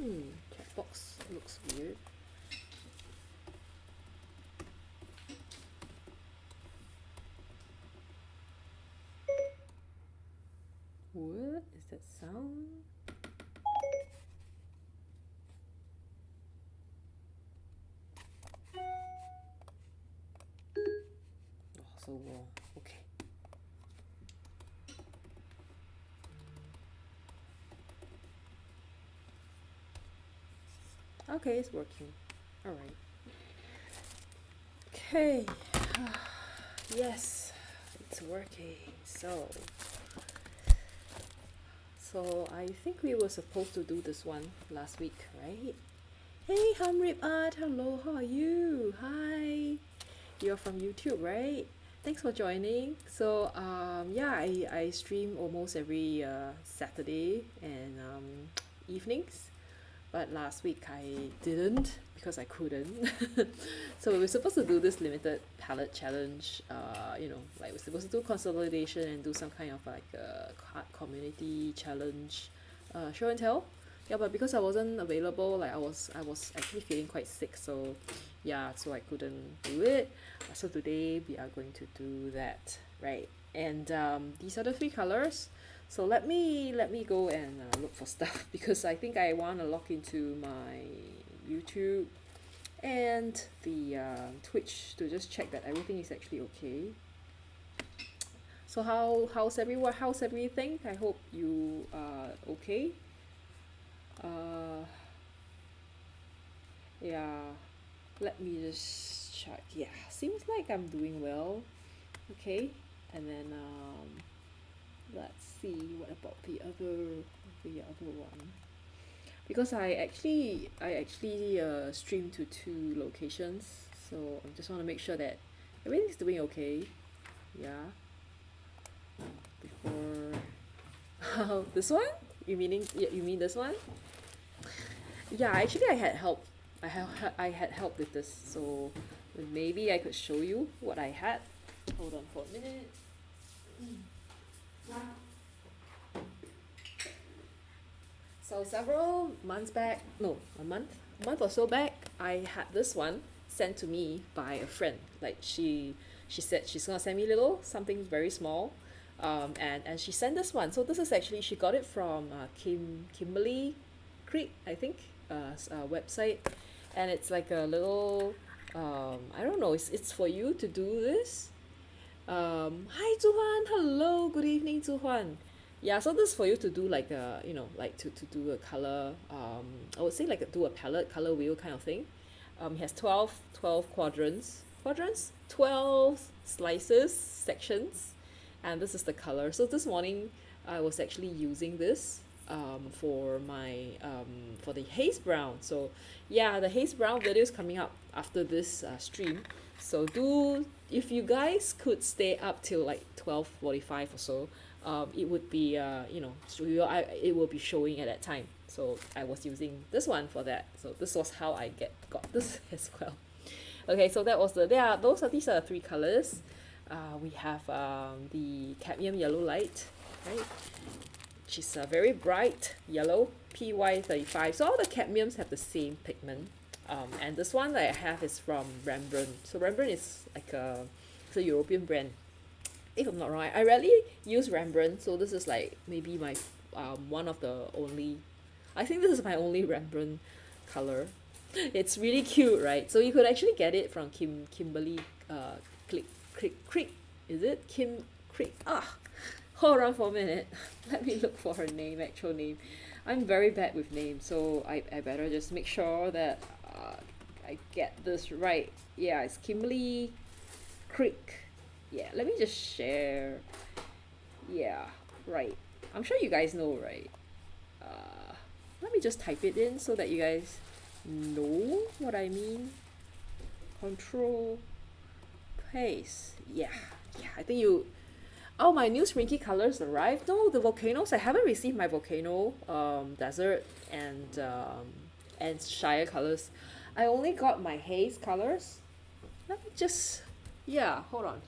Checkbox looks weird. What is that sound? Oh, so warm. Okay. Okay, it's working. All right. Okay. Yes, it's working. So I think we were supposed to do this one last week, right? Hey, Hamrip Art, hello, how are you? Hi. You're from YouTube, right? Thanks for joining. So yeah, I stream almost every Saturday and evenings, but last week I didn't because I couldn't. So we were supposed to do this limited palette challenge. You know, like we're supposed to do consolidation and do some kind of like a community challenge, show and tell. Yeah, but because I wasn't available, like I was actually feeling quite sick, so yeah, so I couldn't do it. So today we are going to do that, right? And these are the three colors. So let me go and look for stuff because I think I want to log into my YouTube and the Twitch to just check that everything is actually okay. So how's everyone? How's everything? I hope you are okay. Uh, yeah. Let me just check. Yeah, seems like I'm doing well. Okay, and then let's see what about the other one, because I actually stream to two locations, so I just want to make sure that everything's doing okay. Yeah, before this one, you mean this one? Yeah, actually I had help. I had help with this, so maybe I could show you what I had. Hold on for a minute. So several months back, no, a month or so back, I had this one sent to me by a friend. Like she said she's gonna send me little something very small, and she sent this one. So this is actually she got it from Kimberly Creek, I think, website, and it's like a little I don't know. It's for you to do this. Hi Zuhan, hello, good evening Zuhan. Yeah, so this is for you to do like a, like to do a color, I would say like do a palette, color wheel kind of thing. It has 12 quadrants, 12 slices, sections, and this is the color. So this morning I was actually using this for my for the haze brown. So yeah, the haze brown video is coming up after this stream. So do, if you guys could stay up till like 12:45 or so, it would be so it will be showing at that time. So I was using this one for that. So this was how I got this as well. Okay, so that was these are the three colors. We have the cadmium yellow light, right? Which is a very bright yellow, PY35. So all the cadmiums have the same pigment. And this one that I have is from Rembrandt. So Rembrandt is like it's a European brand. If I'm not wrong, I rarely use Rembrandt. So this is like maybe my one of the only. I think this is my only Rembrandt color. It's really cute, right? So you could actually get it from Kimberly Creek. Is it Kim Creek? Hold on for a minute. Let me look for her name, actual name. I'm very bad with names, so I better just make sure that I get this right. Yeah, it's Kimberly Creek. Yeah, let me just share. Yeah, right. I'm sure you guys know, right? Let me just type it in so that you guys know what I mean. Control paste. Yeah, I think you. Oh, my new Sprinky colors arrived. No, the volcanoes. I haven't received my volcano, desert, and Shire colors. I only got my haze colors. Let me just. Yeah, hold on.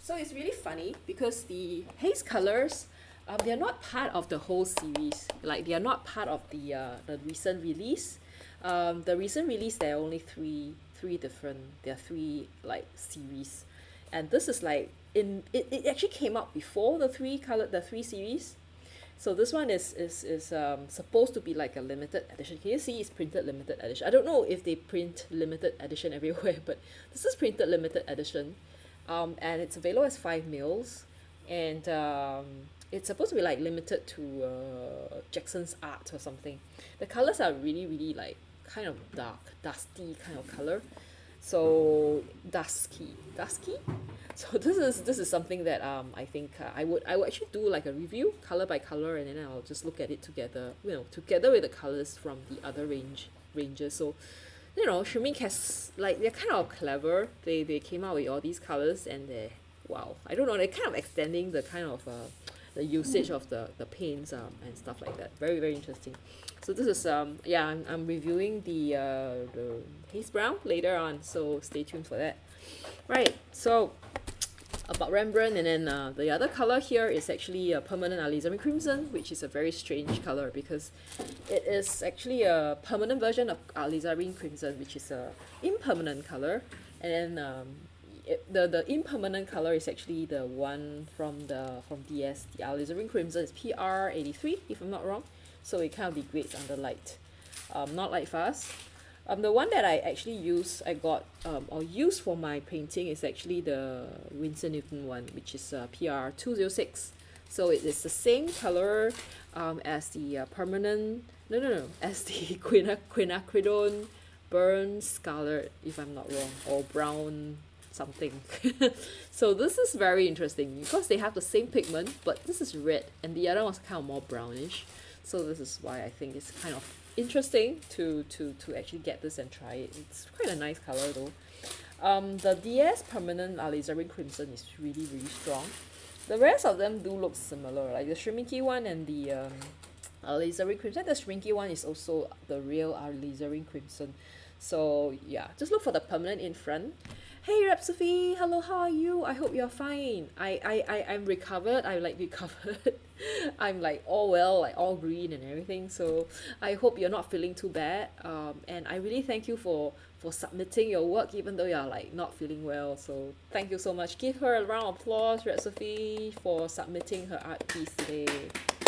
So it's really funny because the haze colors, they're not part of the whole series. Like they are not part of the recent release. The recent release there are only three different. There are three like series, and this is like it actually came out before the three series. So this one is supposed to be like a limited edition. Can you see it's printed limited edition? I don't know if they print limited edition everywhere, but this is printed limited edition. And it's available as 5 mils, and it's supposed to be like limited to Jackson's Art or something. The colors are really really like kind of dark, dusty kind of color. So dusky. So this is something that I think I would actually do like a review color by color, and then I'll just look at it together, together with the colors from the other ranges. So Shermink has like, they're kind of clever. They came out with all these colors, and wow, I don't know, they're kind of extending the kind of the usage of the paints and stuff like that. Very very interesting. So this is yeah, I'm reviewing the haze brown later on, so stay tuned for that. Right, so about Rembrandt, and then the other color here is actually a permanent alizarin crimson, which is a very strange color because it is actually a permanent version of alizarin crimson, which is a impermanent color. And then the impermanent color is actually the one from DS. The alizarin crimson is PR83, if I'm not wrong, so it kind of degrades under light, not light fast. The one that I actually got or used for my painting is actually the Winsor Newton one, which is PR206. So it is the same color as the permanent, as the quinacridone burnt scarlet, if I'm not wrong, or brown something. So this is very interesting because they have the same pigment, but this is red and the other one's kind of more brownish. So this is why I think it's kind of interesting to actually get this and try it. It's quite a nice color though. The DS permanent alizarin crimson is really really strong. The rest of them do look similar, like the Shrinky one and the alizarin crimson. The Shrinky one is also the real alizarin crimson. So yeah, just look for the permanent in front. Hey Sophie, hello, how are you? I hope you're fine. I'm recovered. I'm like recovered. I'm like all well, like all green and everything. So I hope you're not feeling too bad. And I really thank you for submitting your work even though you're like not feeling well. So thank you so much. Give her a round of applause, Sophie, for submitting her art piece today.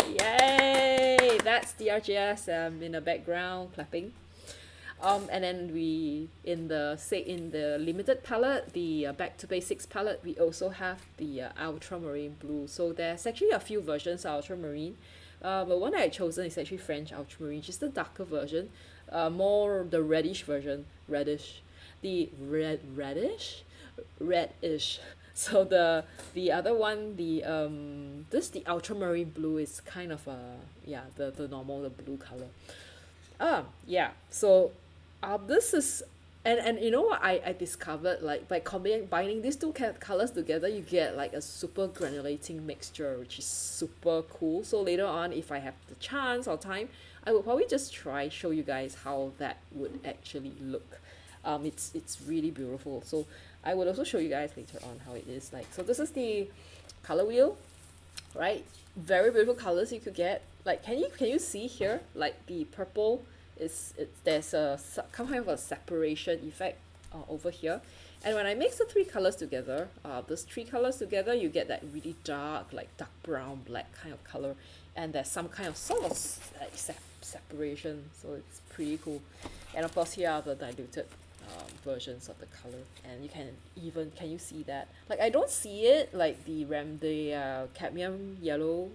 Yay! That's DRJS in the background clapping. And then we in the limited palette, the Back to Basics palette, we also have the Ultramarine Blue. So there's actually a few versions of Ultramarine. But one I chosen is actually French Ultramarine, just the darker version, more the reddish version, reddish. So the other one, the Ultramarine Blue is kind of the normal, the blue color. Yeah. So this is, and you know what I discovered, like by combining these two colors together, you get like a super granulating mixture, which is super cool. So later on, if I have the chance or time, I will probably just show you guys how that would actually look. It's really beautiful. So I will also show you guys later on how it is like. So this is the color wheel, right? Very beautiful colors you could get. Like, can you see here, like the purple? There's a kind of a separation effect over here, and when I mix the three colors together, you get that really dark, like dark brown black kind of color, and there's some kind of sort of separation. So it's pretty cool. And of course here are the diluted versions of the color, and can you see that? Like I don't see it like the cadmium yellow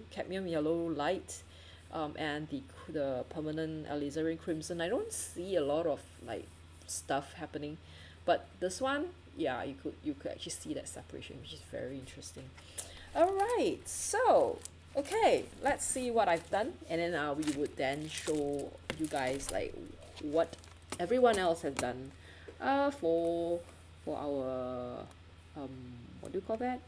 light. And the permanent alizarin crimson, I don't see a lot of like stuff happening, but this one, yeah, you could actually see that separation, which is very interesting. All right, so okay, let's see what I've done, and then we would then show you guys like what everyone else has done for our what do you call that,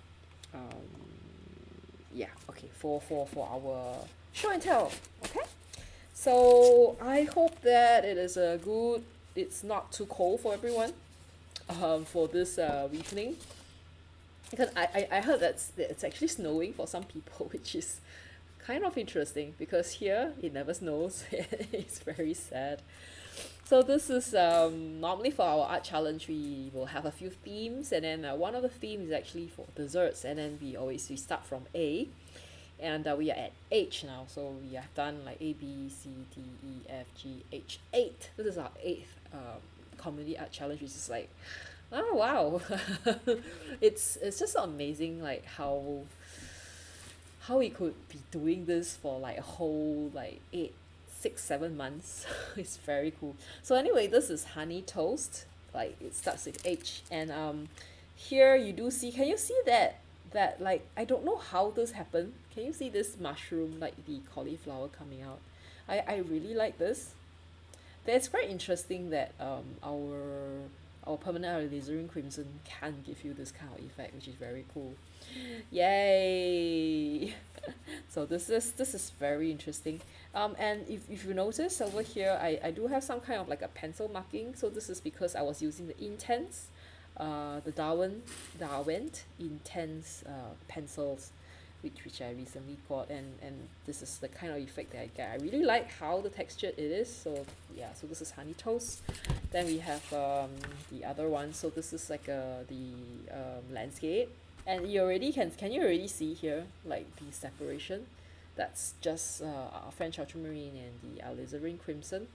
yeah, okay, for our show and tell. Okay, so I hope that it's not too cold for everyone for this evening, because I heard that it's actually snowing for some people, which is kind of interesting because here it never snows. It's very sad. So this is normally for our art challenge we will have a few themes, and then one of the themes is actually for desserts, and then we start from A, and we are at H now. So we have done like A, B, C, D, E, F, G, H, 8. This is our 8th community art challenge, which is like, oh wow. It's just amazing like how we could be doing this for like a whole like 8, 6, 7 months. It's very cool. So anyway, this is honey toast, like it starts with H, and here you do see, can you see that like I don't know how this happened. Can you see this mushroom, like the cauliflower coming out? I really like this. That's quite interesting that our permanent alizarin crimson can give you this kind of effect, which is very cool. Yay. So this is very interesting. And if you notice over here, I do have some kind of like a pencil marking. So this is because I was using the Intense, the Darwin Intense pencils, which I recently got, and this is the kind of effect that I get. I really like how the texture it is. So yeah, so this is honey toast. Then we have the other one. So this is like the landscape, and you already can you already see here like the separation? That's just French ultramarine and the alizarin crimson.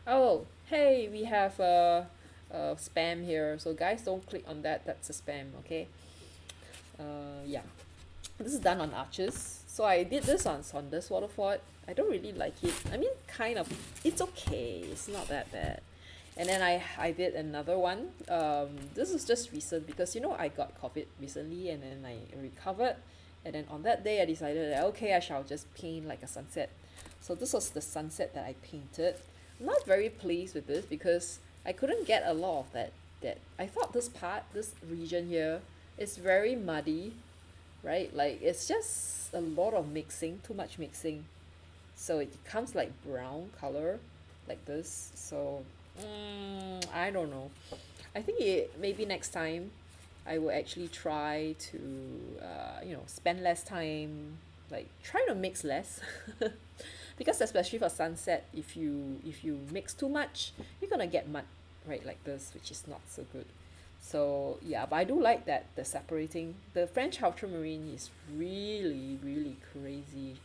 Oh, hey, we have spam here. So guys, don't click on that. That's a spam, okay? Yeah. This is done on arches. So I did this on this waterfall. I don't really like it. I mean, kind of. It's okay. It's not that bad. And then I did another one. This is just recent because I got COVID recently, and then I recovered. And then on that day I decided that okay, I shall just paint like a sunset. So this was the sunset that I painted. I'm not very pleased with this because I couldn't get a lot of that. I thought this region here is very muddy, right? Like it's just a lot of mixing, too much mixing. So it becomes like brown color like this. So I don't know. I think maybe next time I will actually try to spend less time like trying to mix less. Because especially for sunset, if you mix too much, you're gonna get mud, right, like this, which is not so good. So yeah, but I do like that the separating. The French ultramarine is really, really crazy.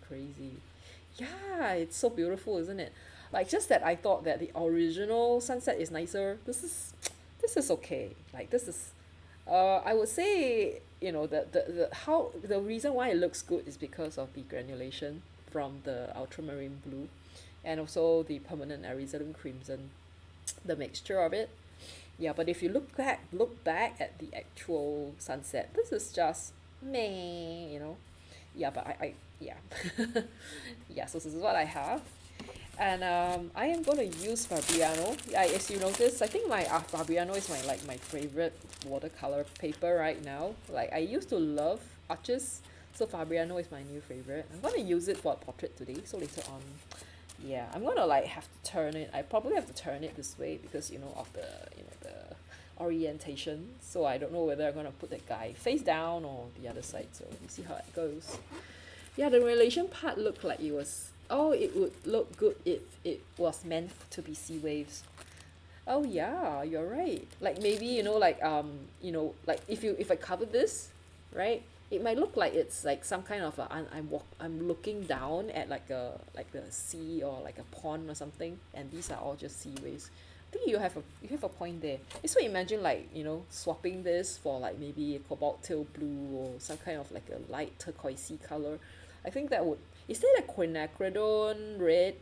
Yeah, it's so beautiful, isn't it? Like just that I thought that the original sunset is nicer. This is okay. Like this is I would say, the reason why it looks good is because of the granulation from the ultramarine blue, and also the permanent alizarin crimson, the mixture of it. Yeah, but if you look back at the actual sunset, this is just meh. Yeah, but I yeah. Yeah, so this is what I have. And I am going to use Fabriano. Yeah, as you notice, I think my Fabriano is my favorite watercolor paper right now. Like I used to love arches, so Fabriano is my new favorite. I'm going to use it for a portrait today. So later on, yeah, I'm going to like have to turn it. I probably have to turn it this way because of the orientation. So I don't know whether I'm going to put that guy face down or the other side. So we see how it goes. Yeah, the relation part looked like it was. Oh, it would look good if it was meant to be sea waves. Oh yeah, you're right. Like maybe like if I cover this, right? It might look like it's like some kind of I'm looking down at like a sea or like a pond or something, and these are all just sea waves. I think you have a point there. So imagine like swapping this for like maybe a cobalt teal blue or some kind of like a light turquoisey color. I think that would. Is there a quinacridone red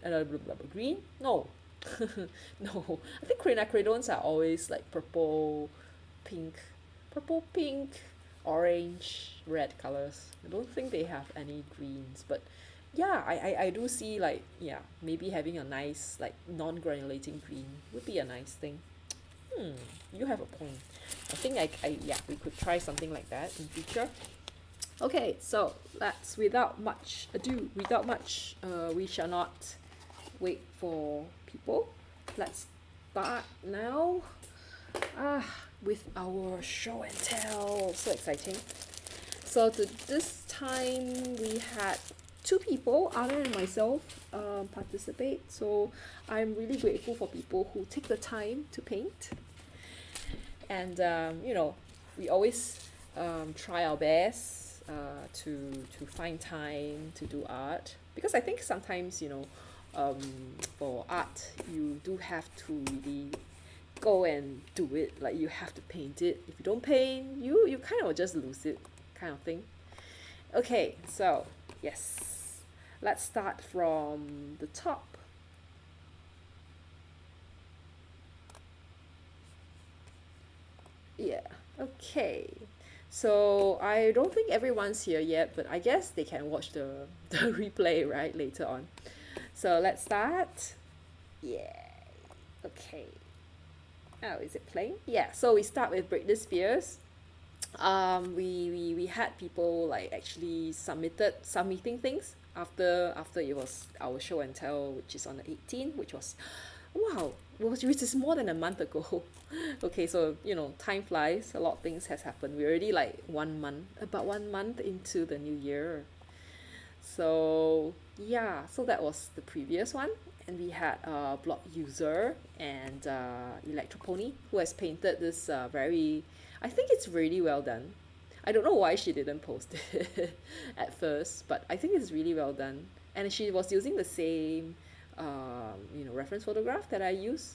green? No. No. I think quinacridons are always like purple, pink, orange, red colors. I don't think they have any greens, but yeah, I do see like maybe having a nice like non-granulating green would be a nice thing. You have a point. I think we could try something like that in future. Okay, so let's without much we shall not wait for people. Let's start now with our show and tell. So exciting. So this time we had two people other than myself participate. So I'm really grateful for people who take the time to paint. And you know, we always try our best to find time to do art, because I think sometimes, you know, for art you do have to really go and do it. Like, you have to paint it. If you don't paint, you kind of just lose it, kind of thing. Okay, so yes, let's start from the top. Yeah, okay. So I don't think everyone's here yet, but I guess they can watch the replay right later on. So let's start. Yeah. Okay. Oh, is it playing? Yeah. So we start with Britney Spears. We had people like actually submitting things after it was our show and tell, which is on the 18th, which was, wow, which is more than a month ago. Okay, so you know, time flies. A lot of things has happened. We're already like about 1 month into the new year. So yeah, so that was the previous one, and we had Block User and Electropony, who has painted this very, I think it's really well done. I don't know why she didn't post it at first, but I think it's really well done. And she was using the same you know, reference photograph that I use.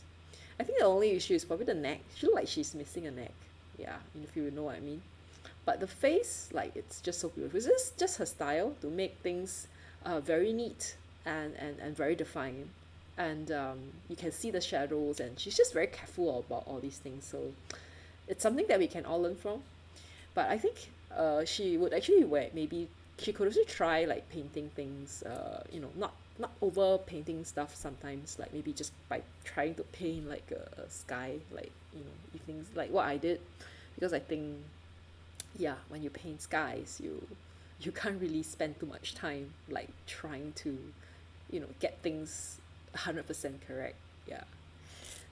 I think the only issue is probably the neck. She look like she's missing a neck. Yeah, if you know what I mean. But the face, like, it's just so beautiful. It's just her style to make things very neat and very defined. And you can see the shadows, and she's just very careful about all these things. So it's something that we can all learn from. But I think she would actually maybe she could also try like painting things, you know, not over painting stuff sometimes, like maybe just by trying to paint like a sky, like, you know, evenings, like what I did. Because I think, yeah, when you paint skies, you can't really spend too much time like trying to, you know, get things 100% correct. Yeah.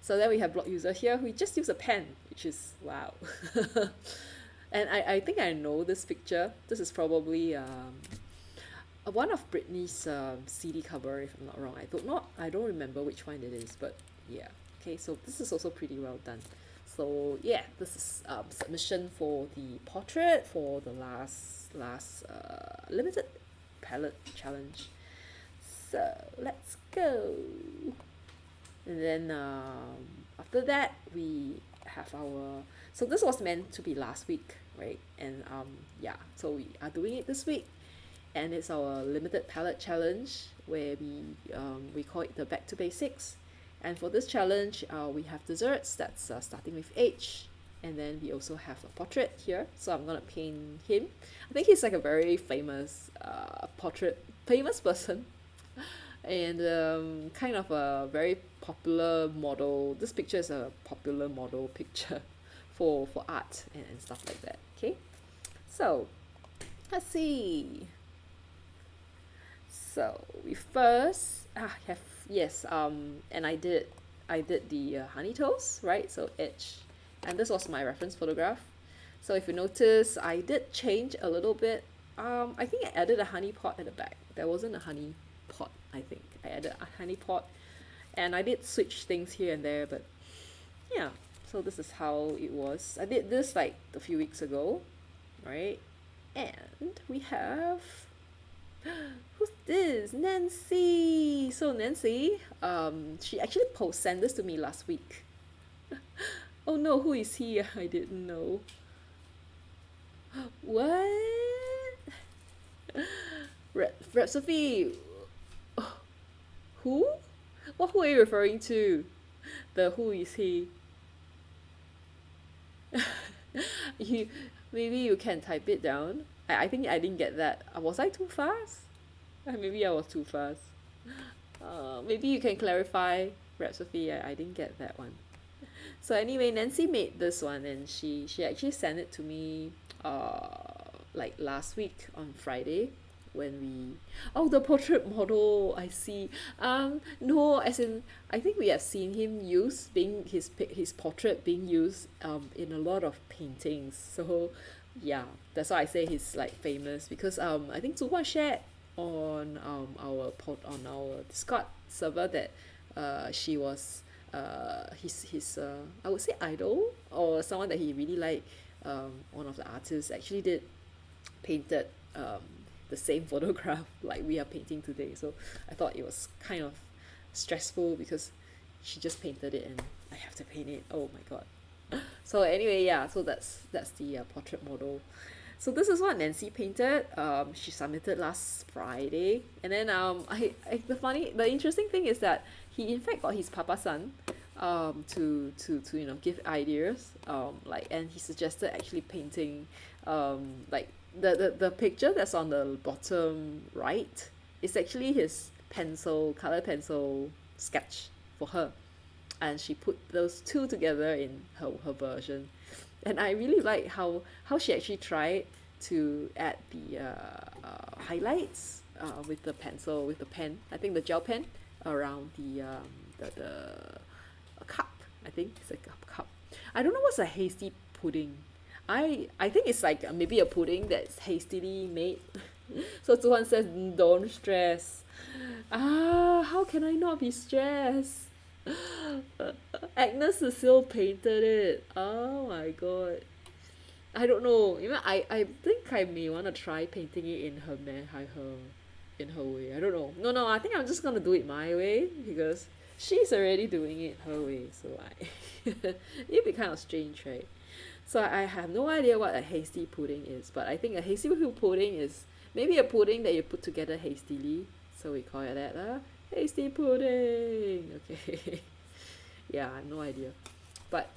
So then we have Block User here, who just use a pen, which is wow. And I think I know this picture. This is probably one of Britney's CD cover, if I'm not wrong. I don't remember which one it is, but yeah. Okay, so this is also pretty well done. So yeah, this is submission for the portrait for the last limited palette challenge. So let's go. And then after that we have our, so this was meant to be last week, right? And yeah, so we are doing it this week, and it's our limited palette challenge, where we call it the Back to Basics. And for this challenge, we have desserts that's starting with H, and then we also have a portrait here. So I'm gonna paint him. I think he's like a very famous famous person, and kind of a very popular model. This picture is a popular model picture for art and stuff like that. Okay, so let's see. So we first have, yes, and I did the honey toast, right? So edge, and this was my reference photograph. So if you notice, I did change a little bit. I think I added a honey pot at the back. There wasn't a honey pot. I think I added a honey pot, and I did switch things here and there, but yeah. So this is how it was. I did this like a few weeks ago, right? And we have, who's this? Nancy. So Nancy, she actually sent this to me last week. Oh no, who is he? I didn't know. What? Rep Sophie. Who? Who are you referring to? The who is he? you Maybe you can type it down. I think I didn't get that. Was I too fast? Maybe I was too fast. Maybe you can clarify, Rep Sophie. I didn't get that one. So anyway, Nancy made this one, and she actually sent it to me like last week on Friday, when we, oh, the portrait model, I see. No, as in, I think we have seen him being his portrait being used in a lot of paintings. So yeah, that's why I say he's like famous, because I think Zhu Hua shared on our Discord server that she was his I would say idol, or someone that he really liked, one of the artists actually did painted the same photograph like we are painting today. So I thought it was kind of stressful because she just painted it and I have to paint it. Oh my god. So anyway, yeah, so that's the portrait model. So this is what Nancy painted. She submitted last Friday, and then the interesting thing is that he in fact got his papa son, to give ideas. And he suggested actually painting, like the picture that's on the bottom right is actually his color pencil sketch for her, and she put those two together in her version. And I really like how she actually tried to add the highlights with the pen, I think the gel pen around the cup. I think it's like a cup. I don't know what's a hasty pudding. I think it's like maybe a pudding that's hastily made. So Zuhan says, don't stress. How can I not be stressed? Agnes Cecile painted it. Oh my god. I don't know. Even I think I may want to try painting it in her way. I don't know. No, I think I'm just gonna do it my way because she's already doing it her way. So it'd be kind of strange, right? So I have no idea what a hasty pudding is, but I think a hasty pudding is maybe a pudding that you put together hastily. So we call it that, hasty pudding. Okay. Yeah, I have no idea. But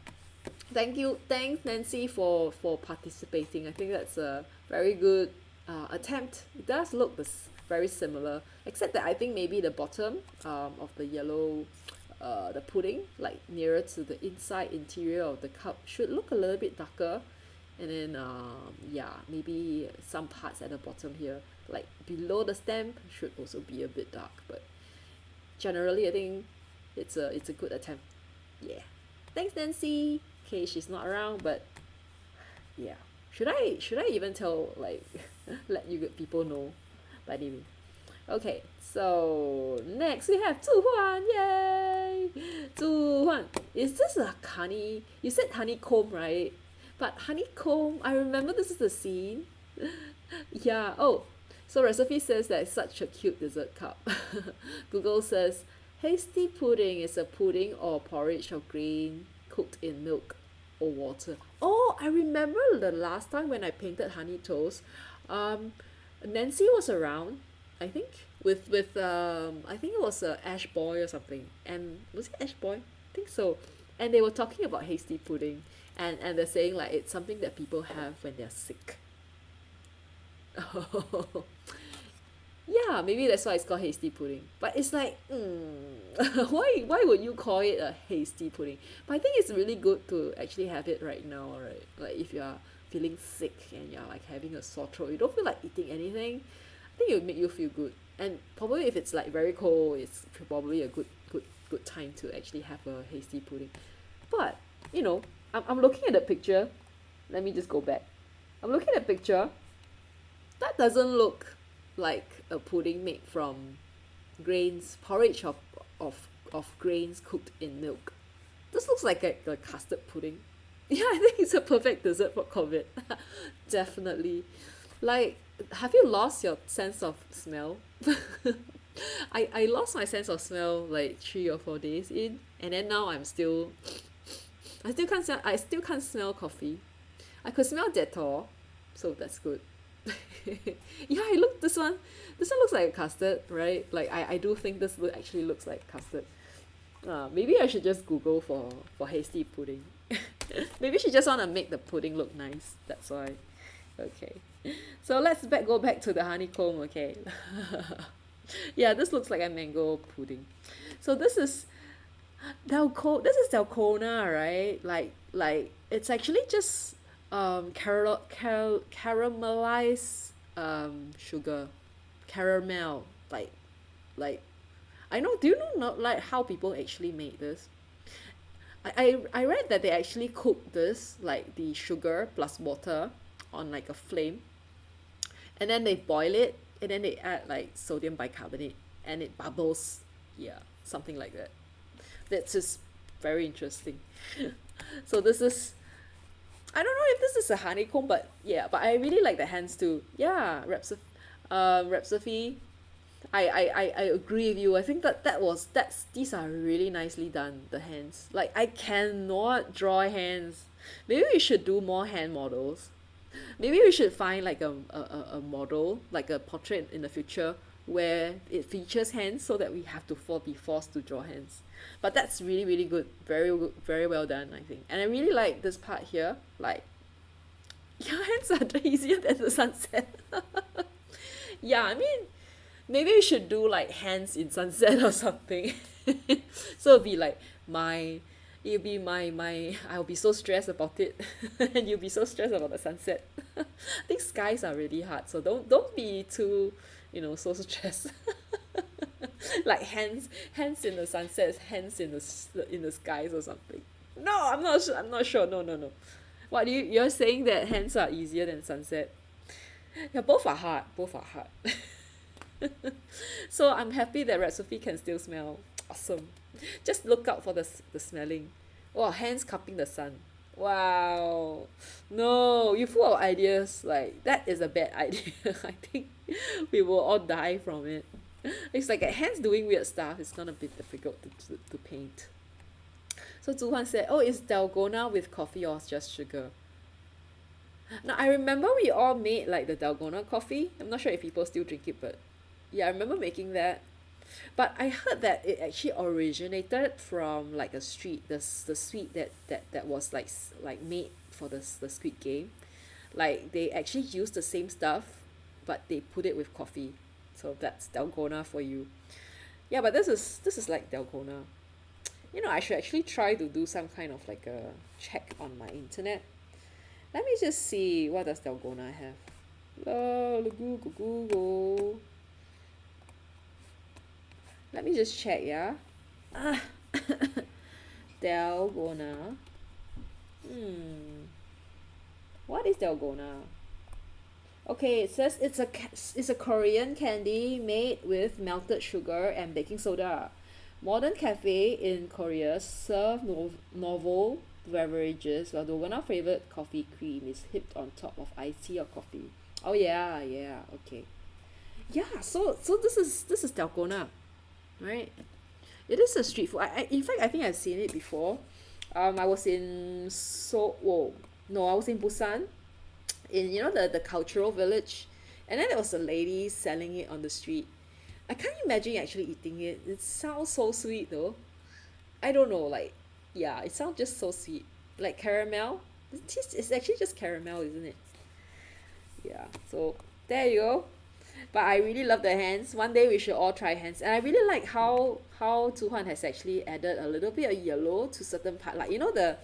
thanks Nancy for participating. I think that's a very good attempt. It does look very similar, except that I think maybe the bottom of the yellow, the pudding, like nearer to the interior of the cup, should look a little bit darker. And then maybe some parts at the bottom here, like below the stamp, should also be a bit dark. But generally I think it's a good attempt. Yeah, thanks Nancy. Okay, she's not around, but yeah, should I even tell, like let you people know? But anyway, okay, so next we have Zuhuan. Yay, Zuhuan. Is this a honey? You said honeycomb, right? But honeycomb, I remember this is the scene. Yeah. Oh, so recipe says that it's such a cute dessert cup. Google says hasty pudding is a pudding or porridge of grain cooked in milk or water. Oh, I remember the last time when I painted honey toast. Nancy was around, I think, with I think it was Ash Boy or something. And was it Ash Boy? I think so. And they were talking about hasty pudding, and they're saying like it's something that people have when they're sick. Yeah, maybe that's why it's called hasty pudding. But it's like, why would you call it a hasty pudding? But I think it's really good to actually have it right now, right? Like if you're feeling sick and you're like having a sore throat, you don't feel like eating anything, I think it would make you feel good. And probably if it's like very cold, it's probably a good time to actually have a hasty pudding. But I'm looking at the picture. Let me just go back. I'm looking at the picture. That doesn't look like a pudding made from porridge of grains cooked in milk. This looks like a custard pudding. Yeah, I think it's a perfect dessert for COVID. Definitely. Like, have you lost your sense of smell? I lost my sense of smell like 3 or 4 days in, and then now I still can't smell coffee. I could smell Dettol, so that's good. Yeah, this one looks like a custard, right? Like I do think this actually looks like custard. Maybe I should just Google for hasty pudding. Maybe she just want to make the pudding look nice, that's why. Okay, so let's go back to the honeycomb. Okay. Yeah, this looks like a mango pudding. So this is Dalgona, right? Like it's actually just caramelized sugar, caramel, like I know. Do you know not like how people actually make this? I read that they actually cook this, like the sugar plus water on like a flame, and then they boil it, and then they add like sodium bicarbonate and it bubbles. Yeah, something like that. That's just very interesting. So this is, I don't know if this is a honeycomb, but yeah, but I really like the hands too. Yeah, Rhapsody. I agree with you. I think that's these are really nicely done, the hands. Like I cannot draw hands. Maybe we should do more hand models. Maybe we should find like a model, like a portrait in the future where it features hands so that we have to be forced to draw hands. But that's really, really good. Very good, very well done, I think. And I really like this part here. Like, your hands are easier than the sunset. Yeah, I mean, maybe we should do like hands in sunset or something. So it'll be like it'll be I'll be so stressed about it and you'll be so stressed about the sunset. I think skies are really hard, so don't be too, so stressed. Like hands in the sunset, hands in the skies or something. No, I'm not sure. No. What you're saying that hands are easier than sunset? Yeah, both are hard. Both are hard. So I'm happy that Red Sophie can still smell. Awesome. Just look out for the smelling. Oh, hands cupping the sun. Wow. No, you full of ideas. Like, that is a bad idea. I think we will all die from it. It's like hands doing weird stuff. It's gonna be difficult to paint. So Zuhan said, oh, is dalgona with coffee or just sugar? Now, I remember we all made like the dalgona coffee. I'm not sure if people still drink it, but yeah, I remember making that. But I heard that it actually originated from like a street, the sweet that was like made for the Squid Game. Like they actually used the same stuff, but they put it with coffee. So that's dalgona for you. Yeah, but this is like dalgona. I should actually try to do some kind of like a check on my internet. Let me just see, what does dalgona have? Google. Let me just check, yeah. Dalgona. What is dalgona? Okay, it says it's a Korean candy made with melted sugar and baking soda. Modern cafe in Korea serve novel beverages while dalgona flavored coffee cream is heaped on top of iced tea or coffee. Oh yeah, okay. Yeah, so this is dalgona, right? It is a street food. In fact, I think I've seen it before. I was in I was in Busan, in the cultural village, and then there was a lady selling it on the street. I can't imagine actually eating it. It sounds so sweet though. I don't know, like, yeah, it sounds just so sweet, like caramel. It's actually just caramel, isn't it? Yeah. So there you go. But I really love the hands. One day we should all try hands. And I really like how Zuhan has actually added a little bit of yellow to certain part. Like the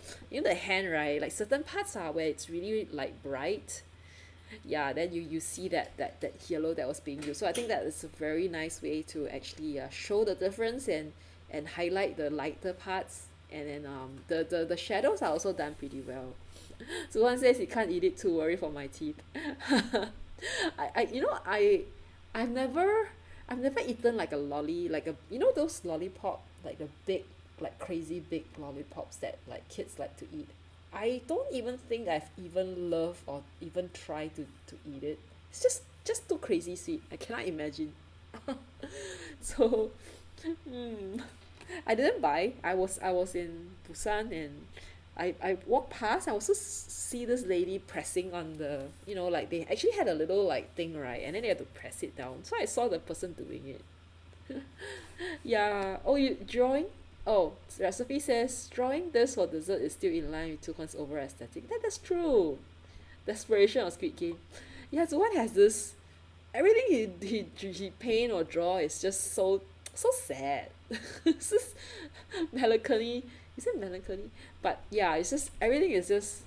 hand, right? Like certain parts are where it's really like bright. Yeah, then you see that yellow that was being used. So I think that is a very nice way to actually show the difference and highlight the lighter parts. And then the shadows are also done pretty well. Zuhan says he can't eat it too, worry for my teeth. I've never eaten like a lolly, like those lollipop, like the big, like crazy big lollipops that like kids like to eat. I don't even think I've even loved or even tried to eat it. It's just too crazy sweet. I cannot imagine. So I didn't buy. I was in Busan, and I walked past. I also see this lady pressing on the, like they actually had a little like thing, right? And then they had to press it down. So I saw the person doing it. Yeah. Oh, you drawing? Oh, recipe says drawing this for dessert is still in line with Tukan's over aesthetic. That's true. Desperation of Squid Game. Yeah, so one has this. Everything he paint or draw is just so sad. It's just melancholy. Is it melancholy? But yeah, it's just everything is just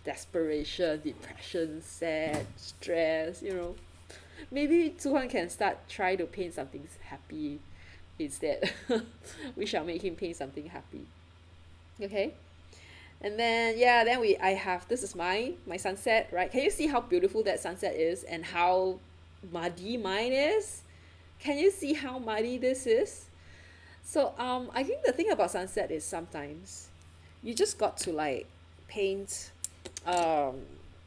desperation, depression, sad, stress, Maybe Zuhan can try to paint something happy instead. We shall make him paint something happy. Okay? And then I have, this is my sunset, right? Can you see how beautiful that sunset is and how muddy mine is. Can you see how muddy this is? So I think the thing about sunset is sometimes you just got to like paint, um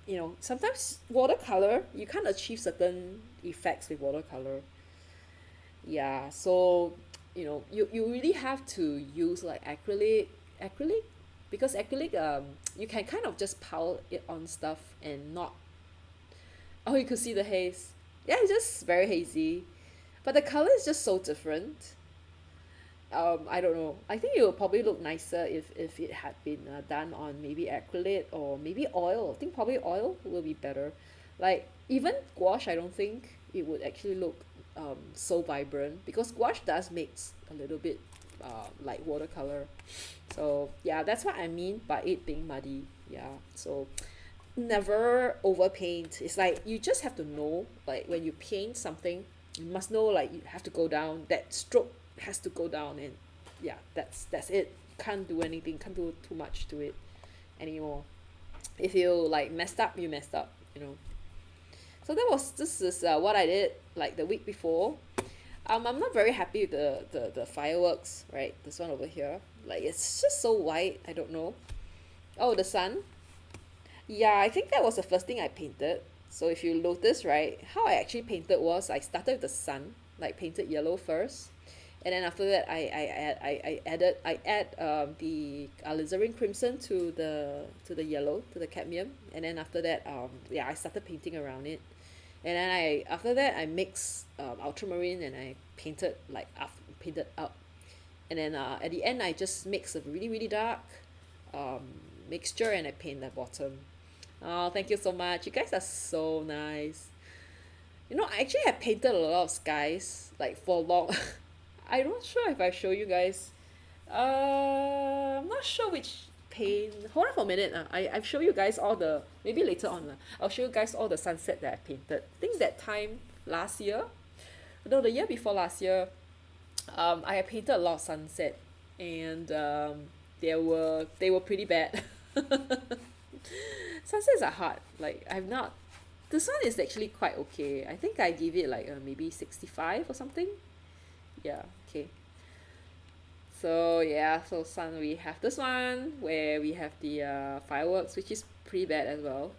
you know, sometimes watercolor you can't achieve certain effects with watercolor. Yeah, so you know, you really have to use like acrylic, because acrylic, you can kind of just pile it on stuff and not. Oh, you could see the haze. Yeah, it's just very hazy, but the color is just so different. I don't know. I think it would probably look nicer if it had been done on maybe acrylic or maybe oil. I think probably oil will be better. Like even gouache, I don't think it would actually look so vibrant, because gouache does mix a little bit like watercolor. So yeah, that's what I mean by it being muddy. Yeah. So never overpaint. It's like you just have to know, like when you paint something, you must know like you have to go down. That stroke has to go down, and yeah, that's it. Can't do anything. Can't do too much to it anymore. If you like messed up, you messed up. You know. So this is what I did like the week before. I'm not very happy with the fireworks, right? This one over here. Like it's just so white. I don't know. Oh, the sun. Yeah, I think that was the first thing I painted. So if you notice, right, how I actually painted was I started with the sun, like painted yellow first, and then after that I add the alizarin crimson to the yellow, to the cadmium, and then after that yeah, I started painting around it, and then after that I mixed ultramarine and I painted like painted up, and then at the end I just mix a really dark um mixture and I paint the bottom. Oh, thank you so much. You guys are so nice. You know, I actually have painted a lot of skies, like for long. I'm not sure if I show you guys. I'm not sure which paint. Hold on for a minute. I've show you guys all the, maybe later on. I'll show you guys all the sunset that I painted. I think that time last year, no, the year before last year, I had painted a lot of sunset, and they were pretty bad. Sunsets are hard. Like I've not. This one is actually quite okay. I think I give it like maybe 65 or something. Yeah. Okay. So yeah. So sun, we have this one where we have the fireworks, which is pretty bad as well.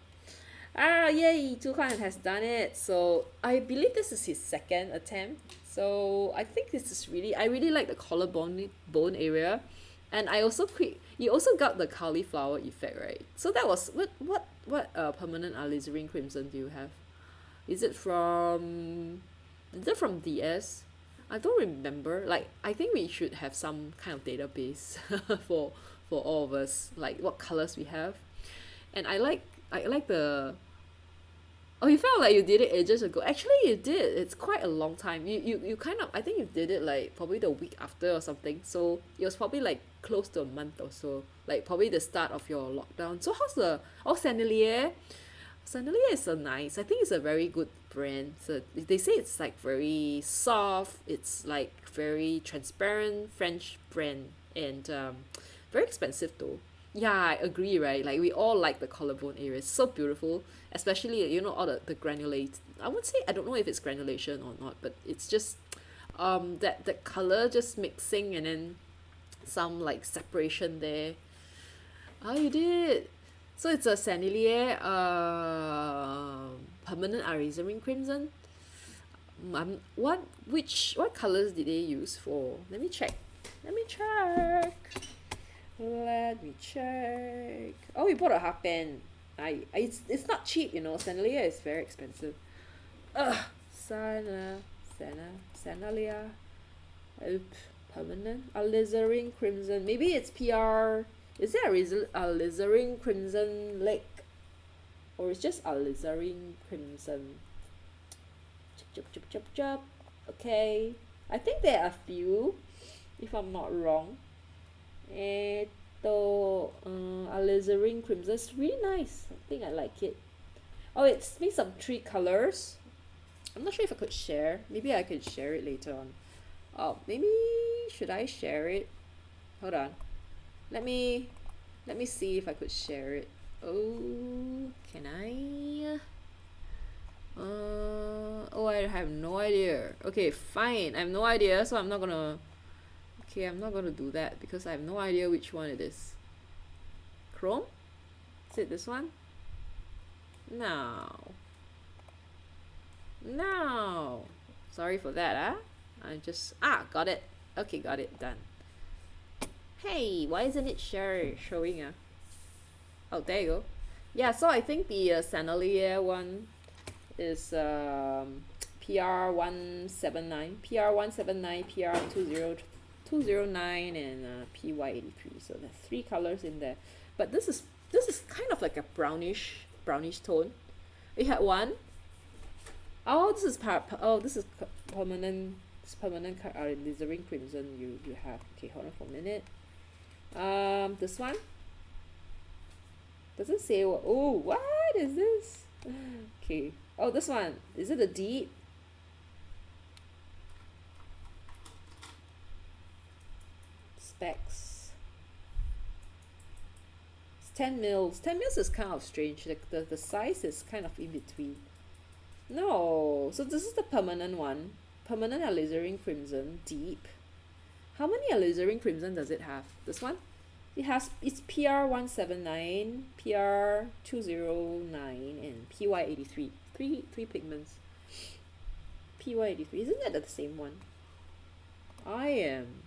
Ah, yay! Tukan has done it. So I believe this is his second attempt. So I think this is really. I really like the collarbone area, and I also you also got the cauliflower effect, right? So that was what permanent alizarin crimson do you have? Is it from DS? I don't remember. Like I think we should have some kind of database for all of us, like what colors we have. And I like the. Oh, you felt like you did it ages ago. Actually, you did. It's quite a long time. You kind of, I think you did it like probably the week after or something. So it was probably like close to a month or so. Like probably the start of your lockdown. So how's the, oh, Sennelier? Sennelier is so nice. I think it's a very good brand. So they say it's like very soft. It's like very transparent French brand, and very expensive though. Yeah, I agree, right? Like we all like the collarbone area. It's so beautiful, especially you know all the granulate. I would say I don't know if it's granulation or not, but it's just that color just mixing and then some like separation there. Oh, you did. So it's a Sennelier permanent alizarin crimson. What colors did they use for? Let me check. Let me check. Let me check. Oh, we bought a half pen. It's not cheap, you know. Sennelier is very expensive. Ugh. Sennelier. Permanent. Alizarin crimson. Maybe it's PR. Is there a alizarin crimson lake? Or it's just alizarin crimson? Chup. Okay. I think there are a few, if I'm not wrong. Alizarin crimson. It's really nice. I think I like it. Oh, it's made of 3 colors. I'm not sure if I could share. Maybe I could share it later on. Oh, maybe should I share it? Hold on. Let me see if I could share it. Oh, can I? Oh, I have no idea. Okay, fine. I have no idea, so I'm not gonna. Okay, I'm not gonna do that because I have no idea which one it is. Chrome? Is it this one? No. No. Sorry for that, I just got it. Okay, got it done. Hey, why isn't it showing? Oh, there you go. Yeah, so I think the Sandalier one is PR179, PR179, PR20209, and PY83. So there's 3 colors in there. But this is kind of like a brownish tone. We had one. Oh, this is permanent. It's permanent alizarin crimson. You have. Okay, hold on for a minute. This one. Does it say what? Oh, what is this? Okay. Oh, this one. Is it a deep? Specs. It's 10 mils. 10 mils is kind of strange. Like the size is kind of in between. No. So this is the permanent one. Permanent alizarin crimson deep. How many alizarin crimson does it have? This one? It's PR179, PR209, and PY83. Three pigments. PY83. Isn't that the same one? I am.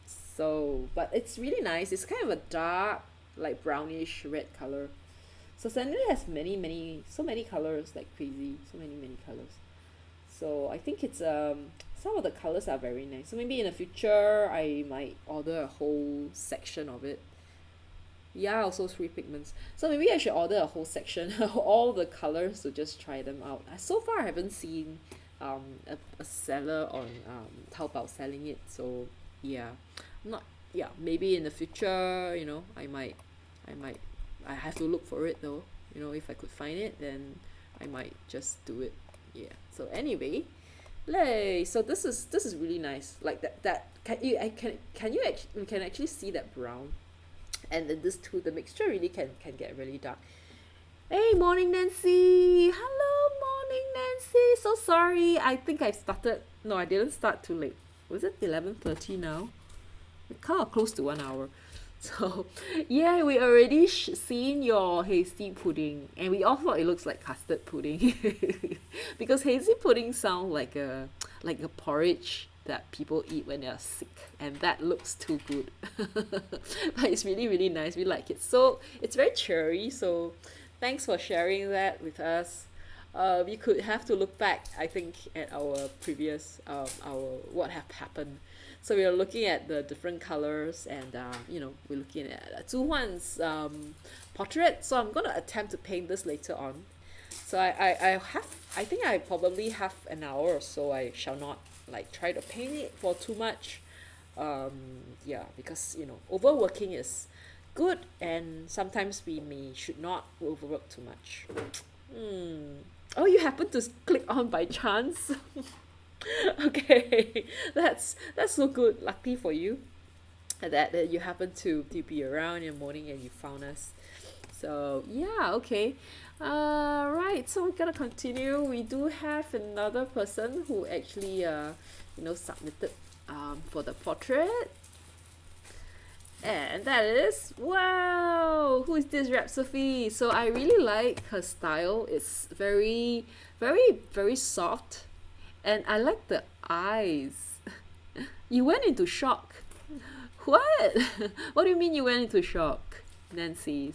So, but it's really nice. It's kind of a dark, like brownish red color. So Sandalwood has so many colors, like crazy. So many colors. So I think it's some of the colors are very nice. So maybe in the future I might order a whole section of it. Yeah, also 3 pigments. So maybe I should order a whole section of all the colors to just try them out. So far I haven't seen a seller on Taobao selling it. So yeah, maybe in the future, I have to look for it though. If I could find it, then I might just do it. Yeah. So anyway, so this is really nice. Like that can you actually see that brown, and then this too, the mixture really can get really dark. Hey, morning Nancy. Hello, morning Nancy. So sorry. I think I didn't start too late. Was it 11:30 now? We're kind of close to 1 hour. So yeah, we already seen your hasty pudding, and we all thought it looks like custard pudding because hasty pudding sound like a porridge that people eat when they're sick, and that looks too good. But it's really, really nice. We like it. So it's very cheery. So thanks for sharing that with us. We could have to look back, I think, at our previous our what have happened. So we are looking at the different colors, and we're looking at Zhu Huan's portrait. So I'm gonna attempt to paint this later on. So I think I probably have an hour or so. I shall not try to paint it for too much. Because overworking is good, and sometimes we should not overwork too much. Oh, you happen to click on by chance. Okay, that's so good. Lucky for you that you happen to be around in the morning and you found us. So yeah, okay. Right, so we're gonna continue. We do have another person who actually submitted for the portrait, and that is, wow, who is this, Rhapsody? So I really like her style. It's very, very, very soft. And I like the eyes. You went into shock. What? What do you mean you went into shock, Nancy?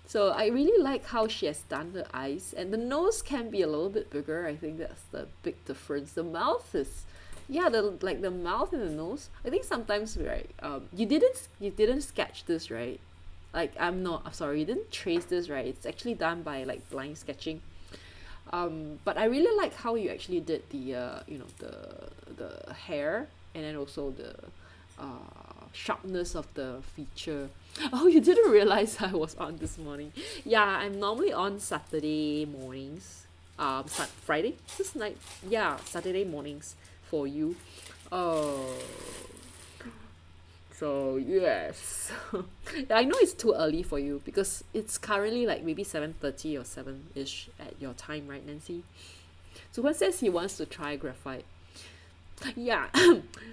So I really like how she has done the eyes. And the nose can be a little bit bigger. I think that's the big difference. The mouth is, the mouth and the nose. I think sometimes, right, you didn't sketch this, right? I'm sorry, you didn't trace this, right? It's actually done by blind sketching. But I really like how you actually did the the hair, and then also the sharpness of the feature. Oh, you didn't realize I was on this morning. Yeah, I'm normally on Saturday mornings. Friday this night. Yeah, Saturday mornings for you. Oh, So yes, I know it's too early for you because it's currently like maybe 7:30 or 7-ish at your time, right, Nancy? So one says he wants to try graphite. Yeah,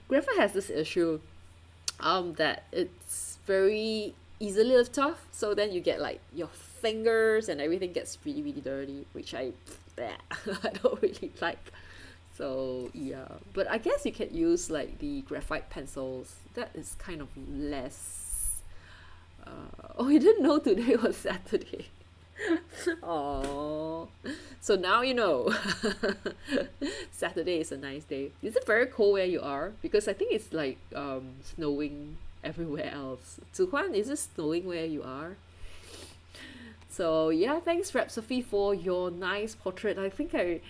graphite has this issue, that it's very easily lift off. So then you get like your fingers and everything gets really really dirty, which bleh, I don't really like. So yeah, but I guess you can use like the graphite pencils. That is kind of less. Oh, you didn't know today was Saturday. Oh, so now you know. Saturday is a nice day. Is it very cold where you are? Because I think it's like snowing everywhere else. Zuhuan, is it snowing where you are? So yeah, thanks Rep Sophie for your nice portrait. I think I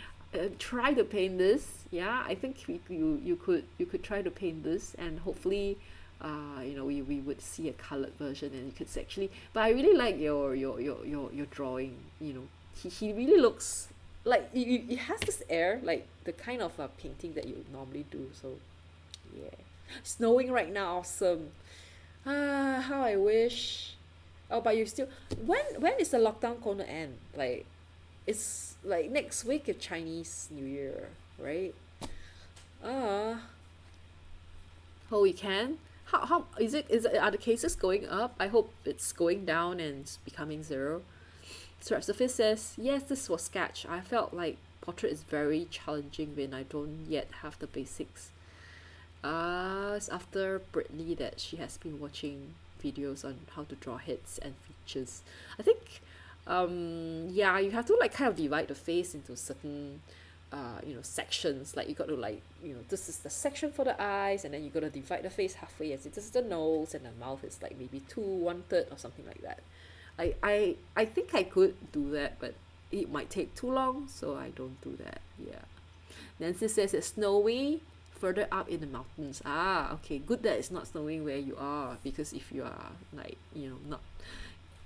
try to paint this. Yeah, I think you could try to paint this, and hopefully you know, we would see a colored version, and you could actually, but I really like your drawing, you know. He really looks like it has this air like the kind of painting that you normally do. So yeah, snowing right now, awesome. How I wish. Oh, but you still, when is the lockdown gonna end? Like it's like next week of Chinese New Year, right? uh oh, we can. How is it, are the cases going up? I hope it's going down and it's becoming zero. So Sophie says, yes, this was sketch. I felt like portrait is very challenging when I don't yet have the basics. It's after Britney that she has been watching videos on how to draw heads and features. I think yeah, you have to like kind of divide the face into certain you know, sections. Like you got to like, you know, this is the section for the eyes, and then you got to divide the face halfway as it is the nose, and the mouth is like maybe 1/3 or something like that. I think I could do that, but it might take too long, so I don't do that. Yeah. Nancy says it's snowy further up in the mountains. Okay, good that it's not snowing where you are, because if you are like, you know, not,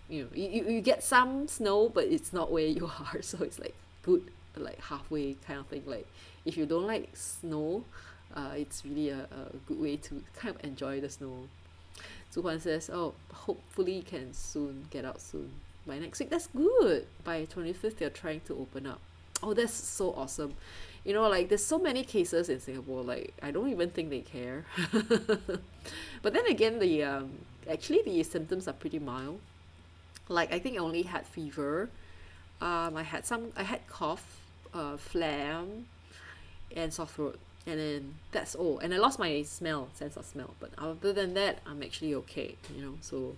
you know, you get some snow, but it's not where you are. So it's like good, like halfway kind of thing. Like if you don't like snow, it's really a good way to kind of enjoy the snow. Zuhuan says, oh, hopefully can soon get out soon by next week. That's good. By 25th they're trying to open up. Oh, that's so awesome. You know, like there's so many cases in Singapore, like I don't even think they care. But then again, the actually the symptoms are pretty mild. Like I think I only had fever. I had cough, phlegm, and sore throat, and then that's all. And I lost my sense of smell. But other than that, I'm actually okay. You know, so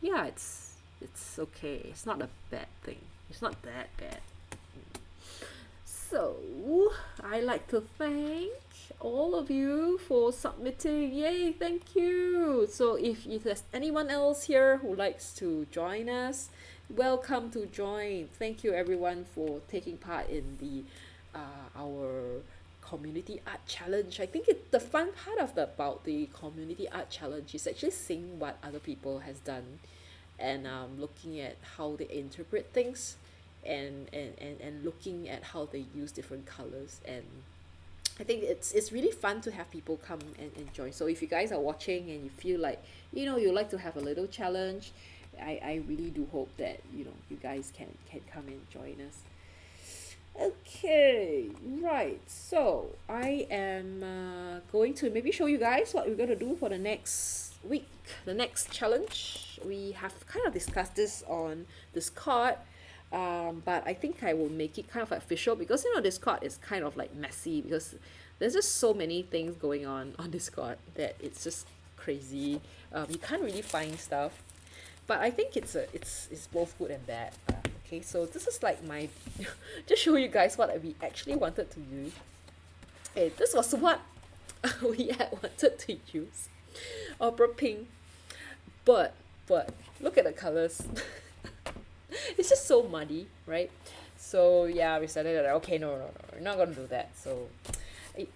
yeah, it's okay. It's not a bad thing. It's not that bad. So I like to thank all of you for submitting. Yay, thank you. So if there's anyone else here who likes to join us, welcome to join. Thank you everyone for taking part in the our community art challenge. I think the fun part about the community art challenge is actually seeing what other people has done, and looking at how they interpret things, and looking at how they use different colors. And I think it's really fun to have people come and join. So if you guys are watching and you feel like, you know, you like to have a little challenge, I really do hope that, you know, you guys can come and join us. Okay, right, so I am going to maybe show you guys what we're going to do for the next week, the next challenge. We have kind of discussed this on Discord, but I think I will make it kind of official, because, you know, Discord is kind of like messy, because there's just so many things going on Discord that it's just crazy. You can't really find stuff, but I think it's both good and bad. Okay, so this is like my just show you guys what we actually wanted to use. Hey, this was what we had wanted to use, opera pink, but look at the colors. It's just so muddy, right? So yeah, we decided that okay, no, we're not gonna do that. So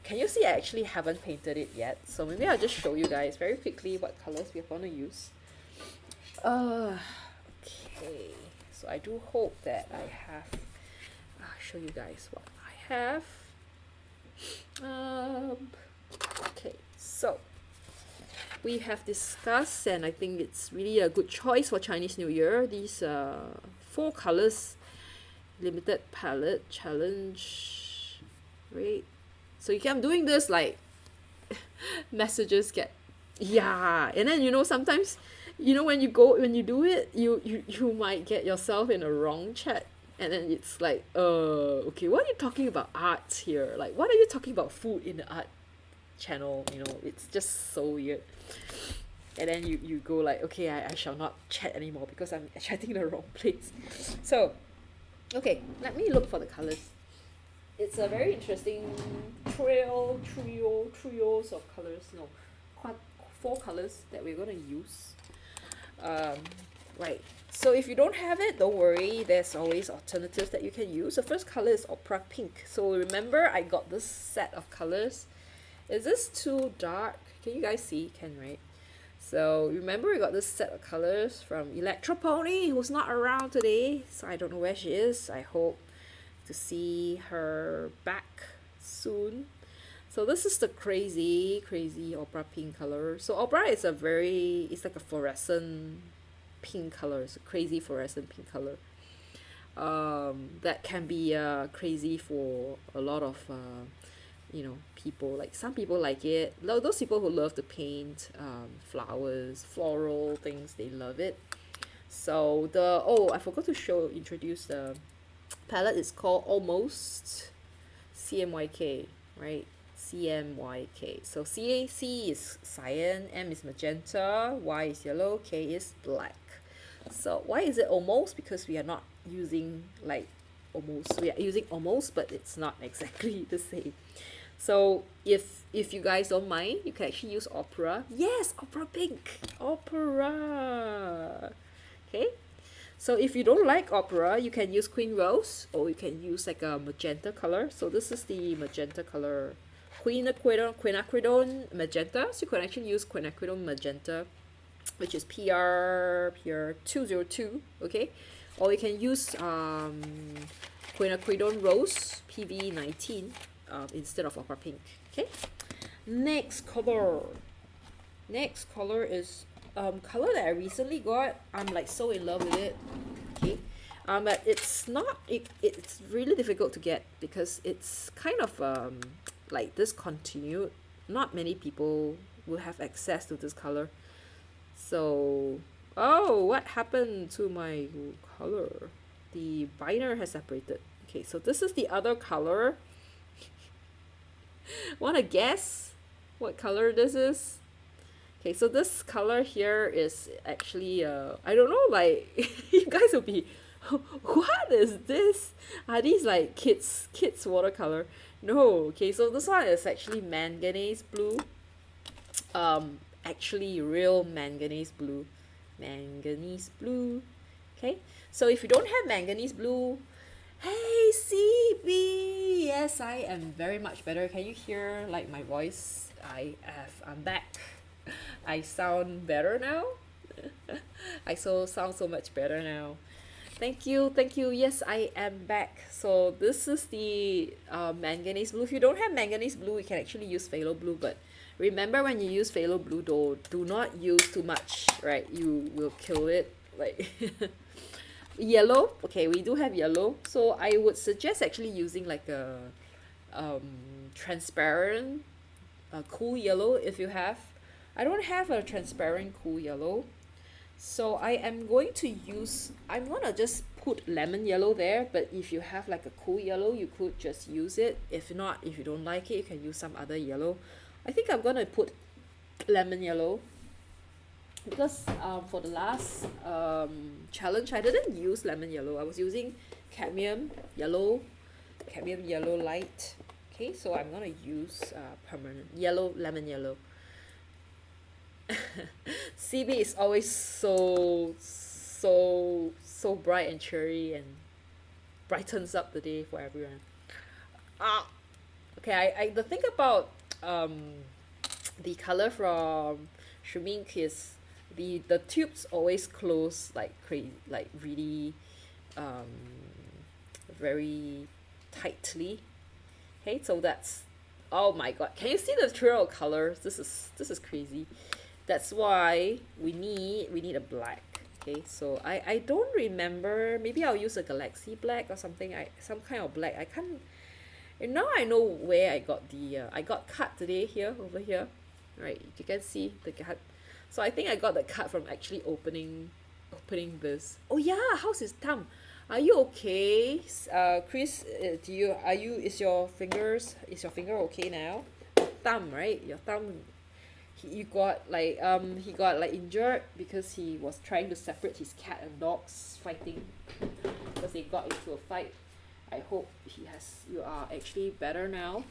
can you see I actually haven't painted it yet, so maybe I'll just show you guys very quickly what colors we're gonna use. Okay, so I do hope that I have show you guys what I have. Okay, so we have discussed, and I think it's really a good choice for Chinese New Year. These 4 colors, limited palette challenge, right? So you keep doing this, like messages get, yeah, and then sometimes when you do it, you might get yourself in a wrong chat, and then it's like, okay, what are you talking about art here? Like, what are you talking about food in the art channel? It's just so weird. And then you go like, okay, I shall not chat anymore because I'm chatting in the wrong place. So okay, let me look for the colors. It's a very interesting trios of colors. No, 4 colors that we're gonna use. Right. So if you don't have it, don't worry. There's always alternatives that you can use. The first color is opera pink. So remember, I got this set of colors. Is this too dark? Can you guys see? Can, right? So remember, we got this set of colors from Electro Pony, who's not around today. So I don't know where she is. I hope to see her back soon. So this is the crazy opera pink color. So opera is it's like a fluorescent pink color. It's a crazy fluorescent pink color. That can be crazy for a lot of people. Like, some people like it. Those people who love to paint flowers, floral things, they love it. So I forgot to introduce the palette. Is called Almost CMYK, right? CMYK. So C is cyan, M is magenta, Y is yellow, K is black. So why is it almost? Because we are not using like almost. We are using almost, but it's not exactly the same. So if you guys don't mind, you can actually use opera. Yes, opera pink. Opera. Okay. So if you don't like opera, you can use Queen Rose, or you can use like a magenta color. So this is the magenta color, quinacridone magenta. So you can actually use quinacridone magenta, which is PR 202. Okay, or you can use quinacridone rose PV 19 instead of opera pink. Okay, next color is color that I recently got. I'm like so in love with it. Okay, but it's really difficult to get because it's kind of like discontinued. Not many people will have access to this color. So what happened to my color? The binder has separated. Okay, so this is the other color. Wanna guess what color this is? Okay, so this color here is actually I don't know, like you guys will be, what is this? Are these like kids watercolor? No. Okay, so this one is actually manganese blue. Actually real manganese blue. Okay, so if you don't have manganese blue, hey CB, yes, I am very much better. Can you hear like my voice? I'm back. I sound better now. I sound so much better now. Thank you. Yes, I am back. So this is the manganese blue. If you don't have manganese blue, you can actually use phthalo blue. But remember, when you use phthalo blue, though, do not use too much, right? You will kill it. Like yellow. Okay, we do have yellow. So I would suggest actually using like a transparent cool yellow if you have. I don't have a transparent cool yellow, so I'm gonna just put lemon yellow there. But if you have like a cool yellow, you could just use it. If not, if you don't like it, you can use some other yellow. I think I'm gonna put lemon yellow because for the last challenge I didn't use lemon yellow. I was using cadmium yellow light. Okay, so I'm gonna use permanent yellow, lemon yellow. CB is always so bright and cheery and brightens up the day for everyone. Okay, the thing about the color from Schmink is the tubes always close like crazy, like really very tightly. Okay, so that's, oh my god, can you see the trio of colors? This is crazy. That's why we need a black. Okay, so I don't remember. Maybe I'll use a galaxy black or something. Some kind of black. I can't. And now I know where I got the. I got cut today here over here. Right, you can see the cut. So I think I got the cut from actually opening this. Oh yeah, how's his thumb? Are you okay? Chris, is your finger okay now? Thumb, right? Your thumb, he got like injured because he was trying to separate his cat and dogs fighting because they got into a fight. I hope you are actually better now.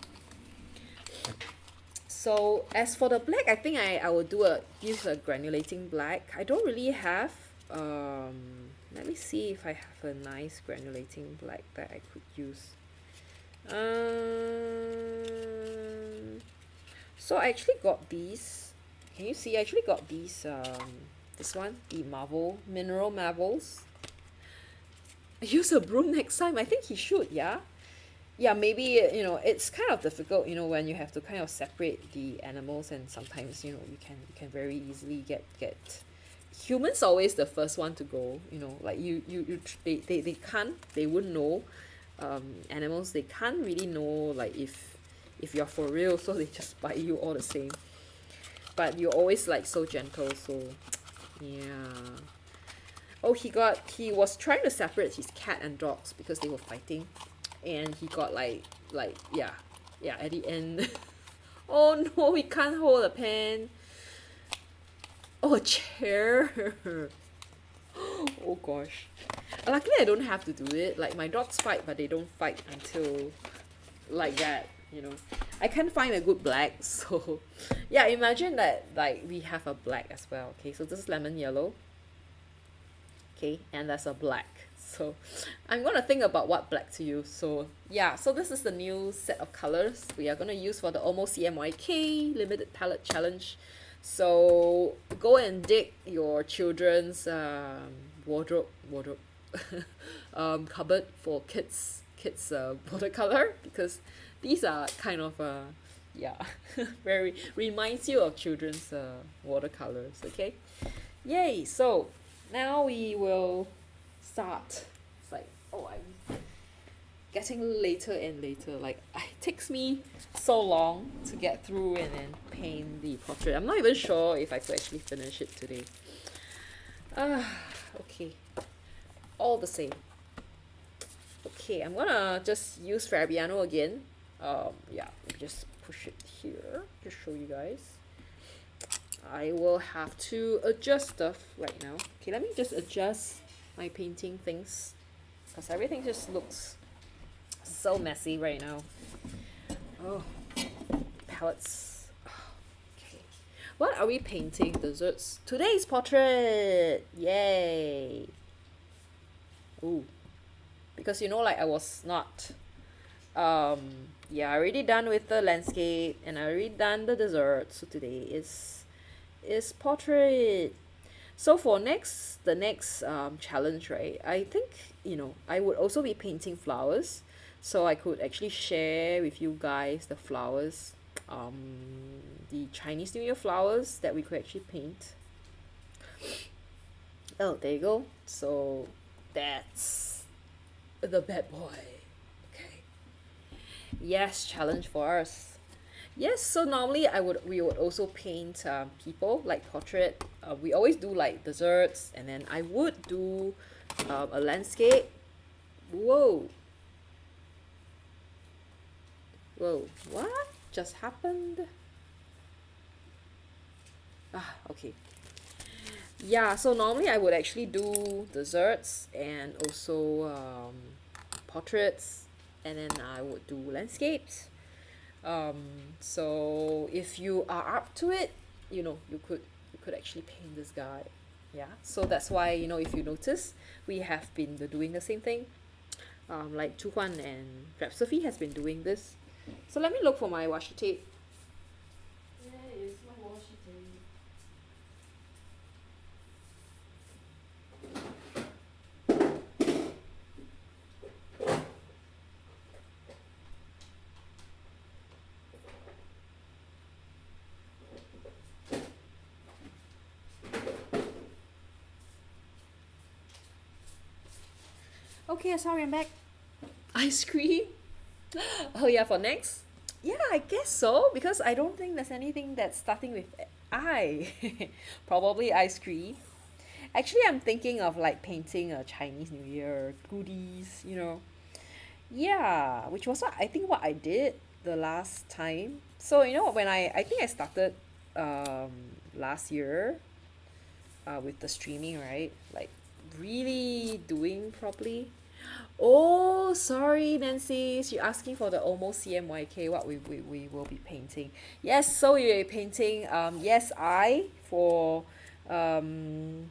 So as for the black, I think I will use a granulating black. I don't really have let me see if I have a nice granulating black that I could use. So I actually got these. Can you see? I actually got these. This one, the mineral marbles. Use a broom next time. I think he should. Yeah. Yeah, maybe it's kind of difficult, when you have to kind of separate the animals, and sometimes you can very easily get humans are always the first one to go, like they wouldn't know. Animals, they can't really know, like if you're for real, so they just bite you all the same, but you're always like so gentle. So yeah. Oh, he was trying to separate his cat and dogs because they were fighting, and he got like yeah at the end. Oh no, we can't hold a pen. Oh, a chair. Oh gosh. Luckily I don't have to do it. Like, my dogs fight, but they don't fight until like that, I can't find a good black. So yeah, imagine that, like, we have a black as well. Okay, so this is lemon yellow. Okay, and that's a black. So I'm gonna think about what black to use. So yeah, so this is the new set of colors we are gonna use for the Almost CMYK limited palette challenge. So go and dig your children's wardrobe cupboard for kids watercolor, because these are kind of yeah very reminds you of children's watercolors. Okay, yay. So now we will start. It's like, oh, I'm getting later and later. Like, it takes me so long to get through and then paint the portrait. I'm not even sure if I could actually finish it today. Okay, all the same. Okay, I'm gonna just use Fabiano again. Yeah, just push it here to show you guys. I will have to adjust stuff right now. Okay, let me just adjust my painting things, because everything just looks so messy right now. Oh, palettes. Okay, what are we painting? Desserts. Today's portrait. Yay. Ooh, because like, I was not yeah, I already done with the landscape and I already done the dessert. So today is portrait. So for the next challenge, right, I think I would also be painting flowers, so I could actually share with you guys the flowers, the Chinese New Year flowers that we could actually paint. Oh, there you go. So that's the bad boy. Okay, yes, challenge for us. Yes, so normally we would also paint people, like portrait. We always do like desserts, and then I would do a landscape. Whoa, what just happened? Okay. Yeah, so normally I would actually do desserts and also portraits, and then I would do landscapes. So if you are up to it, you could actually paint this guy. Yeah, so that's why, if you notice, we have been doing the same thing. Like Chuhuan and perhaps Sophie has been doing this. So let me look for my washi tape. Where is my washi tape? Okay, sorry, I'm back. Ice cream? Oh yeah, for next? Yeah, I guess so, because I don't think there's anything that's starting with I. Probably ice cream. Actually, I'm thinking of like painting a Chinese New Year goodies, you know. Yeah, which was what I think what I did the last time. So, you know, when I think I started um last year with the streaming, right? Like really doing properly. Oh, sorry, Nancy. You're asking for the almost CMYK, what we will be painting. Yes, so you're painting, yes, I um,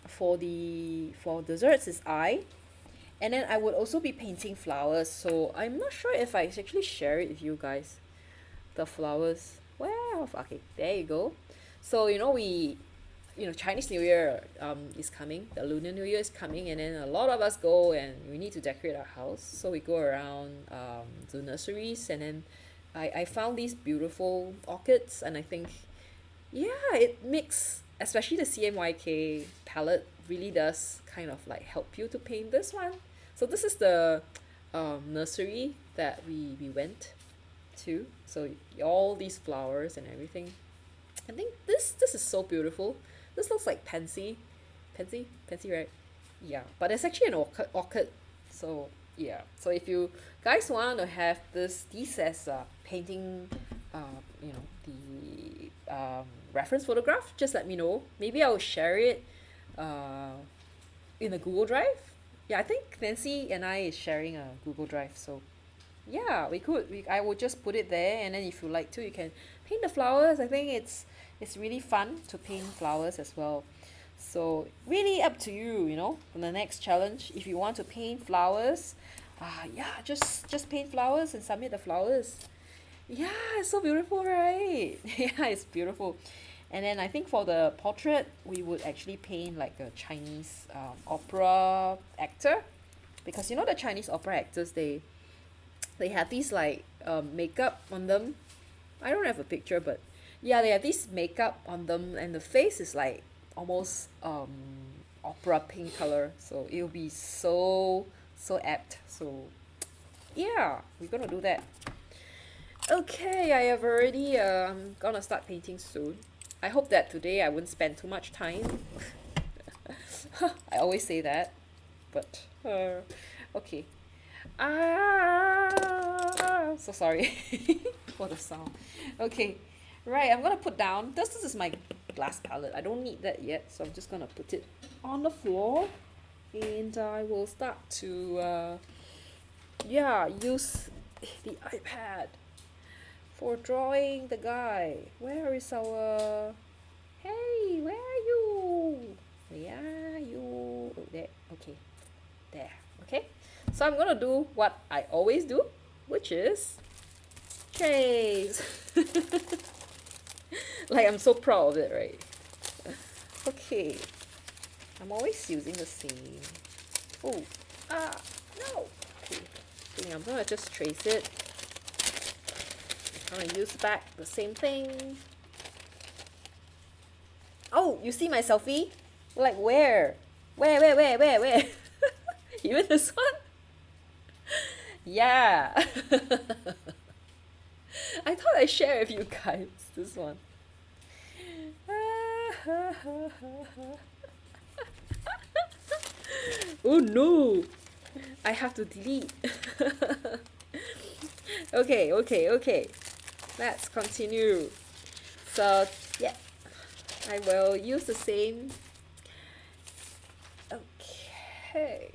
for desserts is I. And then I would also be painting flowers. So I'm not sure if I actually share it with you guys. The flowers. Well, okay, there you go. So, you know, Chinese New Year is coming, the Lunar New Year is coming, and then a lot of us go and we need to decorate our house. So we go around the nurseries, and then I found these beautiful orchids, and I think, yeah, it makes, especially the CMYK palette, really does kind of like help you to paint this one. So this is the nursery that we went to. So all these flowers and everything. I think this is so beautiful. This looks like pansy, right? Yeah, but it's actually an orchid. So yeah, so if you guys want to have these as painting, you know, the reference photograph, just let me know. Maybe I'll share it uh, in a Google Drive. Yeah, I think Nancy and I is sharing a Google Drive, so yeah, we could. I will just put it there, and then if you like to, you can paint the flowers. I think it's really fun to paint flowers as well. So really up to you, you know, for the next challenge. If you want to paint flowers, yeah, just paint flowers and submit the flowers. Yeah, it's so beautiful, right? Yeah, it's beautiful. And then I think for the portrait, we would actually paint like a Chinese opera actor, because you know the Chinese opera actors, they have these like makeup on them. I don't have a picture, but yeah, they have this makeup on them, and the face is like almost opera pink color. So it'll be so apt. So yeah, we're gonna do that. Okay, I have already gonna start painting soon. I hope that today I won't spend too much time. I always say that, but okay. So sorry for the sound. Okay, right, I'm gonna put down, this is my glass palette. I don't need that yet, so I'm just gonna put it on the floor, and I will start to yeah, use the iPad for drawing the guy. Where is our, hey, where are you? Where are you? Oh, there. Okay, there. Okay, so I'm gonna do what I always do, which is trace. Like, I'm so proud of it, right? Okay, I'm always using the same. Oh, no. Okay, I think I'm gonna just trace it. I'm gonna use back the same thing. Oh, you see my selfie? Like, where? Where? Even this one? Yeah. I thought I'd share with you guys this one. Oh no! I have to delete. Okay. Let's continue. So, yeah, I will use the same. Okay.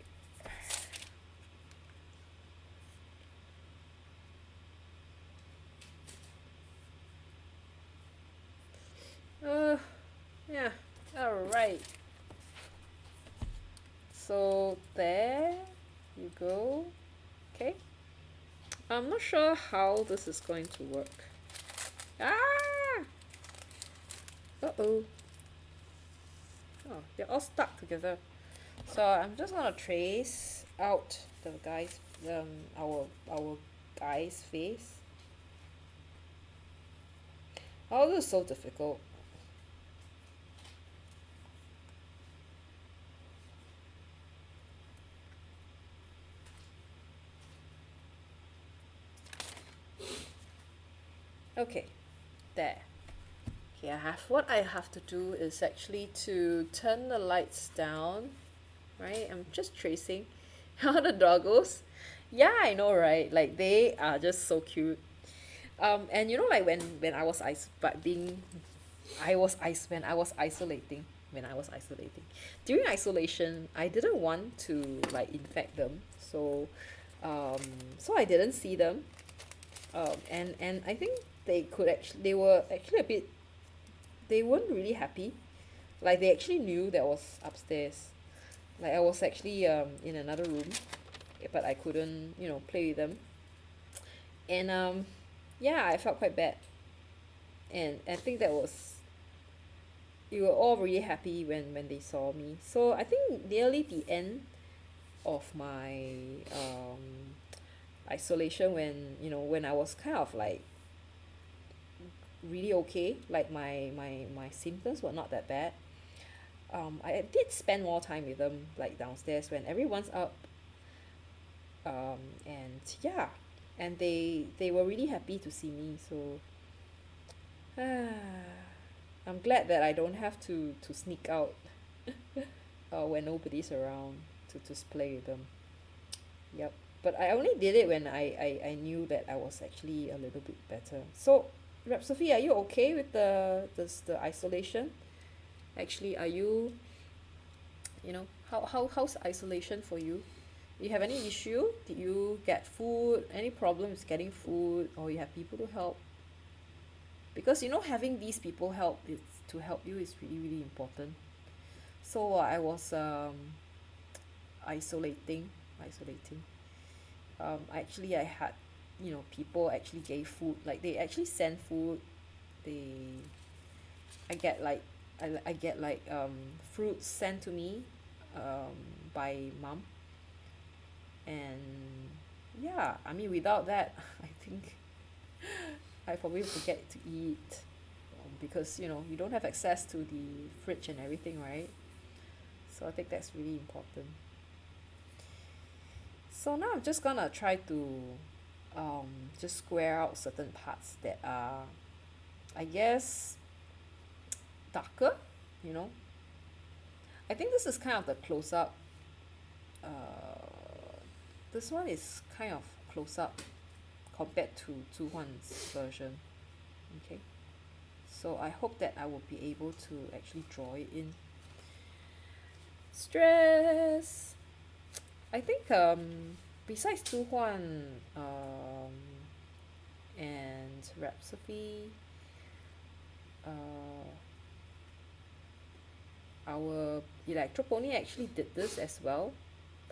Yeah, alright. So there you go. Okay. I'm not sure how this is going to work. Uh-oh. Oh, they're all stuck together. So I'm just gonna trace out the guy's our guy's face. Oh, this is so difficult. Okay, there. Okay, what I have to do is actually to turn the lights down, right? I'm just tracing how the doggos. Yeah, I know, right? Like they are just so cute. And you know, like when I was but being, I was when I was isolating, during isolation, I didn't want to like infect them, um, so I didn't see them. And I think they were actually a bit, they weren't really happy. Like they actually knew that I was upstairs. Like I was actually in another room, but I couldn't, play with them. And yeah, I felt quite bad. And I think that was, you were all really happy when they saw me. So I think nearly the end of my isolation, when I was kind of like really okay, like my symptoms were not that bad. I did spend more time with them, like downstairs when everyone's up. And yeah, and they were really happy to see me. So I'm glad that I don't have to sneak out when nobody's around to just play with them. Yep. But I only did it when I knew that I was actually a little bit better. So, Sophie, are you okay with the isolation? Actually, are you, how's isolation for you? You have any issue? Did you get food? Any problems getting food, or you have people to help? Because having these people to help you is really really important. So I was isolating, isolating. Actually, I had, people actually gave food. Like they actually send food. They, I get like, I get like fruits sent to me, um, by mom. And yeah, I mean without that, I think I probably forget to eat, because you don't have access to the fridge and everything, right? So I think that's really important. So now I'm just gonna try to um, just square out certain parts that are, I guess, darker. You know, I think this is kind of the close up. This one is kind of close up compared to Tuhuan's version. Okay, so I hope that I will be able to actually draw it in. Stress. I think besides Tuhuan and Rhapsody, uh, our Electro Pony actually did this as well.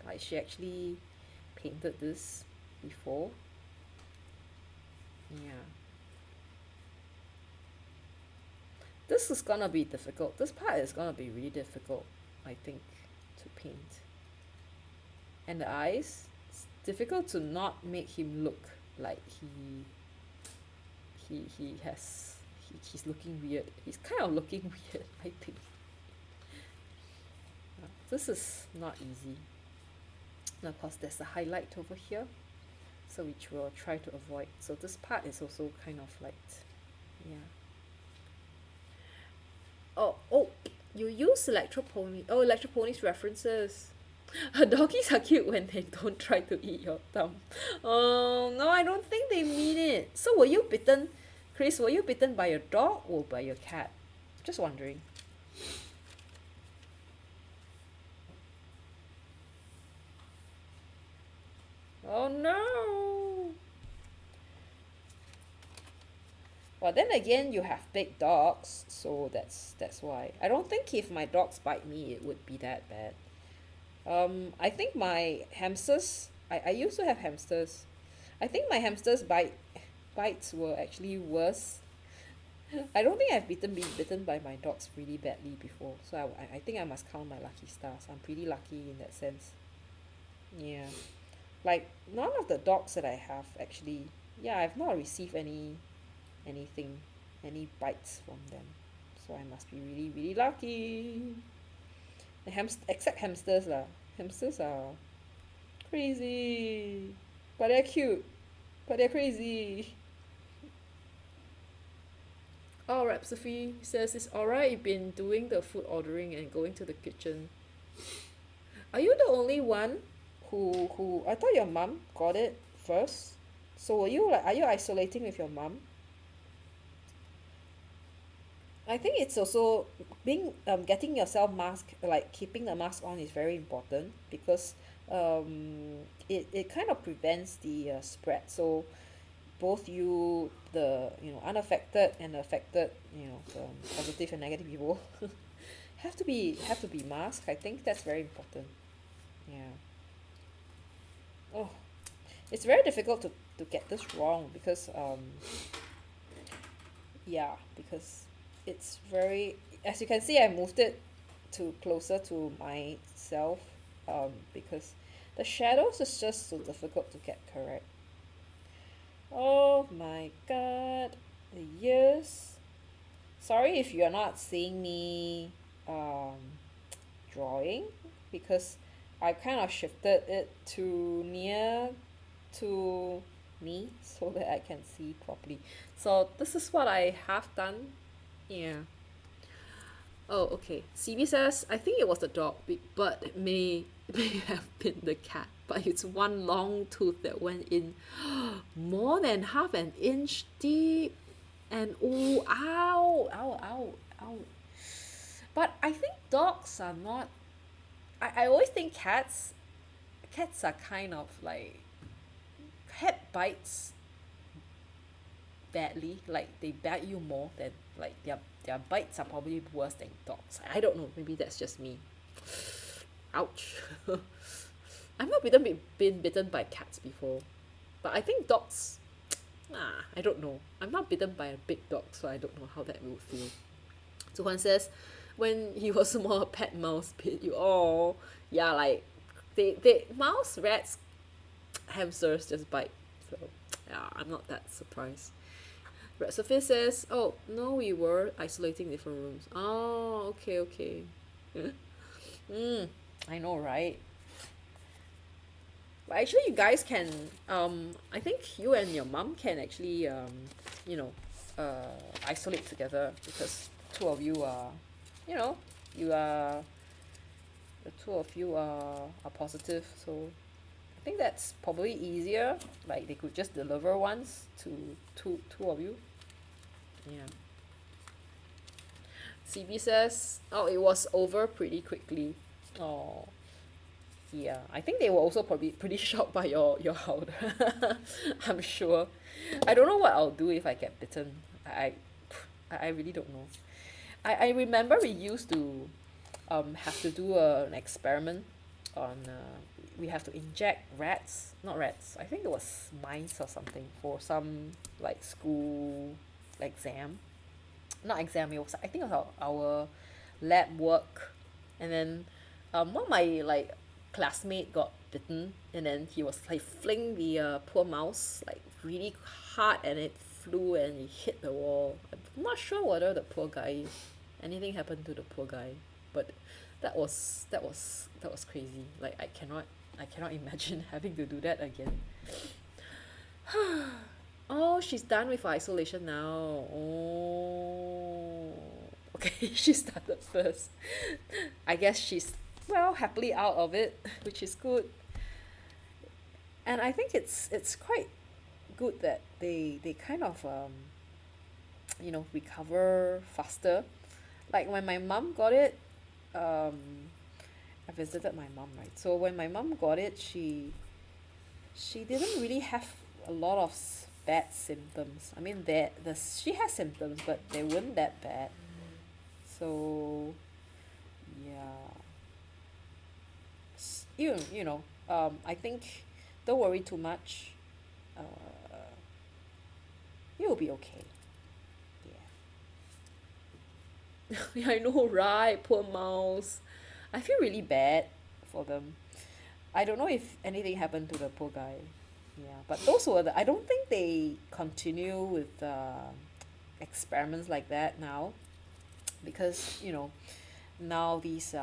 Like she actually painted this before. Yeah. This is gonna be difficult. This part is gonna be really difficult, I think, to paint. And the eyes, it's difficult to not make him look like he has he's looking weird. He's kind of looking weird, I think. This is not easy. And of course, there's a highlight over here, so which we'll try to avoid. So this part is also kind of like, yeah. Oh, you use Electro Pony. Oh, Electro Pony's references. Doggies are cute when they don't try to eat your thumb. Oh, no, I don't think they mean it. So were you bitten, Chris? Were you bitten by your dog or by your cat? Just wondering. Oh no. Well, then again, you have big dogs, so that's why. I don't think if my dogs bite me, it would be that bad. I think my hamsters. I used to have hamsters. I think my hamsters bites were actually worse. I don't think I've been bitten by my dogs really badly before. So I think I must count my lucky stars. I'm pretty lucky in that sense. Yeah. Like none of the dogs that I have actually, yeah, I've not received anything, any bites from them. So I must be really, really lucky. Except hamsters lah. Hamsters are crazy, but they're cute. But they're crazy. Oh, Sophie says it's alright. You've been doing the food ordering and going to the kitchen. Are you the only one who I thought your mum got it first? So were you like are you isolating with your mum? I think it's also being getting yourself mask like keeping the mask on is very important because it kind of prevents the spread. So both you the unaffected and affected the positive and negative people have to be masked. I think that's very important. Yeah. Oh, it's very difficult to get this wrong because yeah, because it's very, as you can see, I moved it to closer to myself because the shadows is just so difficult to get correct. Oh my god, the years. Sorry if you're not seeing me drawing because I kind of shifted it to near to me so that I can see properly. So this is what I have done. Yeah. Oh, okay. CB says, I think it was the dog, but it may have been the cat. But it's one long tooth that went in more than half an inch deep. And oh, ow, ow, ow, ow. But I think dogs are not. I always think cats are kind of like cat bites badly, like they bite you more than like their bites are probably worse than dogs. I don't know, maybe that's just me. Ouch. I've not been bitten by cats before, but I think dogs. I don't know. I'm not bitten by a big dog, so I don't know how that will feel. So one says, when he was small, a pet mouse bit you. Oh, yeah, like they mouse, rats, hamsters just bite. So yeah, I'm not that surprised. Red Sophia says, oh, no, we were isolating different rooms. Oh, okay, okay. I know, right? But actually, you guys can, I think you and your mom can actually, you know, isolate together because two of you are, you know, you are, the two of you are positive. So I think that's probably easier. Like they could just deliver once to two of you. Yeah. CB says, oh, it was over pretty quickly. Oh, yeah. I think they were also probably pretty shocked by your howler. I'm sure. I don't know what I'll do if I get bitten. I really don't know. I remember we used to have to do an experiment on we have to inject rats, not rats. I think it was mice or something for some like school exam. Not exam, it was I think it was our lab work. And then one of my like classmate got bitten and then he was like fling the poor mouse like really hard and it flew and it hit the wall. I'm not sure whether the poor guy anything happened to the poor guy, but that was crazy. Like I cannot imagine having to do that again. Oh, she's done with isolation now. Oh, okay, she started first. I guess she's well happily out of it, which is good. And I think it's quite good that they kind of recover faster. Like when my mom got it, um, I visited my mom, right? So when my mom got it, she didn't really have a lot of bad symptoms. I mean, she has symptoms, but they weren't that bad. So yeah, I think don't worry too much. Uh, you'll be okay. Yeah. Yeah, I know, right? Poor mouse. I feel really bad for them. I don't know if anything happened to the poor guy. Yeah, but those were I don't think they continue with experiments like that now because now these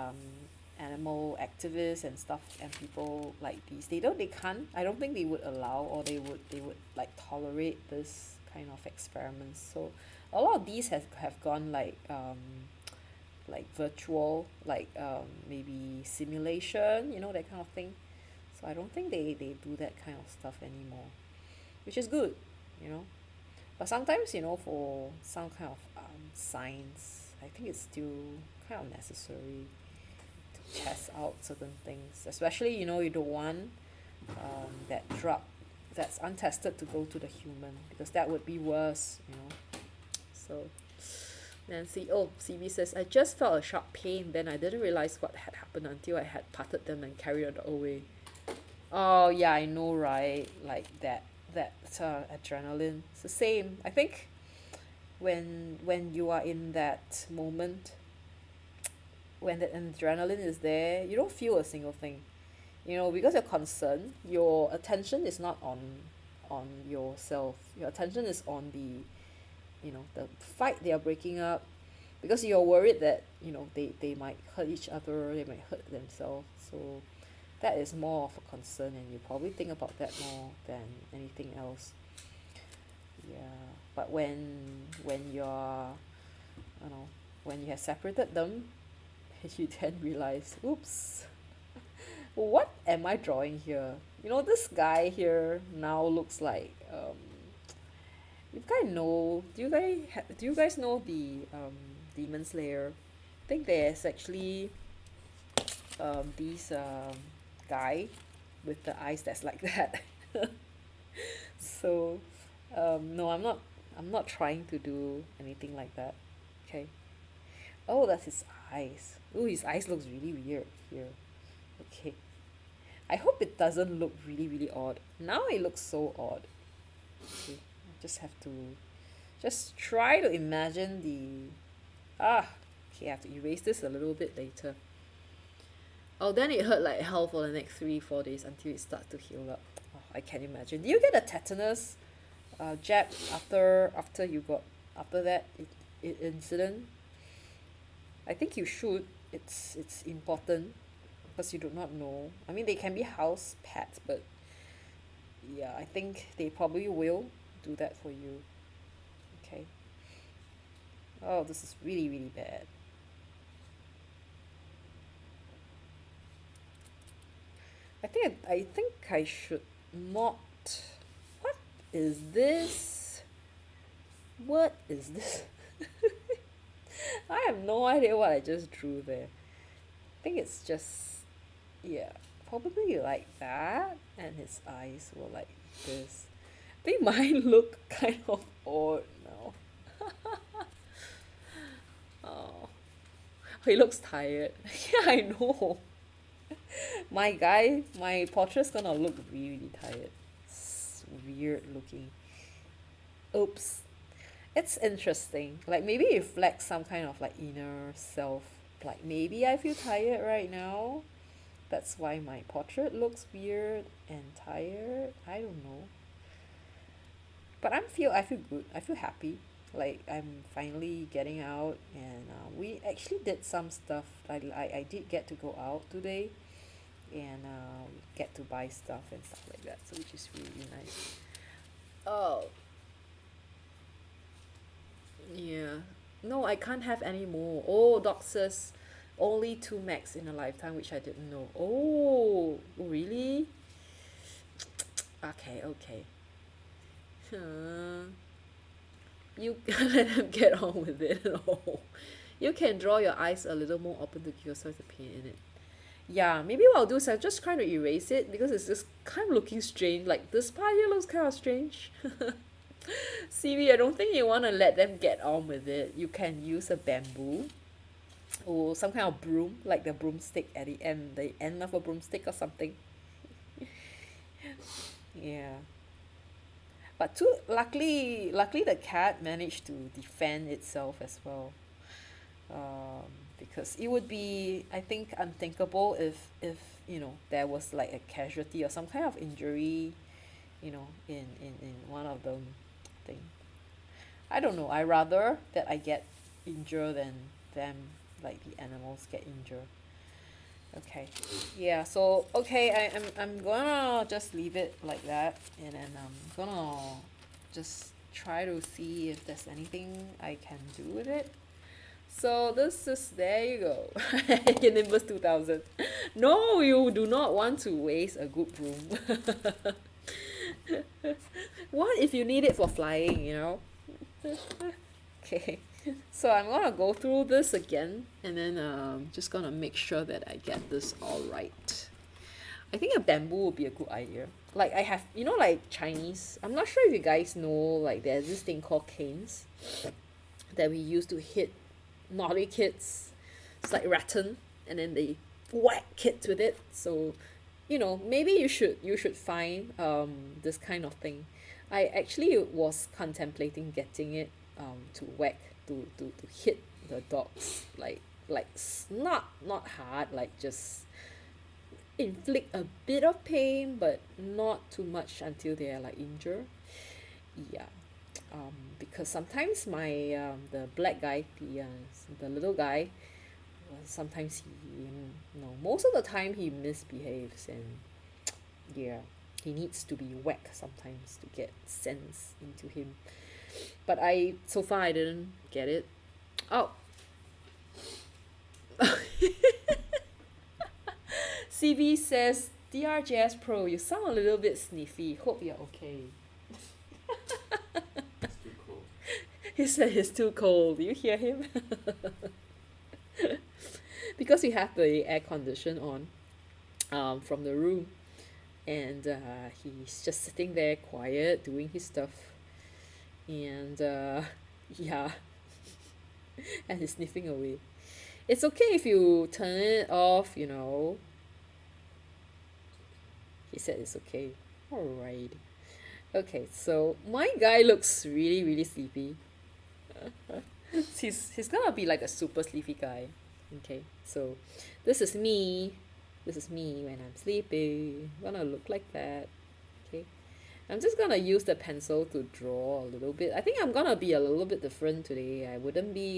animal activists and stuff and people like these they can't I don't think they would allow or they would like tolerate this kind of experiments. So a lot of these have gone like virtual, like maybe simulation, that kind of thing. So I don't think they do that kind of stuff anymore, which is good, you know. But sometimes, for some kind of science, I think it's still kind of necessary to test out certain things, especially, you don't want that drug that's untested to go to the human, because that would be worse. So Nancy, oh, CB says, I just felt a sharp pain, then I didn't realize what had happened until I had patted them and carried it away. Oh, yeah, I know, right? Like that adrenaline. It's the same. I think when you are in that moment, when the adrenaline is there, you don't feel a single thing. Because you're concerned, your attention is not on yourself. Your attention is on the fight they are breaking up, because you're worried that they might hurt each other, they might hurt themselves. So that is more of a concern, and you probably think about that more than anything else. Yeah, but when you're when you have separated them, you then realize, oops, what am I drawing here? This guy here now looks like do you guys know the Demon Slayer? I think there's actually these guy with the eyes that's like that. So no, I'm not trying to do anything like that. Okay. Oh, that's his eyes. Oh, his eyes looks really weird here. Okay. I hope it doesn't look really, really odd. Now it looks so odd. Okay. I just have to try to imagine okay, I have to erase this a little bit later. Oh, then it hurt like hell for the next 3-4 days until it starts to heal up. Oh, I can imagine. Do you get a tetanus jab after that incident? I think you should. It's important, because you do not know. I mean, they can be house pets, but yeah, I think they probably will do that for you. Okay. Oh, this is really, really bad. I think I should not. What is this? What is this? I have no idea what I just drew there. I think it's just, yeah, probably like that, and his eyes were like this. I think mine look kind of odd now. Oh, he looks tired. Yeah, I know. My portrait's gonna look really, really tired. It's weird looking. Oops. It's interesting. Like, maybe it reflects some kind of like inner self. Like, maybe I feel tired right now. That's why my portrait looks weird and tired. I don't know. But I feel good. I feel happy. Like, I'm finally getting out, and we actually did some stuff. I did get to go out today, and get to buy stuff and stuff like that, so which is really nice. Oh, yeah. No, I can't have any more. Oh, Doc says only 2 max in a lifetime, which I didn't know. Oh, really? Okay, okay. Huh. You let them get on with it. No. You can draw your eyes a little more open to give yourself the pain in it. Yeah, maybe what I'll do is I'll just try to erase it, because it's just kind of looking strange. Like, this part here looks kind of strange. CV, I don't think you want to let them get on with it. You can use a bamboo or some kind of broom, like the broomstick at the end of a broomstick or something. Yeah. But luckily the cat managed to defend itself as well. Because it would be, I think, unthinkable if there was like a casualty or some kind of injury, in one of them thing. I don't know. I rather that I get injured than them, like the animals get injured. Okay. Yeah, so okay, I'm gonna just leave it like that, and then I'm gonna just try to see if there's anything I can do with it. So this is, there you go. Nimbus 2000. No, you do not want to waste a good broom. What if you need it for flying, you know? Okay, so I'm gonna go through this again and then just gonna make sure that I get this all right. I think a bamboo would be a good idea. Like I have, you know, like Chinese, I'm not sure if you guys know, like there's this thing called canes that we used to hit naughty kids. It's like rattan, and then they whack kids with it. So, you know, maybe you should find this kind of thing. I actually was contemplating getting it to whack to hit the dogs, not hard, like just inflict a bit of pain, but not too much until they are like injured. Yeah, because sometimes my the black guy, the little guy, sometimes he, no, most of the time he misbehaves, and yeah, he needs to be whacked sometimes to get sense into him. But so far I didn't get it. Oh. CB says, DRJS Pro, you sound a little bit sniffy. Hope you're okay. It's too cold. He said it's too cold. Do you hear him? Because we have the air condition on from the room. And he's just sitting there quiet, doing his stuff. And yeah. And he's sniffing away. It's okay if you turn it off, you know. He said it's okay. Alright. Okay, so my guy looks really, really sleepy. He's gonna be like a super sleepy guy. Okay, so this is me. This is me when I'm sleepy. I'm gonna look like that. Okay. I'm just gonna use the pencil to draw a little bit. I think I'm gonna be a little bit different today.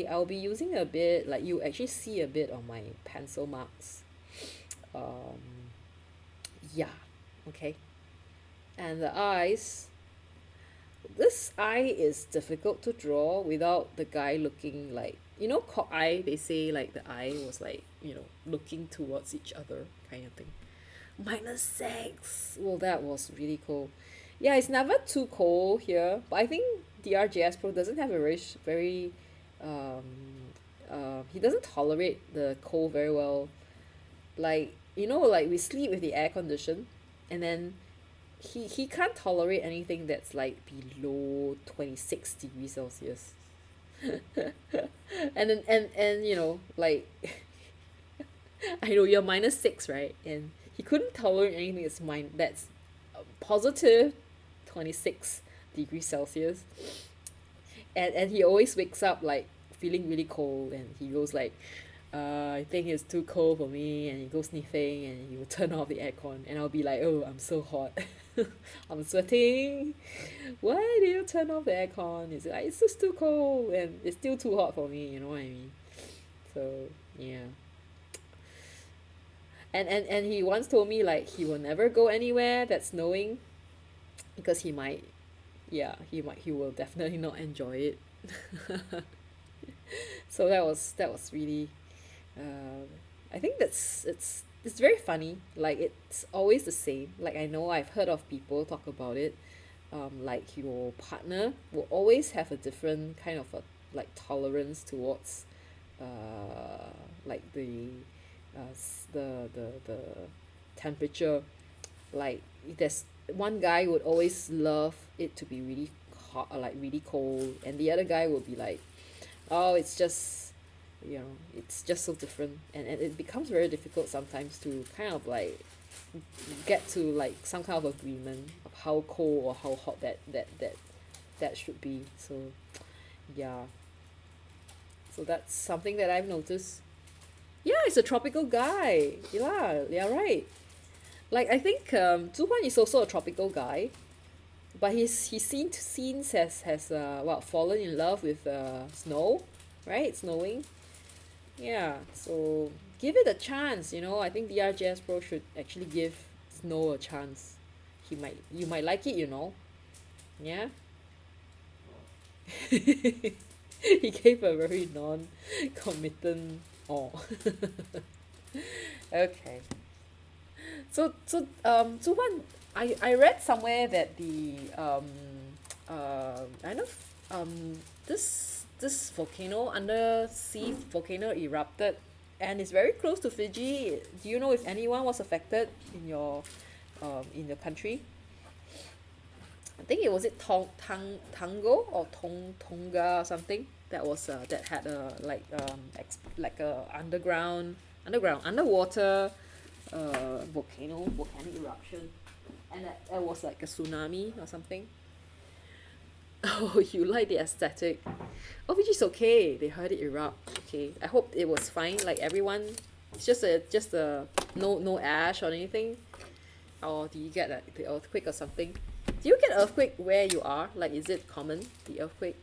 I'll be using a bit, like you actually see a bit on my pencil marks. Yeah, okay. And the eyes. This eye is difficult to draw without the guy looking like, you know, cock eye, they say like the eye was like, you know, looking towards each other kind of thing. -6. Well, that was really cold. Yeah, it's never too cold here, but I think DRJS Pro doesn't have a very he doesn't tolerate the cold very well. Like, you know, like we sleep with the air condition, and then he can't tolerate anything that's like below 26 degrees Celsius. And then and you know, like I know you're -6, right? And he couldn't tolerate anything that's positive 26 degrees Celsius. And he always wakes up like feeling really cold, and he goes like, I think it's too cold for me, and he goes sniffing, and he will turn off the aircon, and I'll be like, oh, I'm so hot. I'm sweating. Why did you turn off the aircon? He's like, it's just too cold, and it's still too hot for me, you know what I mean? So yeah. And he once told me like he will never go anywhere that's snowing, because he will definitely not enjoy it. So that was really I think it's very funny. Like, it's always the same. Like, I know I've heard of people talk about it. Like, your partner will always have a different kind of a like tolerance towards like the temperature. Like, there's one guy would always love it to be really hot or like really cold, and the other guy would be like, oh, it's just, you know, it's just so different, and it becomes very difficult sometimes to kind of like get to like some kind of agreement of how cold or how hot that should be. So yeah, so that's something that I've noticed. Yeah, it's a tropical guy. Yeah, right. Like, I think Zuhuan is also a tropical guy, but he's seen has fallen in love with snow, right? It's snowing. Yeah, so give it a chance, you know. I think the RJS Pro should actually give snow a chance. You might like it, you know. Yeah. He gave a very non-committant oh. Okay. So one, I read somewhere that I know this volcano, undersea volcano erupted, and it's very close to Fiji. Do you know if anyone was affected in your country? I think it was it Tango or Tonga or something that was that had a like a underwater volcanic eruption, and that was like a tsunami or something. Oh, you like the aesthetic. Oh, which is okay. They heard it erupt. Okay, I hope it was fine. Like everyone, it's just a no ash or anything. Or do you get the earthquake or something? Do you get earthquake where you are? Like, is it common, the earthquake?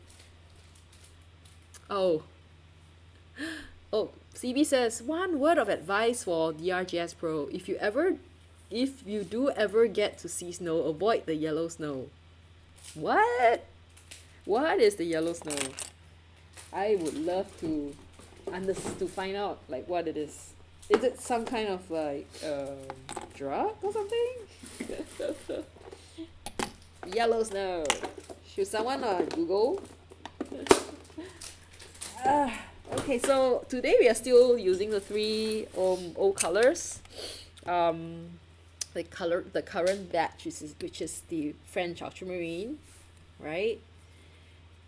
Oh. Oh, CB says, one word of advice for DRGS Pro. If you do ever get to see snow, avoid the yellow snow. What? What is the yellow snow? I would love to find out like what it is. Is it some kind of like drug or something? Yellow snow. Should someone Google? Okay, so today we are still using the three old colors. The current batch which is the French ultramarine, right?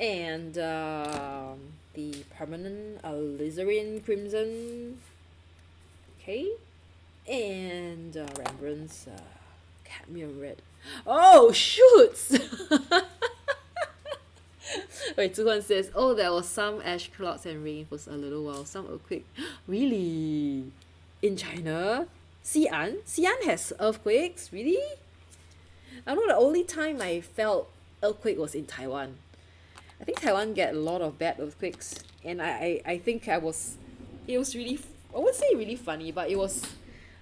And the permanent alizarin crimson, okay, and Rembrandt's cadmium red. Oh shoots! Wait, Zuhan says, oh, there was some ash clouds and rain for a little while, some earthquake. Really? In China? Xi'an has earthquakes? Really? I know the only time I felt earthquake was in Taiwan. I think Taiwan get a lot of bad earthquakes, and I think it was really, I wouldn't say really funny, but it was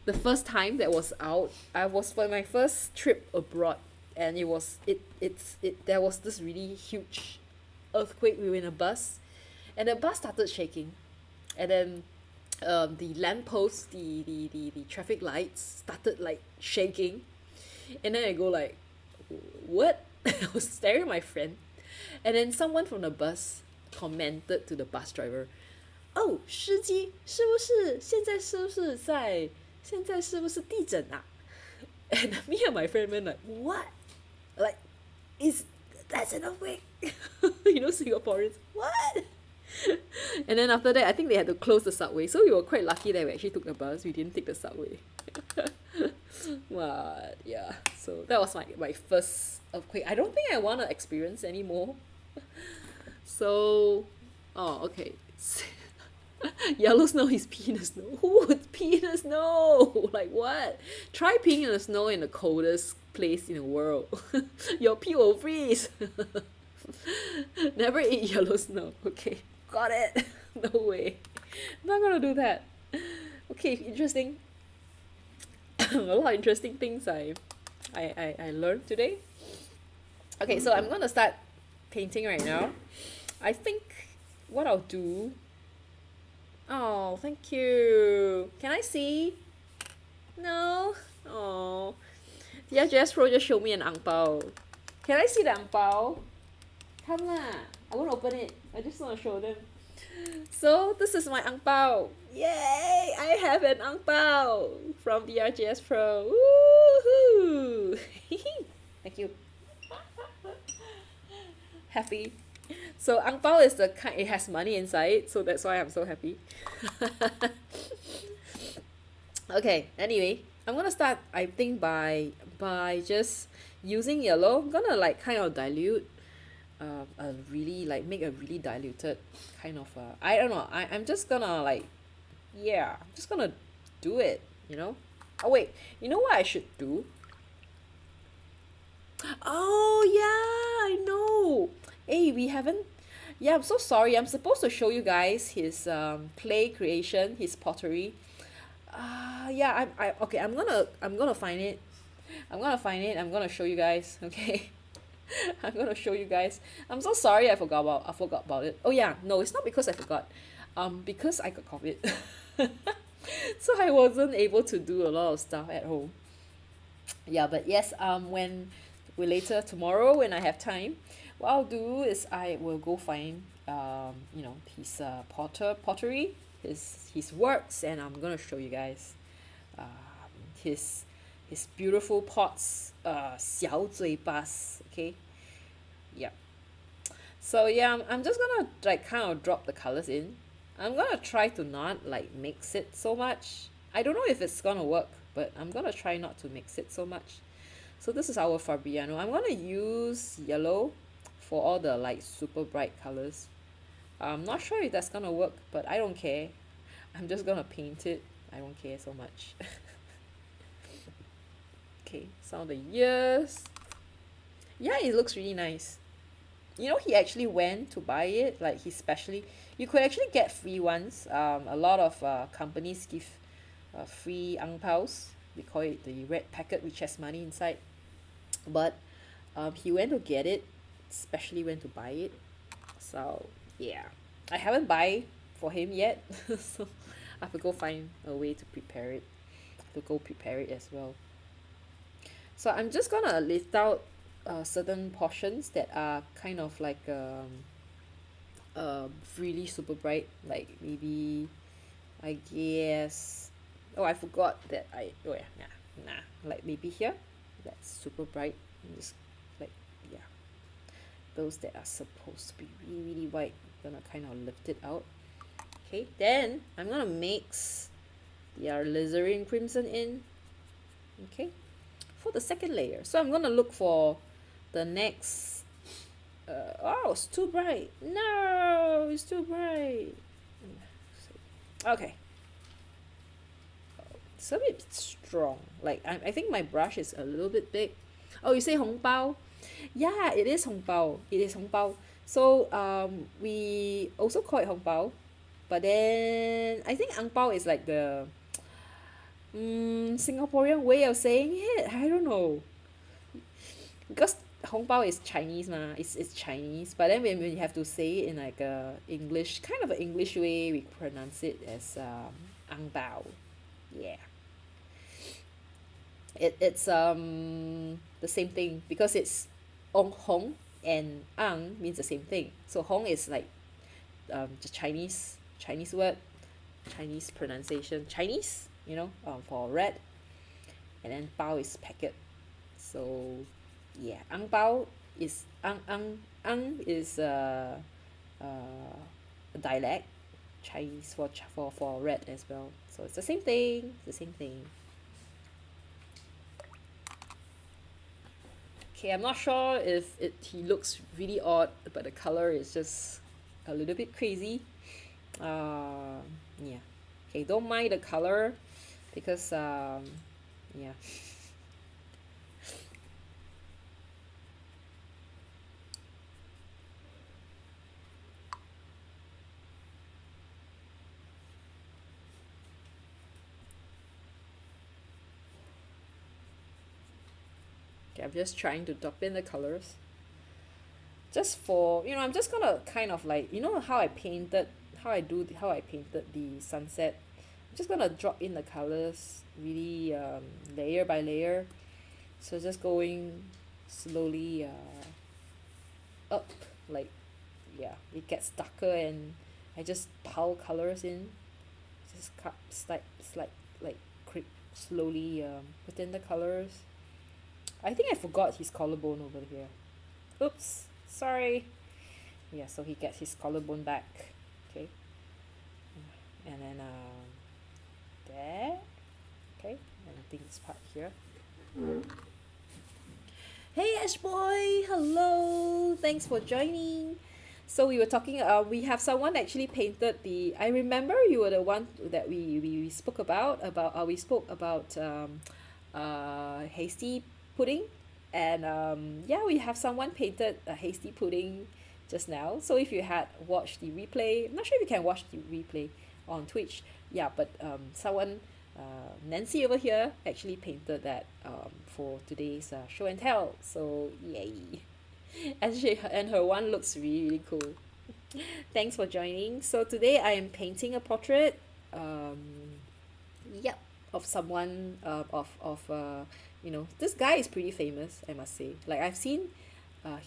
the first time that was out. I was for my first trip abroad, and there was this really huge earthquake. We were in a bus, and the bus started shaking, and then the lampposts, the traffic lights started like shaking, and then I go like, what? I was staring at my friend, and then someone from the bus commented to the bus driver, oh, 司机是不是现在是不是地震啊? And me and my friend went like, what? Like, that's an earthquake? You know, Singaporeans, what? And then after that, I think they had to close the subway. So we were quite lucky that we actually took the bus. We didn't take the subway. But yeah, so that was my first earthquake. I don't think I want to experience anymore. So, oh, okay. Yellow snow is pee in the snow. Who would pee in the snow? Like what? Try peeing in the snow in the coldest place in the world. Your pee will freeze. Never eat yellow snow. Okay, got it. No way. I'm not gonna do that. Okay, interesting. A lot of interesting things I learned today. Okay, so I'm gonna start painting right now. I think what I'll do. Oh, thank you. Can I see? No. Oh. Yeah, Jess Pro just showed me an ang pao. Can I see the ang pao? Come lah. I won't open it. I just want to show them. So this is my ang pao. Yay! I have an ang pao from the RGS Pro. Woohoo! Thank you. Happy. So ang pao is the kind, it has money inside, so that's why I'm so happy. Okay, anyway, I'm gonna start, I think, by just using yellow. I'm gonna like kind of dilute make a really diluted kind of I don't know, I'm just gonna like, yeah, I'm just gonna do it, you know. Oh wait, you know what I should do? Oh yeah, I know. Hey, we haven't. Yeah, I'm so sorry. I'm supposed to show you guys his clay creation, his pottery. Yeah, okay. I'm gonna find it. I'm gonna show you guys. Okay. I'm gonna show you guys. I'm so sorry I forgot about it. Oh yeah, no, it's not because I forgot. Because I got COVID. So I wasn't able to do a lot of stuff at home. Yeah, but yes, when we later tomorrow when I have time, what I'll do is I will go find his pottery, his works, and I'm gonna show you guys his beautiful pots, 小嘴巴s, okay? Yep. So yeah, I'm just gonna like kind of drop the colors in. I'm gonna try to not like mix it so much. I don't know if it's gonna work, but I'm gonna try not to mix it so much. So this is our Fabriano. I'm gonna use yellow for all the like super bright colors. I'm not sure if that's gonna work, but I don't care. I'm just gonna paint it. I don't care so much. Okay, some of the ears. Yeah, it looks really nice. You know, he actually went to buy it, like he specially, you could actually get free ones. A lot of companies give free ang paos. We call it the red packet, which has money inside. But he went to get it, especially went to buy it. So yeah, I haven't buy for him yet. So I have to go find a way to prepare it, to go prepare it as well. So I'm just gonna list out certain portions that are kind of like really super bright, like maybe I guess, oh I forgot that oh yeah, like maybe here that's super bright, and just like, yeah, those that are supposed to be really really white, I'm gonna kind of lift it out. Okay, then I'm gonna mix the alizarin crimson in, okay, for the second layer. So I'm gonna look for the next oh, it's too bright. No, it's too bright. Okay, it's a bit strong. Like I think my brush is a little bit big. Oh, you say hong bao? Yeah, it is hong bao. It is hong bao. So we also call it hong bao, but then I think ang bao is like the Singaporean way of saying it. I don't know, because hong bao is Chinese ma, it's Chinese, but then when you have to say it in like a English, kind of an English way, we pronounce it as ang bao. Yeah, it's the same thing, because it's hong and ang means the same thing. So hong is like the Chinese word, Chinese pronunciation, Chinese, for red, and then bao is packet. So yeah, ang bao is ang is a dialect Chinese for red as well. So it's the same thing, the same thing. Okay, I'm not sure if he looks really odd, but the color is just a little bit crazy. Yeah. Okay, don't mind the color, because yeah. Okay, I'm just trying to drop in the colors. Just for, I'm just gonna kind of like, how I painted the sunset. I'm just gonna drop in the colors really layer by layer. So just going slowly up, like, yeah, it gets darker, and I just pile colors in. Just cut, like slowly put in the colors. I think I forgot his collarbone over here. Oops, sorry. Yeah, so he gets his collarbone back. Okay. And then there. Okay, and I think this part here. Hey Ash boy, hello. Thanks for joining. So we were talking. We have someone actually painted the. I remember you were the one that we spoke about. We spoke about hasty pudding, and yeah, we have someone painted a hasty pudding just now. So if you had watched the replay, I'm not sure if you can watch the replay on Twitch. Yeah, but someone, Nancy over here, actually painted that for today's show and tell. So yay! And her one looks really, really cool. Thanks for joining. So today I am painting a portrait. Um, yep, of someone this guy is pretty famous, I must say. Like I've seen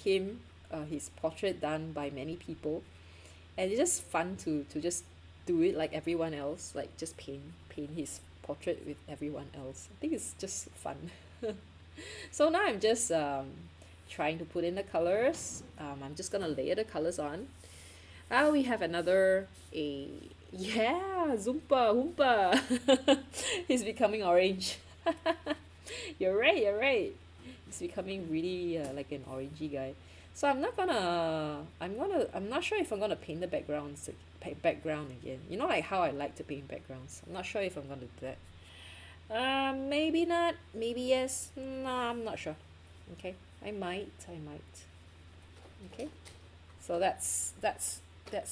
his portrait done by many people, and it's just fun to just do it like everyone else, like just paint his portrait with everyone else. I think it's just fun. So now I'm just trying to put in the colors. I'm just gonna layer the colors on. We have another a yeah, Zoompa Hoompa. He's becoming orange. You're right, you're right. He's becoming really like an orangey guy. So I'm not sure if I'm gonna paint the background again. You know, like how I like to paint backgrounds. I'm not sure if I'm gonna do that. Maybe not, maybe yes. No, I'm not sure. Okay, I might. Okay, so that's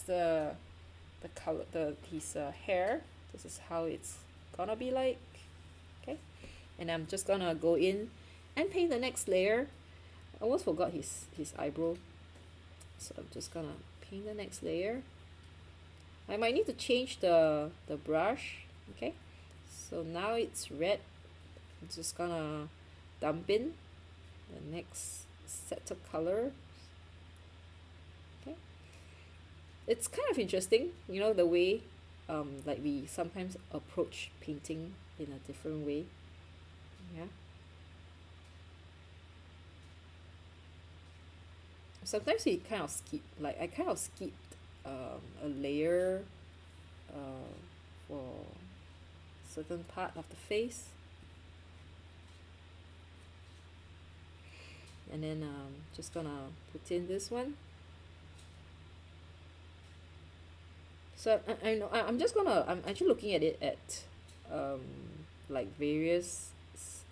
the color, his hair. This is how it's gonna be like. Okay, and I'm just gonna go in and paint the next layer. I almost forgot his eyebrow, so I'm just gonna paint the next layer. I might need to change the brush. Okay, so now it's red. I'm just gonna dump in the next set of color. Okay, it's kind of interesting, you know, the way like we sometimes approach painting in a different way. Yeah, sometimes we kind of skip, like I kind of skipped a layer for certain part of the face, and then just gonna put in this one. So I know I'm actually looking at it at um like various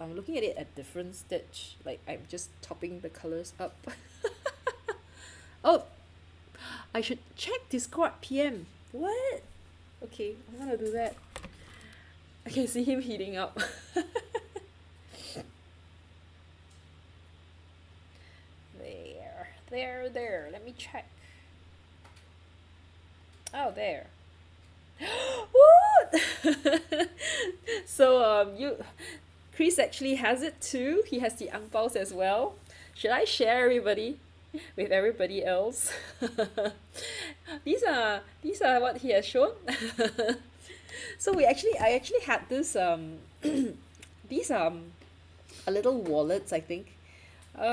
I'm looking at it at different stage, like I'm just topping the colors up. Oh, I should check Discord PM. What? Okay, I'm gonna do that. I can see him heating up. There. Let me check. Oh, there. What? So Chris actually has it too. He has the ang paos as well. Should I share everybody with everybody else? These are what he has shown. So I actually had this these a little wallets, I think.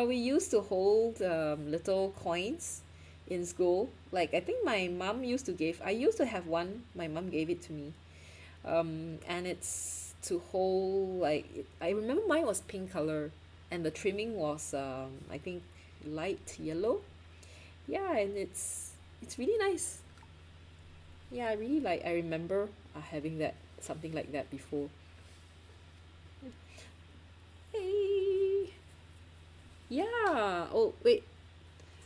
We used to hold little coins in school. Like I think my mom used to give. I used to have one. My mom gave it to me. And it's to hold I remember mine was pink color, and the trimming was I think light yellow. Yeah, and it's really nice. Yeah, I really like. I remember having that something like that before. Hey. Yeah. Oh wait.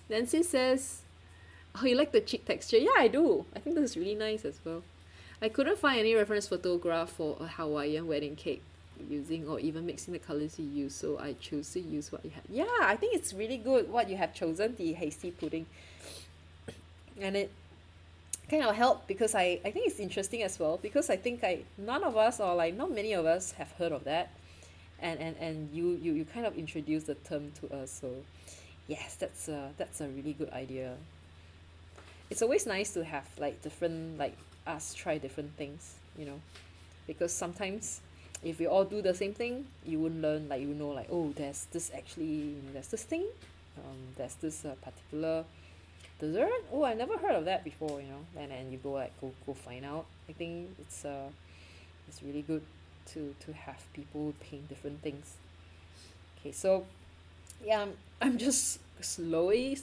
Nancy says, "Oh, you like the cheek texture?" Yeah, I do. I think this is really nice as well. I couldn't find any reference photograph for a Hawaiian wedding cake using or even mixing the colors you use, so I choose to use what you have. Yeah, I think it's really good what you have chosen, the hasty pudding. And it kind of helped because I think it's interesting as well, because I think none of us, or like not many of us, have heard of that. And you kind of introduced the term to us, so yes, that's a really good idea. It's always nice to have like different, like us try different things, you know, because sometimes if we all do the same thing, you wouldn't learn, like, you know, like, oh, there's this actually, there's this thing, there's this particular dessert. Oh, I never heard of that before, you know. And then you go find out. I think it's really good to have people paint different things. Okay, so yeah, I'm just slowly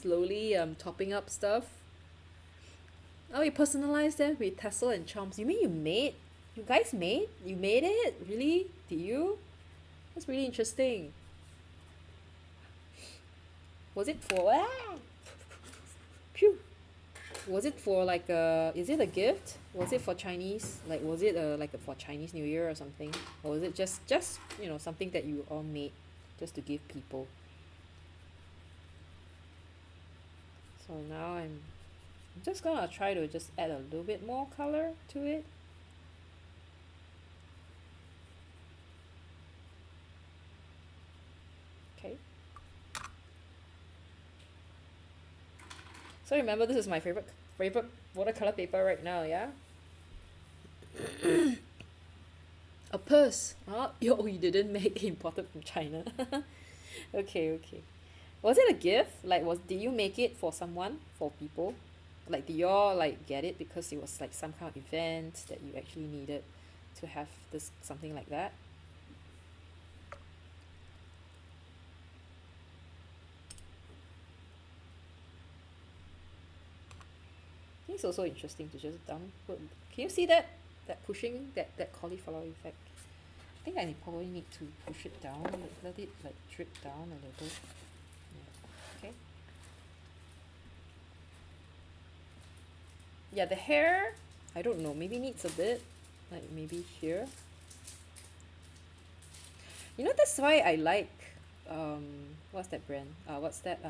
topping up stuff. Oh, you personalized them with tassel and charms. You mean you guys made it? Really? Did you? That's really interesting. Was it for Phew. Was it for like is it a gift? Was it for Chinese? Like, was it for Chinese New Year or something? Or was it just you know, something that you all made just to give people? So now I'm just gonna try to just add a little bit more color to it. Okay. So remember, this is my favorite watercolor paper right now, yeah? A purse. Oh, yo, you didn't make imported from China. Okay, okay. Was it a gift? Like, did you make it for someone, for people? Like, did y'all like get it because it was like some kind of event that you actually needed to have this something like that? I think it's also interesting to just dump. Can you see that? That pushing, that cauliflower effect. I think I probably need to push it down, let it like drip down a little. Yeah. Okay. Yeah, the hair, I don't know, maybe needs a bit, like maybe here. You know, that's why I like, what's that brand? What's that?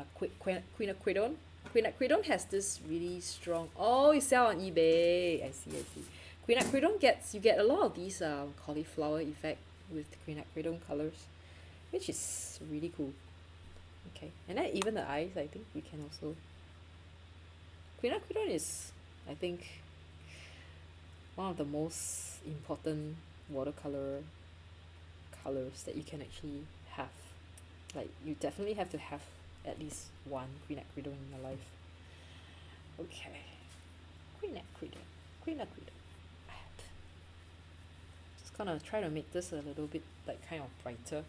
Quinacridone. Quinacridone has this really strong. Oh, you sell on eBay. I see, I see. Quinacridone you get a lot of these cauliflower effect with quinacridone colors, which is really cool. Okay, and then even the eyes, I think we can also. Quinacridone is, I think, one of the most important watercolor colors that you can actually have. Like, you definitely have to have at least one quinacridone in your life. Okay, quinacridone. Just gonna try to make this a little bit like kind of brighter.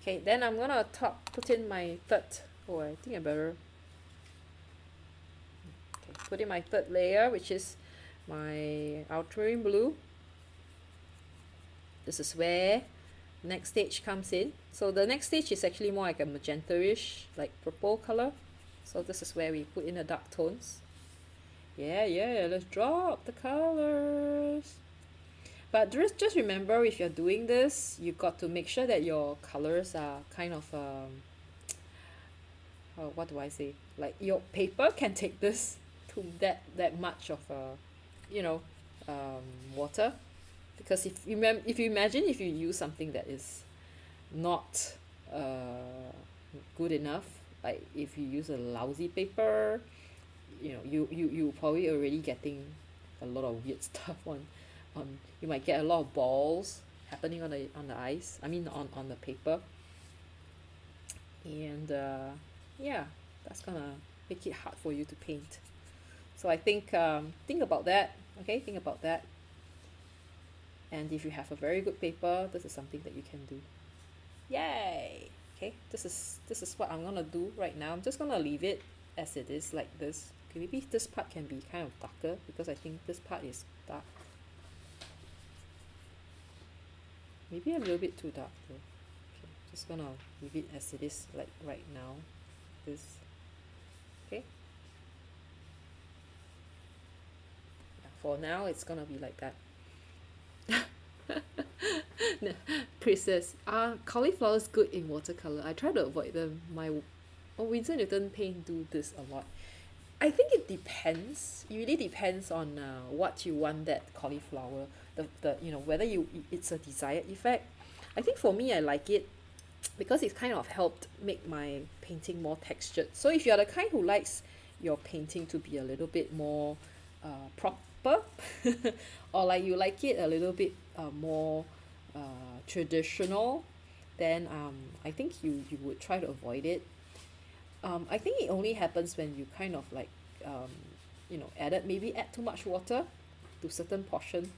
Okay, then I'm gonna put in my third. Oh, I think I better. Okay, put in my third layer, which is my Ultramarine Blue. This is where next stage comes in. So the next stage is actually more like a magenta-ish, like purple color. So this is where we put in the dark tones. Yeah, let's drop the colors. But just remember, if you're doing this, you've got to make sure that your colors are kind of, what do I say? Like, your paper can take this to that much of, you know, water. Because if you imagine if you use something that is not good enough, like if you use a lousy paper, you know, you probably already getting a lot of weird stuff on you might get a lot of balls happening on the ice, I mean on the paper. And yeah, that's gonna make it hard for you to paint. So I think about that. Okay, think about that. And if you have a very good paper, this is something that you can do. Yay! Okay, this is what I'm gonna do right now. I'm just gonna leave it as it is, like this. Okay, maybe this part can be kind of darker because I think this part is dark. Maybe a little bit too dark though. Okay, just gonna leave it as it is, like right now. This. Okay. Yeah, for now, it's gonna be like that. Princess, cauliflower is good in watercolor. I try to avoid them. Winsor Newton paint do this a lot. I think it depends. It really depends on what you want that cauliflower. The whether it's a desired effect. I think for me, I like it because it's kind of helped make my painting more textured. So if you're the kind who likes your painting to be a little bit more proper, or like you like it a little bit more traditional, then I think you would try to avoid it. I think it only happens when you kind of like add too much water to certain portion.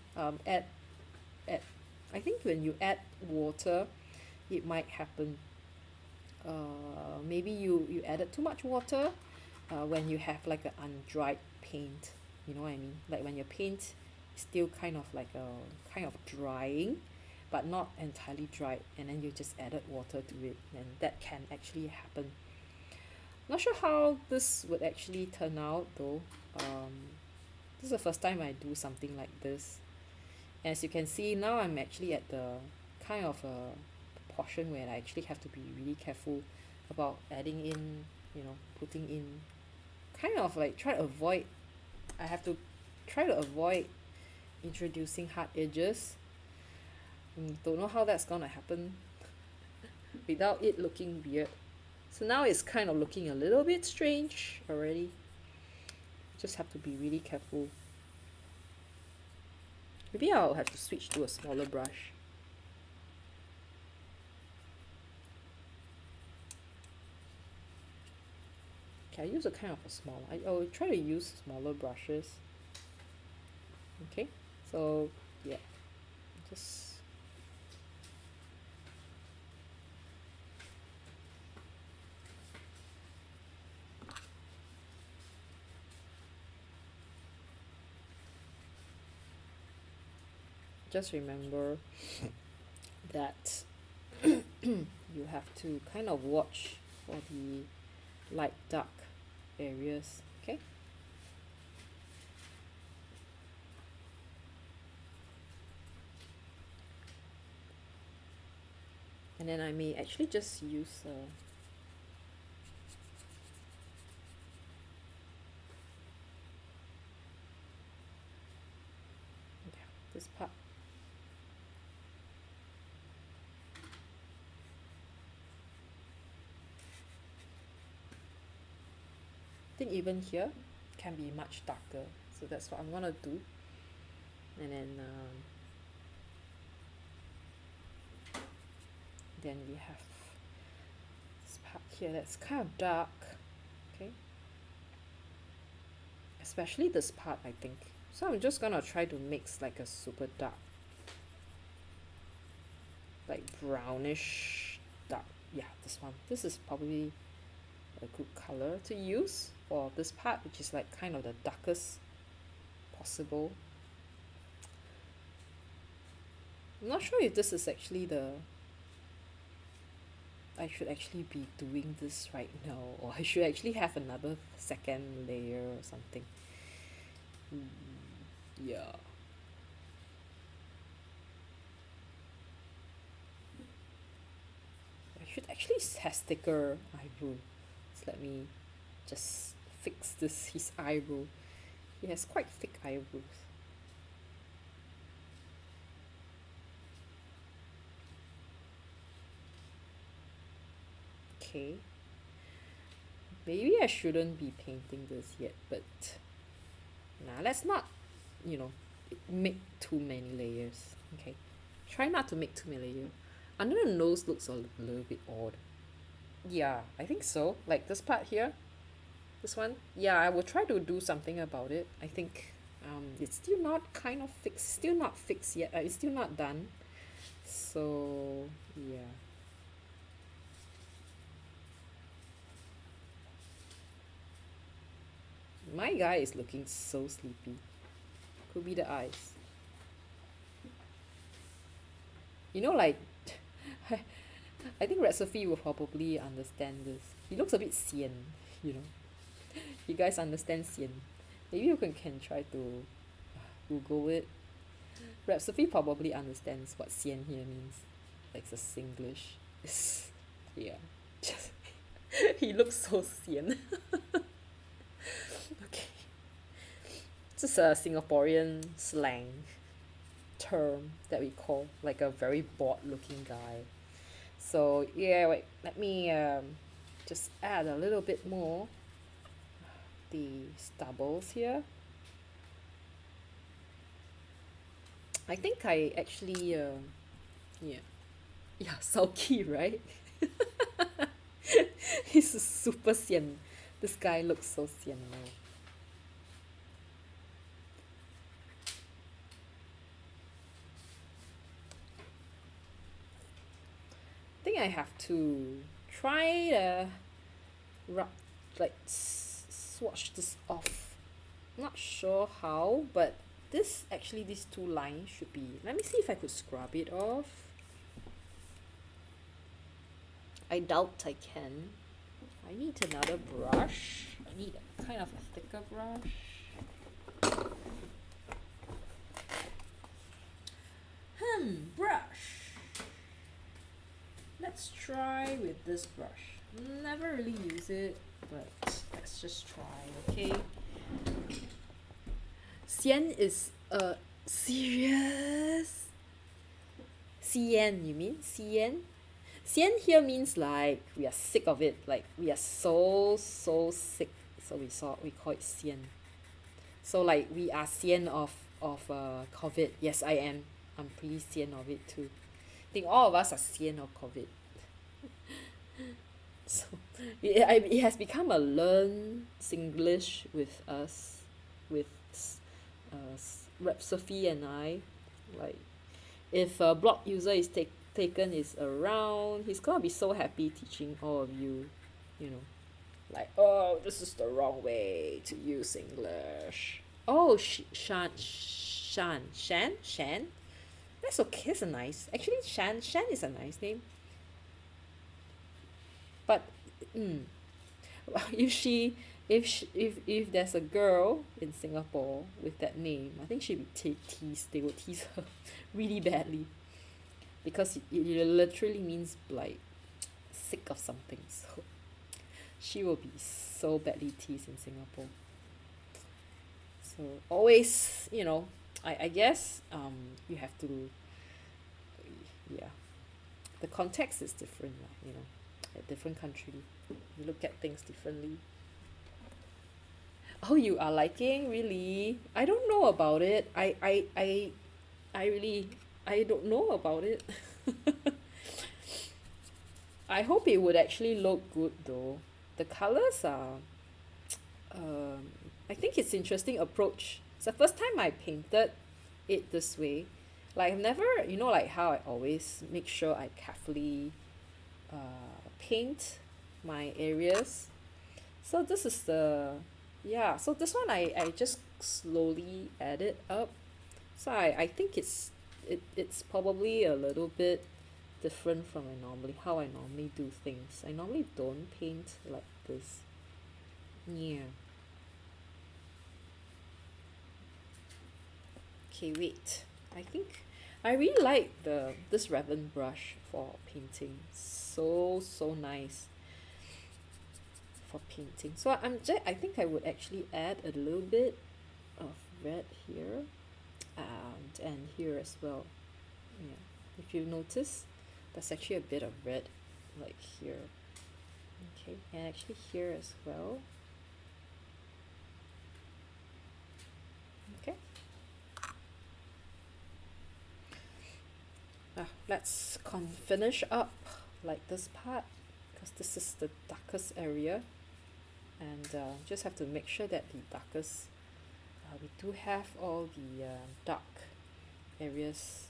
Add I think when you add water, it might happen. Maybe you added too much water when you have like an undried paint. You know what I mean? Like when your paint is still kind of like kind of drying, but not entirely dried, and then you just added water to it, and that can actually happen. Not sure how this would actually turn out though. This is the first time I do something like this. As you can see, now I'm actually at the kind of a portion where I actually have to be really careful about adding in, putting in kind of like try to avoid, I have to try to avoid introducing hard edges. Don't know how that's gonna happen without it looking weird. So now it's kind of looking a little bit strange already. Just have to be really careful. Maybe I'll have to switch to a smaller brush. Okay, I use a kind of a small. I will try to use smaller brushes. Okay, so yeah, just remember that you have to kind of watch for the light dark areas. Okay, and then I may actually just use this part. I think even here can be much darker, so that's what I'm gonna do. And then we have this part here that's kind of dark. Okay, especially this part, I think. So I'm just gonna try to mix like a super dark, like brownish dark. Yeah, this one. This is probably a good color to use for this part, which is like kind of the darkest possible. I'm not sure if this is actually I should actually be doing this right now, or I should actually have another second layer or something. Yeah. I should actually have thicker eyebrow. So let me just fix his eyebrow. He has quite thick eyebrows. Okay. Maybe I shouldn't be painting this yet, but nah, let's not, make too many layers. Okay. Try not to make too many layers. Under the nose looks a little bit odd. Yeah, I think so. Like this part here. This one. Yeah, I will try to do something about it. I think it's still not kind of fixed. Still not fixed yet. It's still not done. So, yeah. My guy is looking so sleepy. Could be the eyes. Like, I think Recipe will probably understand this. He looks a bit sian, You guys understand sian? Maybe you can try to Google it. Recipe probably understands what sian here means. Like it's a Singlish. Yeah. He looks so sian. Okay. This is a Singaporean slang term that we call like a very bored looking guy. So yeah, wait, let me just add a little bit more the stubbles here. I think I actually yeah, sulky, right? He's super sian. This guy looks so sian now. I think I have to try to swatch this off. Not sure how, but these two lines should be. Let me see if I could scrub it off. I doubt I can. I need another brush. I need a kind of a thicker brush. Brush. Let's try with this brush. Never really use it, but Let's just try, okay? Sian is serious. Sian, you mean? Sian? Sian here means like we are sick of it. Like we are so sick. So we call it sian. So like we are sian of COVID. Yes, I am. I'm pretty sian of it too. I think all of us are sian of COVID. So it has become a learn Singlish with us, with Rep Sophie and I. Like if a blog user is taken is around, he's gonna be so happy teaching all of you, you know, like, oh, this is the wrong way to use English. Oh, Shan. That's okay. It's a nice. Actually, Shan is a nice name. But if she if there's a girl in Singapore with that name, I think she'd be teased. They would tease her really badly because it literally means like sick of something. So she will be so badly teased in Singapore. So always, I guess you have to, yeah, the context is different, at different country, you look at things differently. Oh, you are liking? Really? I don't know about it. I really, I don't know about it. I hope it would actually look good though. The colors are, um, I think it's interesting approach. It's the first time I painted it this way. Like I've never, like how I always make sure I carefully paint my areas. So this is yeah, so this one I just slowly add it up. So I think it's probably a little bit different from how I normally do things. I normally don't paint like this. Yeah. Okay, wait. I think I really like this Raven brush for painting. So nice for painting. So I think I would actually add a little bit of red here and here as well. Yeah. If you notice, there's actually a bit of red like here. Okay, and actually here as well. Okay. Let's finish up like this part because this is the darkest area, and just have to make sure that the darkest we do have all the dark areas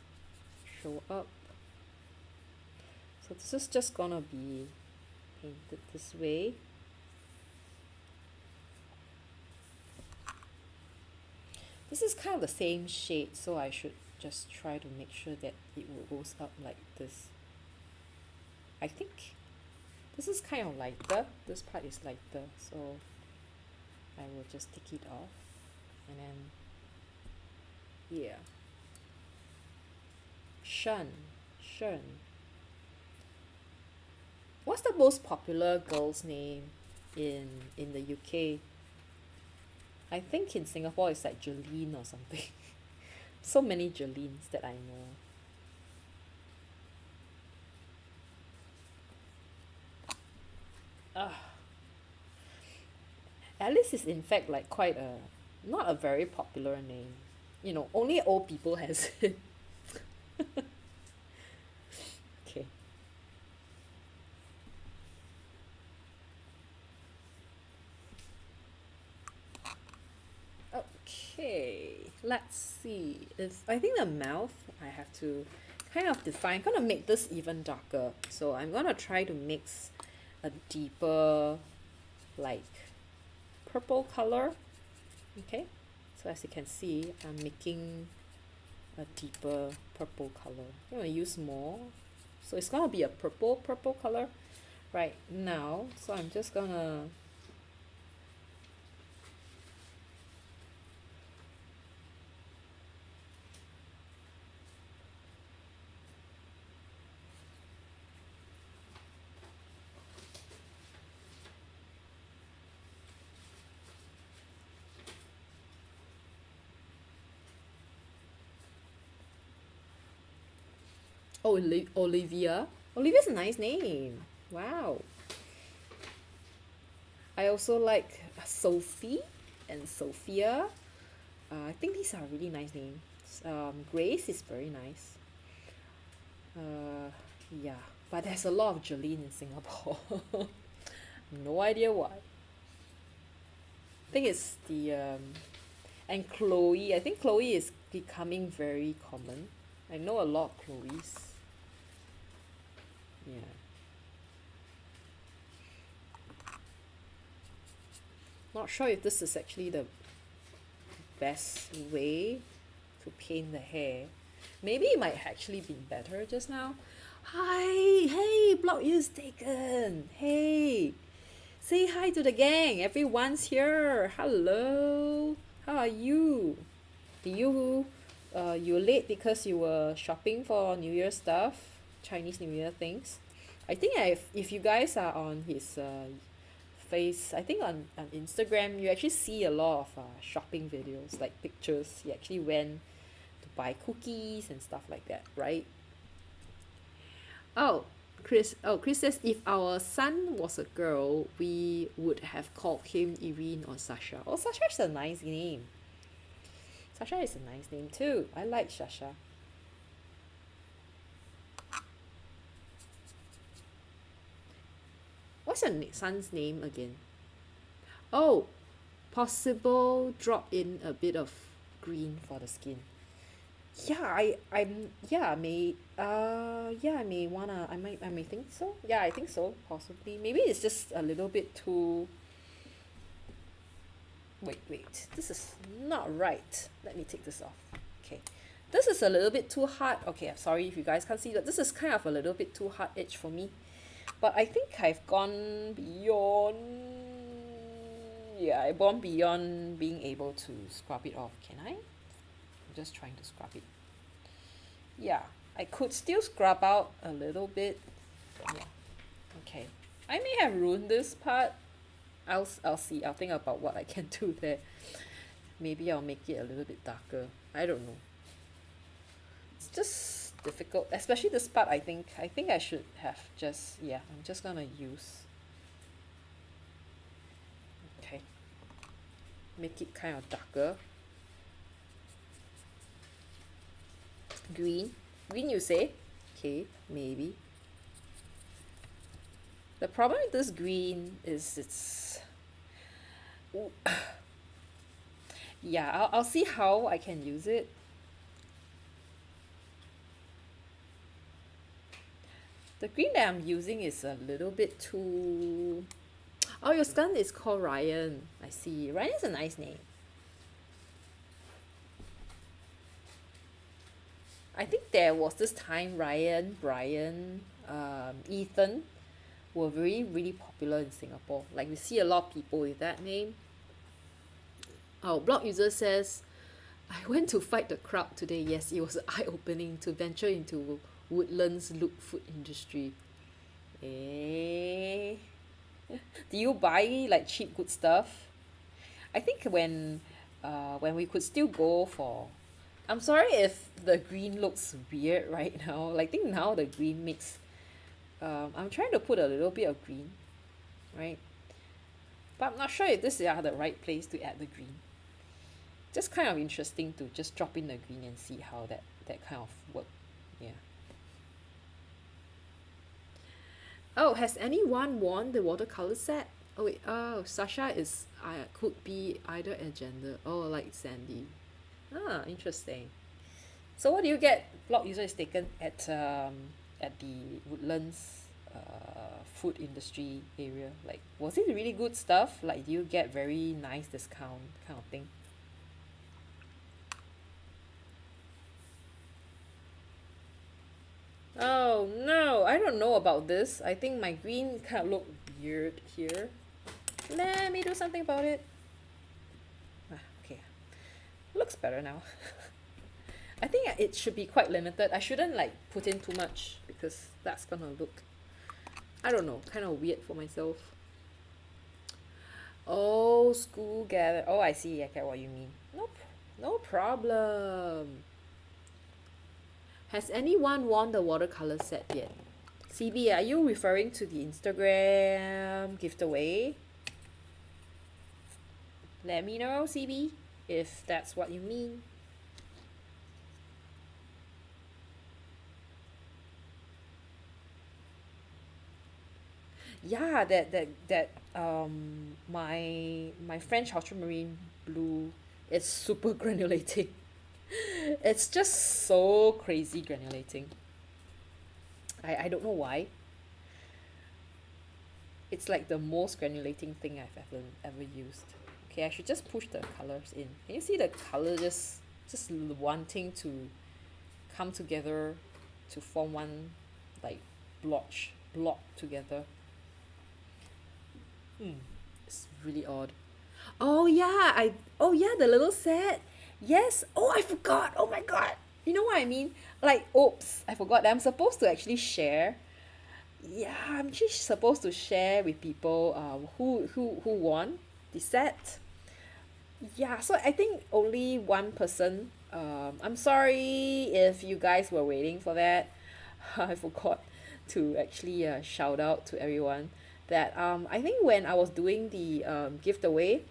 show up. So this is just gonna be painted this way. This is kind of the same shade, so I should just try to make sure that it will goes up like this. I think this is kind of lighter. This part is lighter, so I will just take it off, and then yeah. Shun. What's the most popular girl's name in the UK? I think in Singapore it's like Jolene or something. So many Jolenes that I know. Alice is in fact like quite not a very popular name. Only old people has it. Okay. Okay, let's see. I think the mouth I have to kind of define. I'm gonna make this even darker. So I'm gonna try to mix a deeper, like purple color. Okay, so as you can see, I'm making a deeper purple color. I'm gonna use more. So it's gonna be a purple color right now. So I'm just gonna Oh, Olivia. Olivia's a nice name. Wow. I also like Sophie and Sophia. I think these are really nice names. Grace is very nice. Yeah, but there's a lot of Jolene in Singapore. No idea why. I think it's the and Chloe. I think Chloe is becoming very common. I know a lot of Chloes. Yeah. Not sure if this is actually the best way to paint the hair. Maybe it might actually been better just now. Hi, hey, block is taken. Hey, say hi to the gang. Everyone's here. Hello. How are you? Do you're late because you were shopping for New Year stuff, Chinese New Year things? I think if you guys are on his face, I think on Instagram, you actually see a lot of shopping videos, like pictures. He actually went to buy cookies and stuff like that, right? Oh, Chris says if our son was a girl, we would have called him Irene or Sasha. Oh, Sasha is a nice name. Sasha is a nice name too. I like Sasha. What's your son's name again? Oh, possible drop in a bit of green for the skin. Yeah, I may wanna I may think so. Yeah, I think so, possibly. Maybe it's just a little bit too. Wait. This is not right. Let me take this off. Okay. This is a little bit too hard. Okay, I'm sorry if you guys can't see that. This is kind of a little bit too hard edge for me. But I think I've gone beyond. Yeah, I've gone beyond being able to scrub it off. Can I? I'm just trying to scrub it. Yeah, I could still scrub out a little bit. Yeah. Okay. I may have ruined this part. I'll see. I'll think about what I can do there. Maybe I'll make it a little bit darker. I don't know. It's just difficult, especially this part. I think I should have just I'm just gonna use. Okay. Make it kind of darker. Green. Green you say? Okay, maybe. The problem with this green is it's yeah, I'll see how I can use it. The green that I'm using is a little bit too. Oh, your son is called Ryan. I see. Ryan is a nice name. I think there was this time Ryan, Brian, Ethan were really popular in Singapore. Like we see a lot of people with that name. Our blog user says, I went to fight the crowd today. Yes, it was eye-opening to venture into Woodlands look food industry. Eh? Do you buy like cheap good stuff? I think when we could still go for. I'm sorry if the green looks weird right now. Like, I think now the green makes. I'm trying to put a little bit of green, right? But I'm not sure if this is the right place to add the green. Just kind of interesting to just drop in the green and see how that kind of work. Yeah. Oh, has anyone won the watercolor set? Oh wait, Sasha is could be either a gender. Oh, like Sandy. Ah, interesting. So what do you get? Blog user is taken at the Woodlands food industry area. Like, was it really good stuff? Like, do you get very nice discount kind of thing? Oh no, I don't know about this. I think my green kind of look weird here. Let me do something about it. Okay, looks better now. I think it should be quite limited. I shouldn't like put in too much because that's gonna look, I don't know, kind of weird for myself. Oh, school gather. Oh, I see. I get what you mean. Nope, no problem. Has anyone won the watercolor set yet? CB, are you referring to the Instagram giveaway? Let me know, CB, if that's what you mean. Yeah, my French Ultramarine Blue is super granulating. It's just so crazy granulating. I don't know why. It's like the most granulating thing I've ever used. Okay, I should just push the colors in. Can you see the color just wanting to come together to form one like block together? It's really odd. Oh yeah, the little set. Yes. Oh, I forgot. Oh my god. You know what I mean? Like, oops, I forgot that I'm supposed to actually share. Yeah, I'm just supposed to share with people who won the set. Yeah, so I think only one person. I'm sorry if you guys were waiting for that. I forgot to actually shout out to everyone that I think when I was doing the gift away,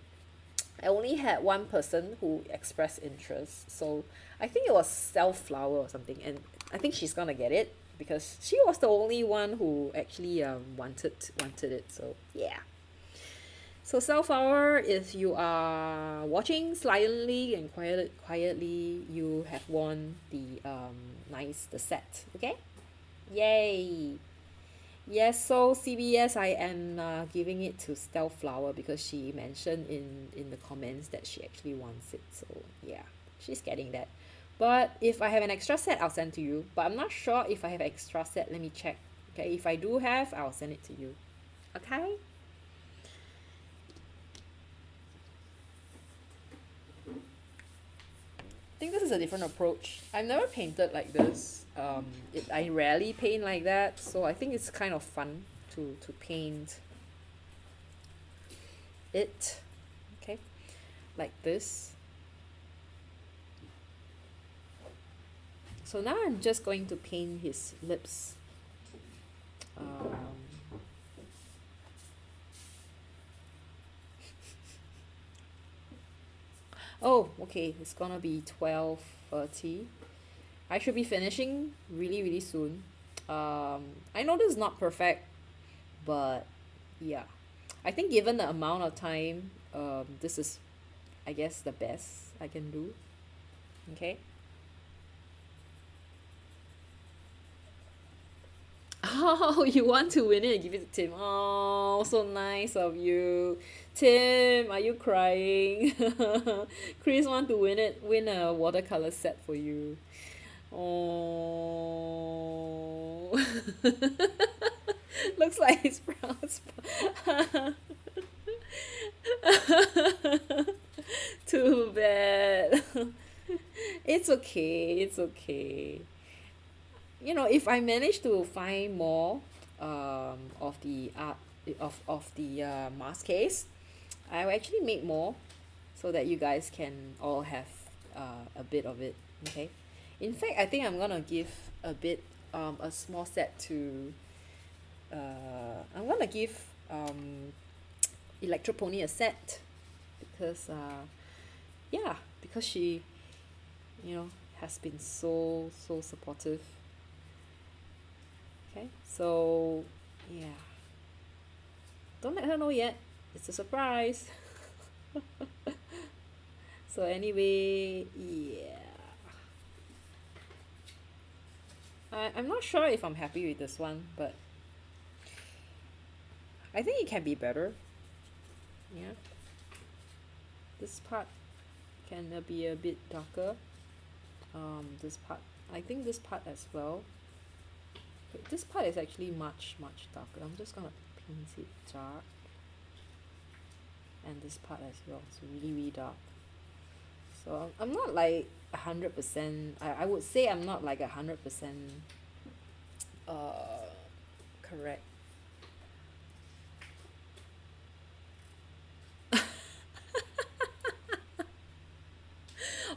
I only had one person who expressed interest. So I think it was Self-Flower or something, and I think she's gonna get it because she was the only one who actually wanted it. So yeah. So Self-Flower, if you are watching silently and quietly, you have won the the set. Okay, yay! Yes, so CBS, I am giving it to Stealth Flower because she mentioned in the comments that she actually wants it. So yeah, she's getting that. But if I have an extra set, I'll send to you. But I'm not sure if I have extra set. Let me check. Okay, if I do have, I'll send it to you. Okay? I think this is a different approach. I've never painted like this. I rarely paint like that, so I think it's kind of fun to paint it, okay, like this. So now I'm just going to paint his lips. Oh, okay, it's gonna be 12:30. I should be finishing really soon. I know this is not perfect, but yeah, I think given the amount of time, this is, I guess, the best I can do. Okay. Oh, you want to win it and give it to Tim. Oh, so nice of you. Tim, are you crying? Chris want to win a watercolor set for you. Oh. Looks like it's brown spot. Too bad. It's okay, it's okay. You know, if I manage to find more of the art of the mask case, I will actually make more so that you guys can all have a bit of it. Okay. In fact, I think I'm gonna give a bit a small set to I'm gonna give Electro Pony a set because yeah, because she, you know, has been so supportive. Okay, so yeah, don't let her know yet, it's a surprise. So anyway, yeah, I'm not sure if I'm happy with this one, but I think it can be better. Yeah, this part can be a bit darker. This part, I think this part as well. But this part is actually much darker. I'm just gonna paint it dark, and this part as well. It's really dark. So I'm not like 100%. I would say I'm not like 100% correct.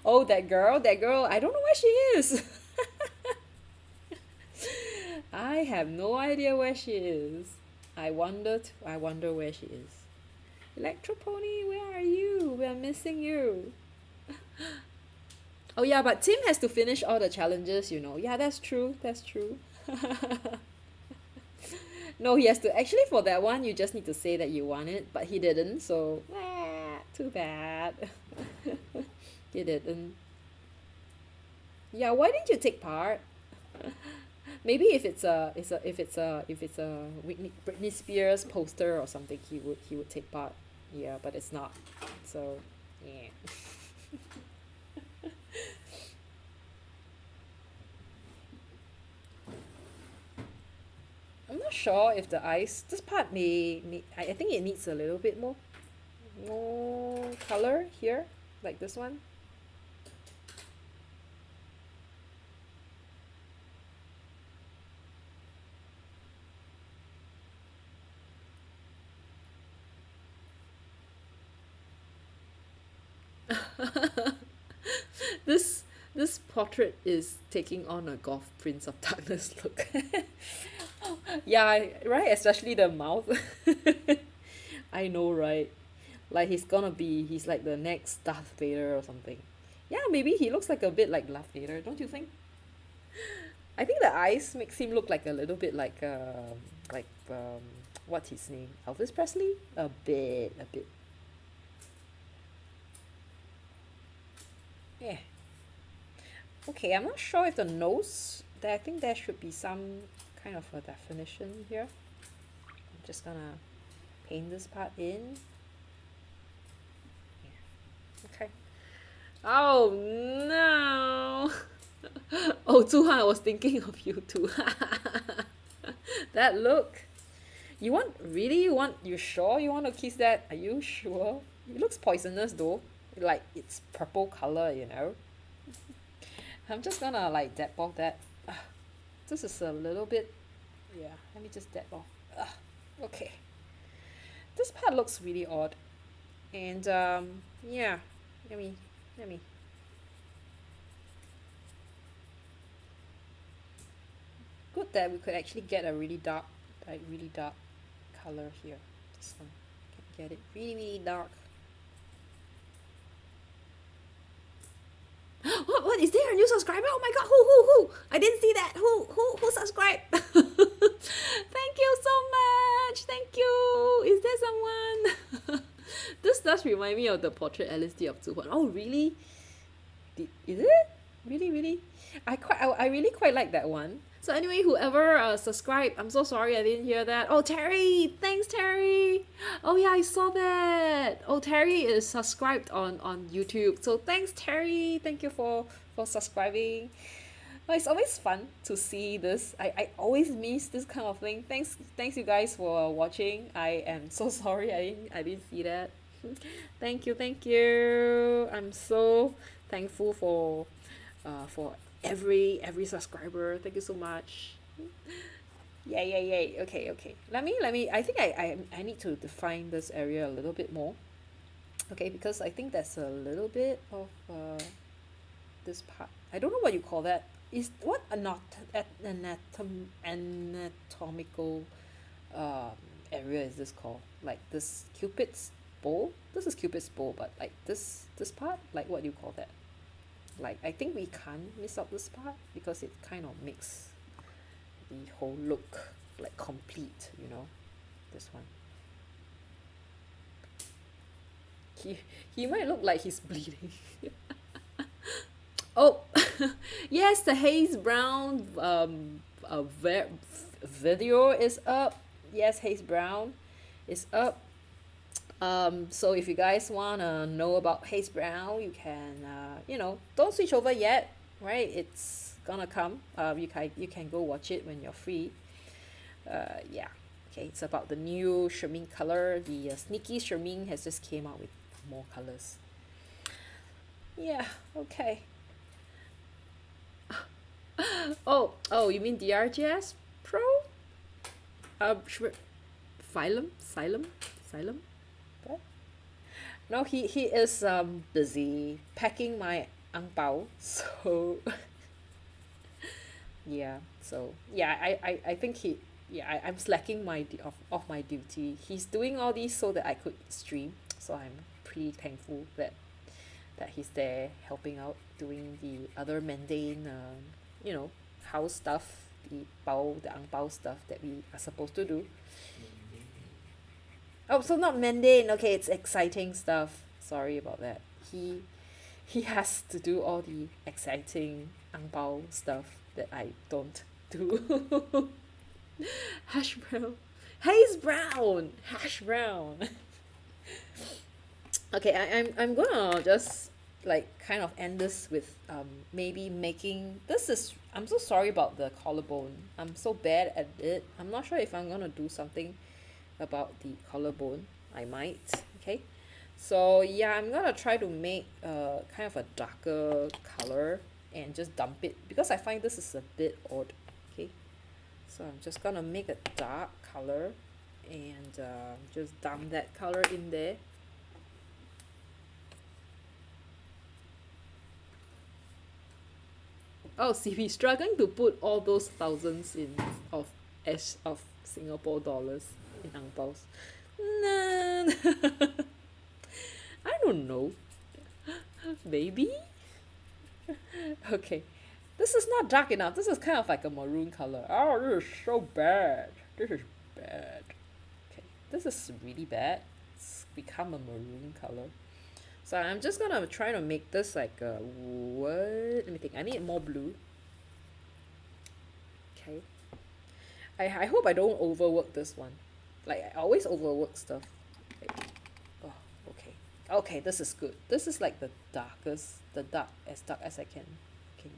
Oh, that girl, I don't know where she is. have no idea where she is. I wonder where she is. Electro Pony, where are you? We are missing you. Oh yeah, but Tim has to finish all the challenges, you know. Yeah, that's true. That's true. No, he has to actually for that one you just need to say that you want it, but he didn't, so too bad. He didn't. Yeah, why didn't you take part? Maybe if it's a Britney Spears poster or something, he would take part. Yeah, but it's not. So yeah. I'm not sure if the eyes this part may need I think it needs a little bit more color here, like this one. this this portrait is taking on a Goth Prince of Darkness look. Yeah, right, especially the mouth. I know, right? Like he's like the next Darth Vader or something. Yeah, maybe he looks like a bit like Darth Vader, don't you think? I think the eyes makes him look like a little bit like what's his name? Elvis Presley? A bit. Yeah. Okay, I'm not sure if the nose, I think there should be some kind of a definition here. I'm just gonna paint this part in. Yeah. Okay. Oh no! Oh, Zuhan, I was thinking of you too. That look. You sure you want to kiss that? Are you sure? It looks poisonous though. Like it's purple color, you know. I'm just gonna like dab off that. This is a little bit, yeah, let me just dab off. Okay. This part looks really odd. And yeah, let me. Good that we could actually get a really dark color here. This one. Can get it really, really dark. What is there a new subscriber? Oh my god, who? I didn't see that. Who subscribed? Thank you so much. Thank you. Is there someone? This does remind me of the portrait LSD of Zuhuan. Oh really? Is it? Really? I really quite like that one. So anyway, whoever subscribed, I'm so sorry I didn't hear that. Oh Terry, thanks Terry. Oh yeah, I saw that. Oh Terry is subscribed on YouTube. So thanks Terry. Thank you for subscribing. Oh, it's always fun to see this. I always miss this kind of thing. Thanks you guys for watching. I am so sorry I didn't see that. Thank you. I'm so thankful for every subscriber. Thank you so much. Yay. Okay. Let me I think I need to define this area a little bit more. Okay, because I think that's a little bit of this part. I don't know what you call that. Is what anatomical area is this called? Like this Cupid's bow? This is Cupid's bow, but like this part, like what do you call that? Like I think we can't miss out this part because it kind of makes the whole look like complete, you know. This one. He might look like he's bleeding. Oh, yes, the haze brown video is up. Yes, haze brown is up. So if you guys wanna know about haze brown, you can don't switch over yet, right? It's gonna come. You can go watch it when you're free. Yeah. Okay, it's about the new Shermine color. The sneaky Shermine has just came out with more colors. Yeah. Okay. Oh, you mean DRGS Pro? Phylum? What? No, he is busy packing my ang pao, so Yeah, so yeah, I think yeah, I'm slacking off my duty. He's doing all these so that I could stream, so I'm pretty thankful that he's there helping out, doing the other mundane, you know, house stuff, the ang pao stuff that we are supposed to do. Oh, so not mundane. Okay, it's exciting stuff. Sorry about that. He he has to do all the exciting ang pao stuff that I don't do. Hash brown. Haze brown. Hash brown. Okay, I'm gonna just like kind of end this with maybe making this is I'm so sorry about the collarbone. I'm so bad at it. I'm not sure if I'm gonna do something about the collarbone. I might. Okay. So yeah, I'm gonna try to make kind of a darker color and just dump it because I find this is a bit odd. Okay. So I'm just gonna make a dark color and just dump that color in there. Oh, see, we're struggling to put all those thousands in of Singapore dollars in ang paos. Nah, I don't know. Maybe? Okay. This is not dark enough. This is kind of like a maroon color. Oh, this is so bad. This is bad. Okay. This is really bad. It's become a maroon color. So I'm just gonna try to make this like a what? Let me think. I need more blue. Okay. I hope I don't overwork this one. Like I always overwork stuff. Okay. Oh, okay. Okay, this is good. This is like the darkest, as dark as I can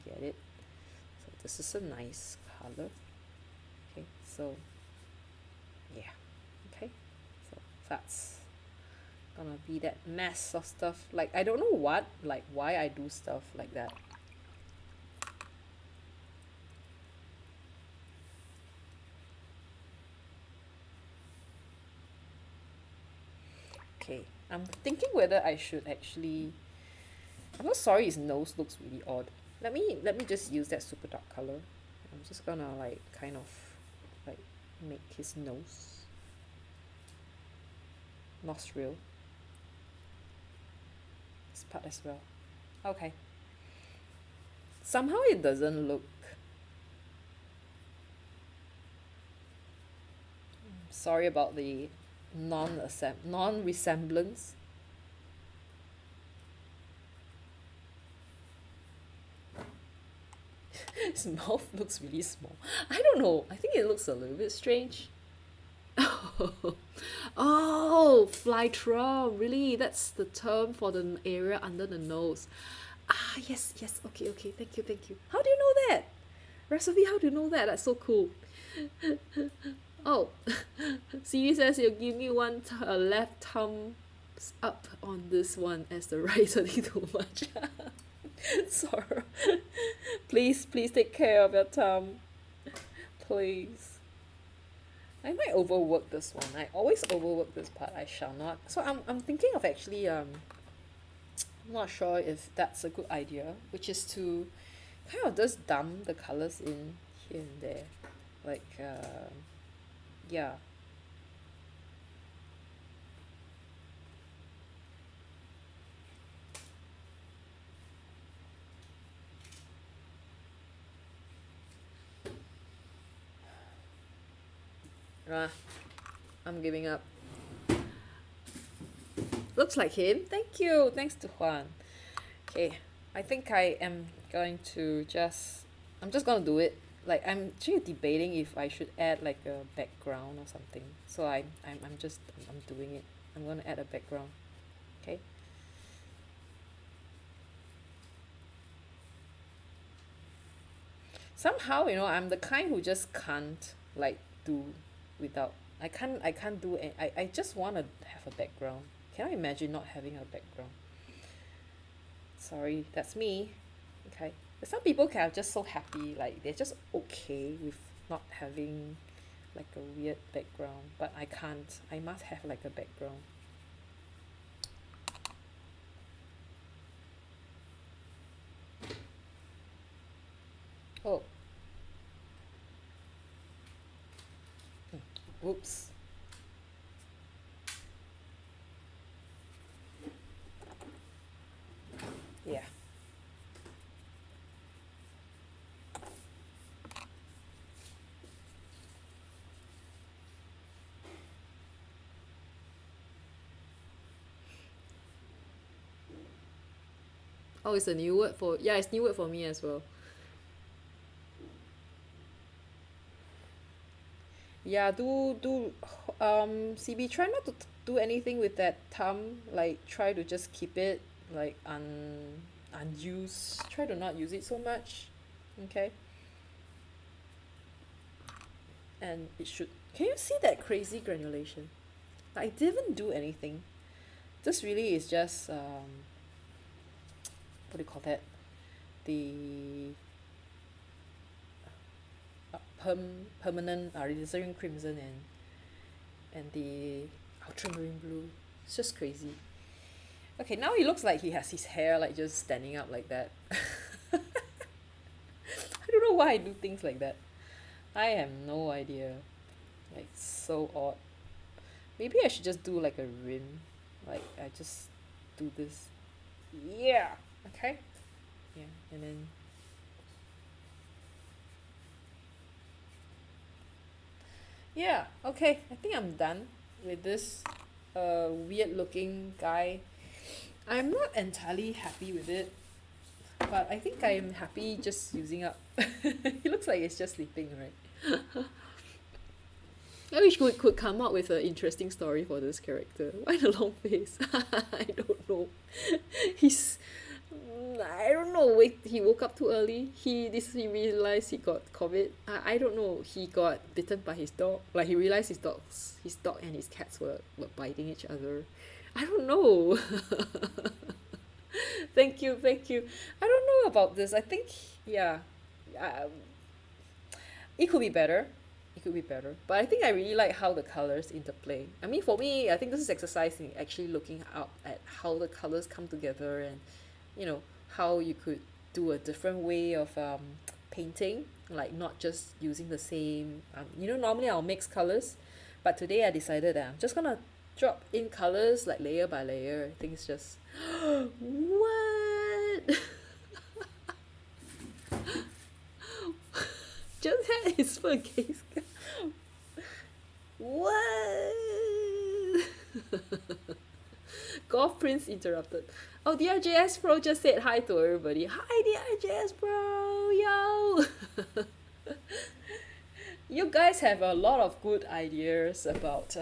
get it. So this is a nice color. Okay, so yeah. Okay. So that's gonna be that mess of stuff. Like I don't know why I do stuff like that. Okay, I'm thinking whether I should actually. I'm not sorry. His nose looks really odd. Let me just use that super dark color. I'm just gonna like kind of like make his nose nostril this part as well. Okay. Somehow it doesn't look. Sorry about the non resemblance. His mouth looks really small. I don't know. I think it looks a little bit strange. Oh, phlytrum. Really? That's the term for the area under the nose. Ah, yes, yes. Okay, okay. Thank you, thank you. How do you know that? Recipe, how do you know that? That's so cool. Oh, Siri says you'll give me a left thumb up on this one as the right turning too much. Sorry. Please take care of your thumb. Please. I might overwork this one. I always overwork this part. I shall not. So I'm thinking of actually I'm not sure if that's a good idea, which is to kind of just dump the colors in here and there. Like yeah. Ah, I'm giving up. Looks like him. Thank you. Thanks to Juan. Okay, I think I am going to I'm just gonna do it. Like I'm actually debating if I should add like a background or something. So I'm doing it. I'm gonna add a background. Okay. Somehow, I'm the kind who just can't like do without. I can't do it. I just want to have a background. Can I imagine not having a background? Sorry, that's me. Okay. But some people are just so happy, like they're just okay with not having like a weird background. But I can't. I must have like a background. Oh, Oops. Yeah. Oh, it's a new word for, yeah, it's new word for me as well. Yeah, CB, try not to do anything with that thumb. Like, try to just keep it like unused. Try to not use it so much. Okay, and it should. Can you see that crazy granulation? I didn't do anything. This really is just what do you call that? The permanent Alizarin crimson and the ultramarine blue. It's just crazy. Okay, now he looks like he has his hair like just standing up like that. I don't know why I do things like that. I have no idea. Like, so odd. Maybe I should just do like a rim. Like, I just do this. Yeah. Okay. Yeah, and then yeah. Okay. I think I'm done with this weird looking guy. I'm not entirely happy with it, but I think I'm happy just using up. He looks like he's just sleeping, right? I wish we could come up with an interesting story for this character. Why the long face? I don't know. He's I don't know. Wait, he woke up too early. He realized he got COVID. I don't know. He got bitten by his dog. Like, he realized his dog and his cats were biting each other. I don't know. Thank you, thank you. I don't know about this. I think, yeah, um, it could be better. It could be better. But I think I really like how the colors interplay. I mean, for me, I think this is exercise in actually looking out at how the colors come together, and you know how you could do a different way of painting, like not just using the same. Normally I'll mix colors, but today I decided that I'm just gonna drop in colors like layer by layer. I think it's just what? Just had his fur case. What? Golf Prince interrupted. Oh, DRJS Pro just said hi to everybody. Hi, DRJS Pro, yo. You guys have a lot of good ideas about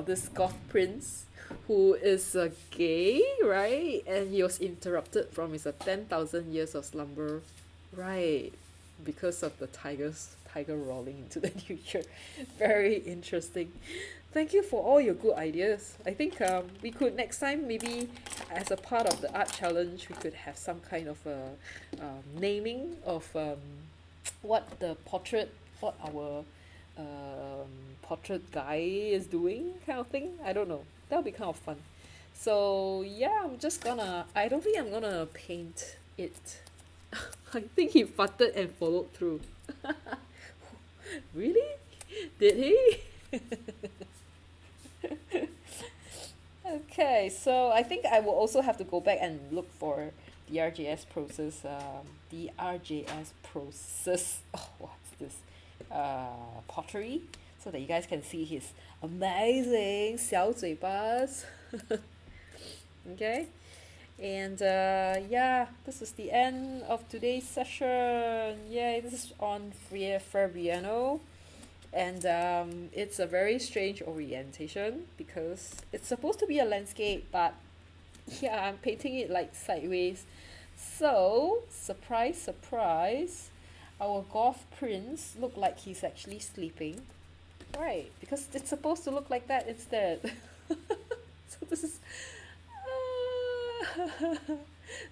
this Golf Prince who is gay, right? And he was interrupted from his 10,000 years of slumber, right? Because of the tiger rolling into the new year. Very interesting. Thank you for all your good ideas. I think we could next time, maybe as a part of the art challenge, we could have some kind of a naming of what our portrait guy is doing, kind of thing. I don't know. That'll be kind of fun. So yeah, I don't think I'm gonna paint it. I think he farted and followed through. Really? Did he? Okay, so I think I will also have to go back and look for the RJS process. Oh, what's this? Pottery, so that you guys can see his amazing 小嘴巴s. Okay, and yeah, this is the end of today's session. Yeah, this is on Fabriano. And it's a very strange orientation because it's supposed to be a landscape, but yeah, I'm painting it like sideways. So, surprise, surprise, our golf prince look like he's actually sleeping. Right, because it's supposed to look like that instead. So this is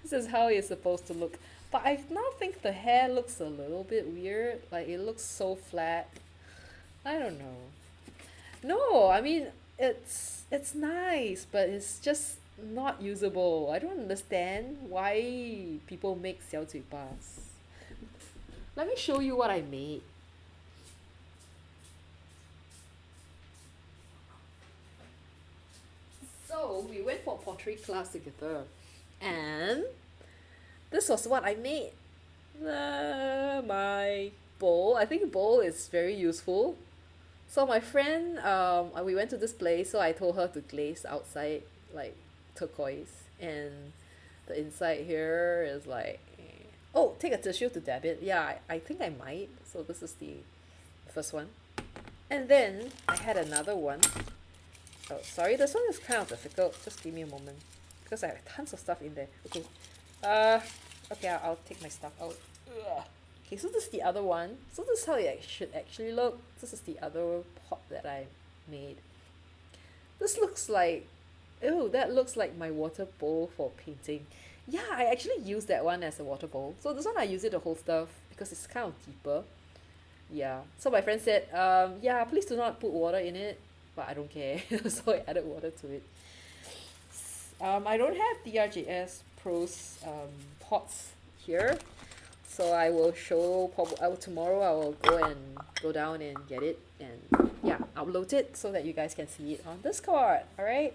this is how it's supposed to look. But I now think the hair looks a little bit weird. Like, it looks so flat. I don't know. No, I mean, it's nice, but it's just not usable. I don't understand why people make 小嘴巴. Let me show you what I made. So we went for pottery class together, and this was what I made. My bowl. I think bowl is very useful. So my friend, we went to this place, so I told her to glaze outside like turquoise, and the inside here is like, oh, take a tissue to dab it. Yeah, I think I might. So this is the first one. And then I had another one. Oh, sorry, this one is kind of difficult. Just give me a moment because I have tons of stuff in there. Okay. Okay, I'll take my stuff out. Ugh. Okay, so this is the other one. So this is how it should actually look. This is the other pot that I made. This looks like, oh, that looks like my water bowl for painting. Yeah, I actually use that one as a water bowl. So this one I use it to hold stuff because it's kind of deeper. Yeah. So my friend said, yeah, please do not put water in it, but I don't care. So I added water to it. I don't have DRJS Pro's pots here. So I will show, tomorrow I will go down and get it and yeah, upload it so that you guys can see it on Discord. Alright?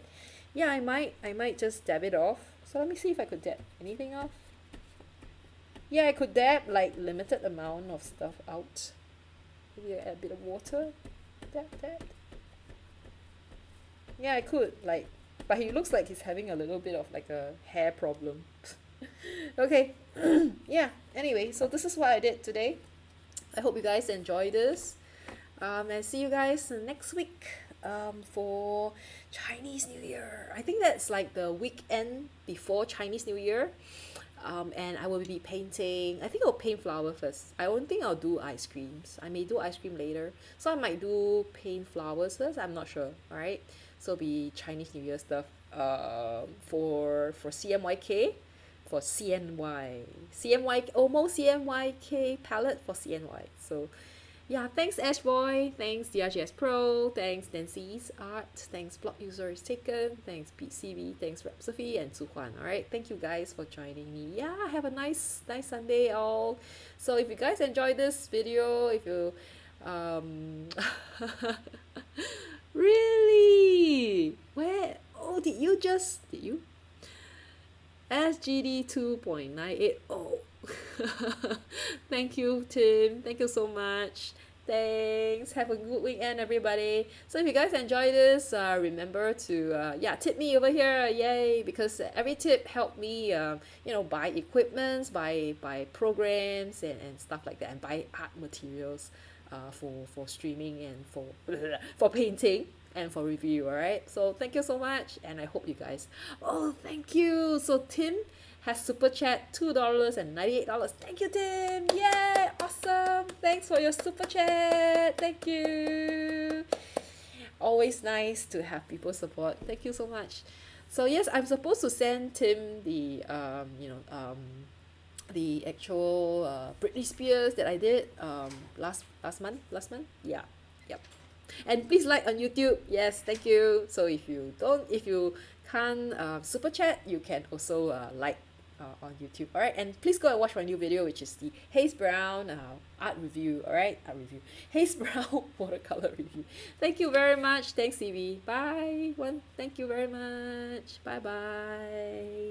Yeah, I might just dab it off. So let me see if I could dab anything off. Yeah, I could dab like limited amount of stuff out. Maybe I add a bit of water. Dab. Yeah, I could like, but he looks like he's having a little bit of like a hair problem. Okay. Yeah, anyway, so this is what I did today. I hope you guys enjoy this. And see you guys next week for Chinese New Year. I think that's like the weekend before Chinese New Year. And I will be painting. I think I'll paint flower first. I don't think I'll do ice creams. I may do ice cream later. So I might do paint flowers first. I'm not sure. Alright. So be Chinese New Year stuff for CMYK. For CNY, almost CNYK palette for CNY. So yeah, thanks Ashboy, thanks DRGS Pro, thanks Nancy's Art, thanks Blog User is Taken, thanks PCV, thanks Rapsophy and Suhuan. Alright, thank you guys for joining me. Yeah, have a nice Sunday all. So if you guys enjoyed this video, if you really, where, oh, did you SGD 2.98. Oh, thank you, Tim. Thank you so much. Thanks. Have a good weekend, everybody. So if you guys enjoy this, remember to tip me over here. Yay! Because every tip helped me, buy equipments, buy programs and stuff like that, and buy art materials, for streaming and for painting. And for review, alright? So thank you so much, and I hope you guys. Oh, thank you. So Tim has super chat $2.98. Thank you, Tim. Yay! Awesome. Thanks for your super chat. Thank you. Always nice to have people support. Thank you so much. So yes, I'm supposed to send Tim the the actual Britney Spears that I did last month. Yeah. Yep. And please like on YouTube. Yes, thank you. So if you can't super chat, you can also like on YouTube. Alright, and please go and watch my new video, which is the Haze Brown art review. Alright, art review. Haze Brown watercolor review. Thank you very much. Thanks, CV. Bye. Thank you very much. Bye bye.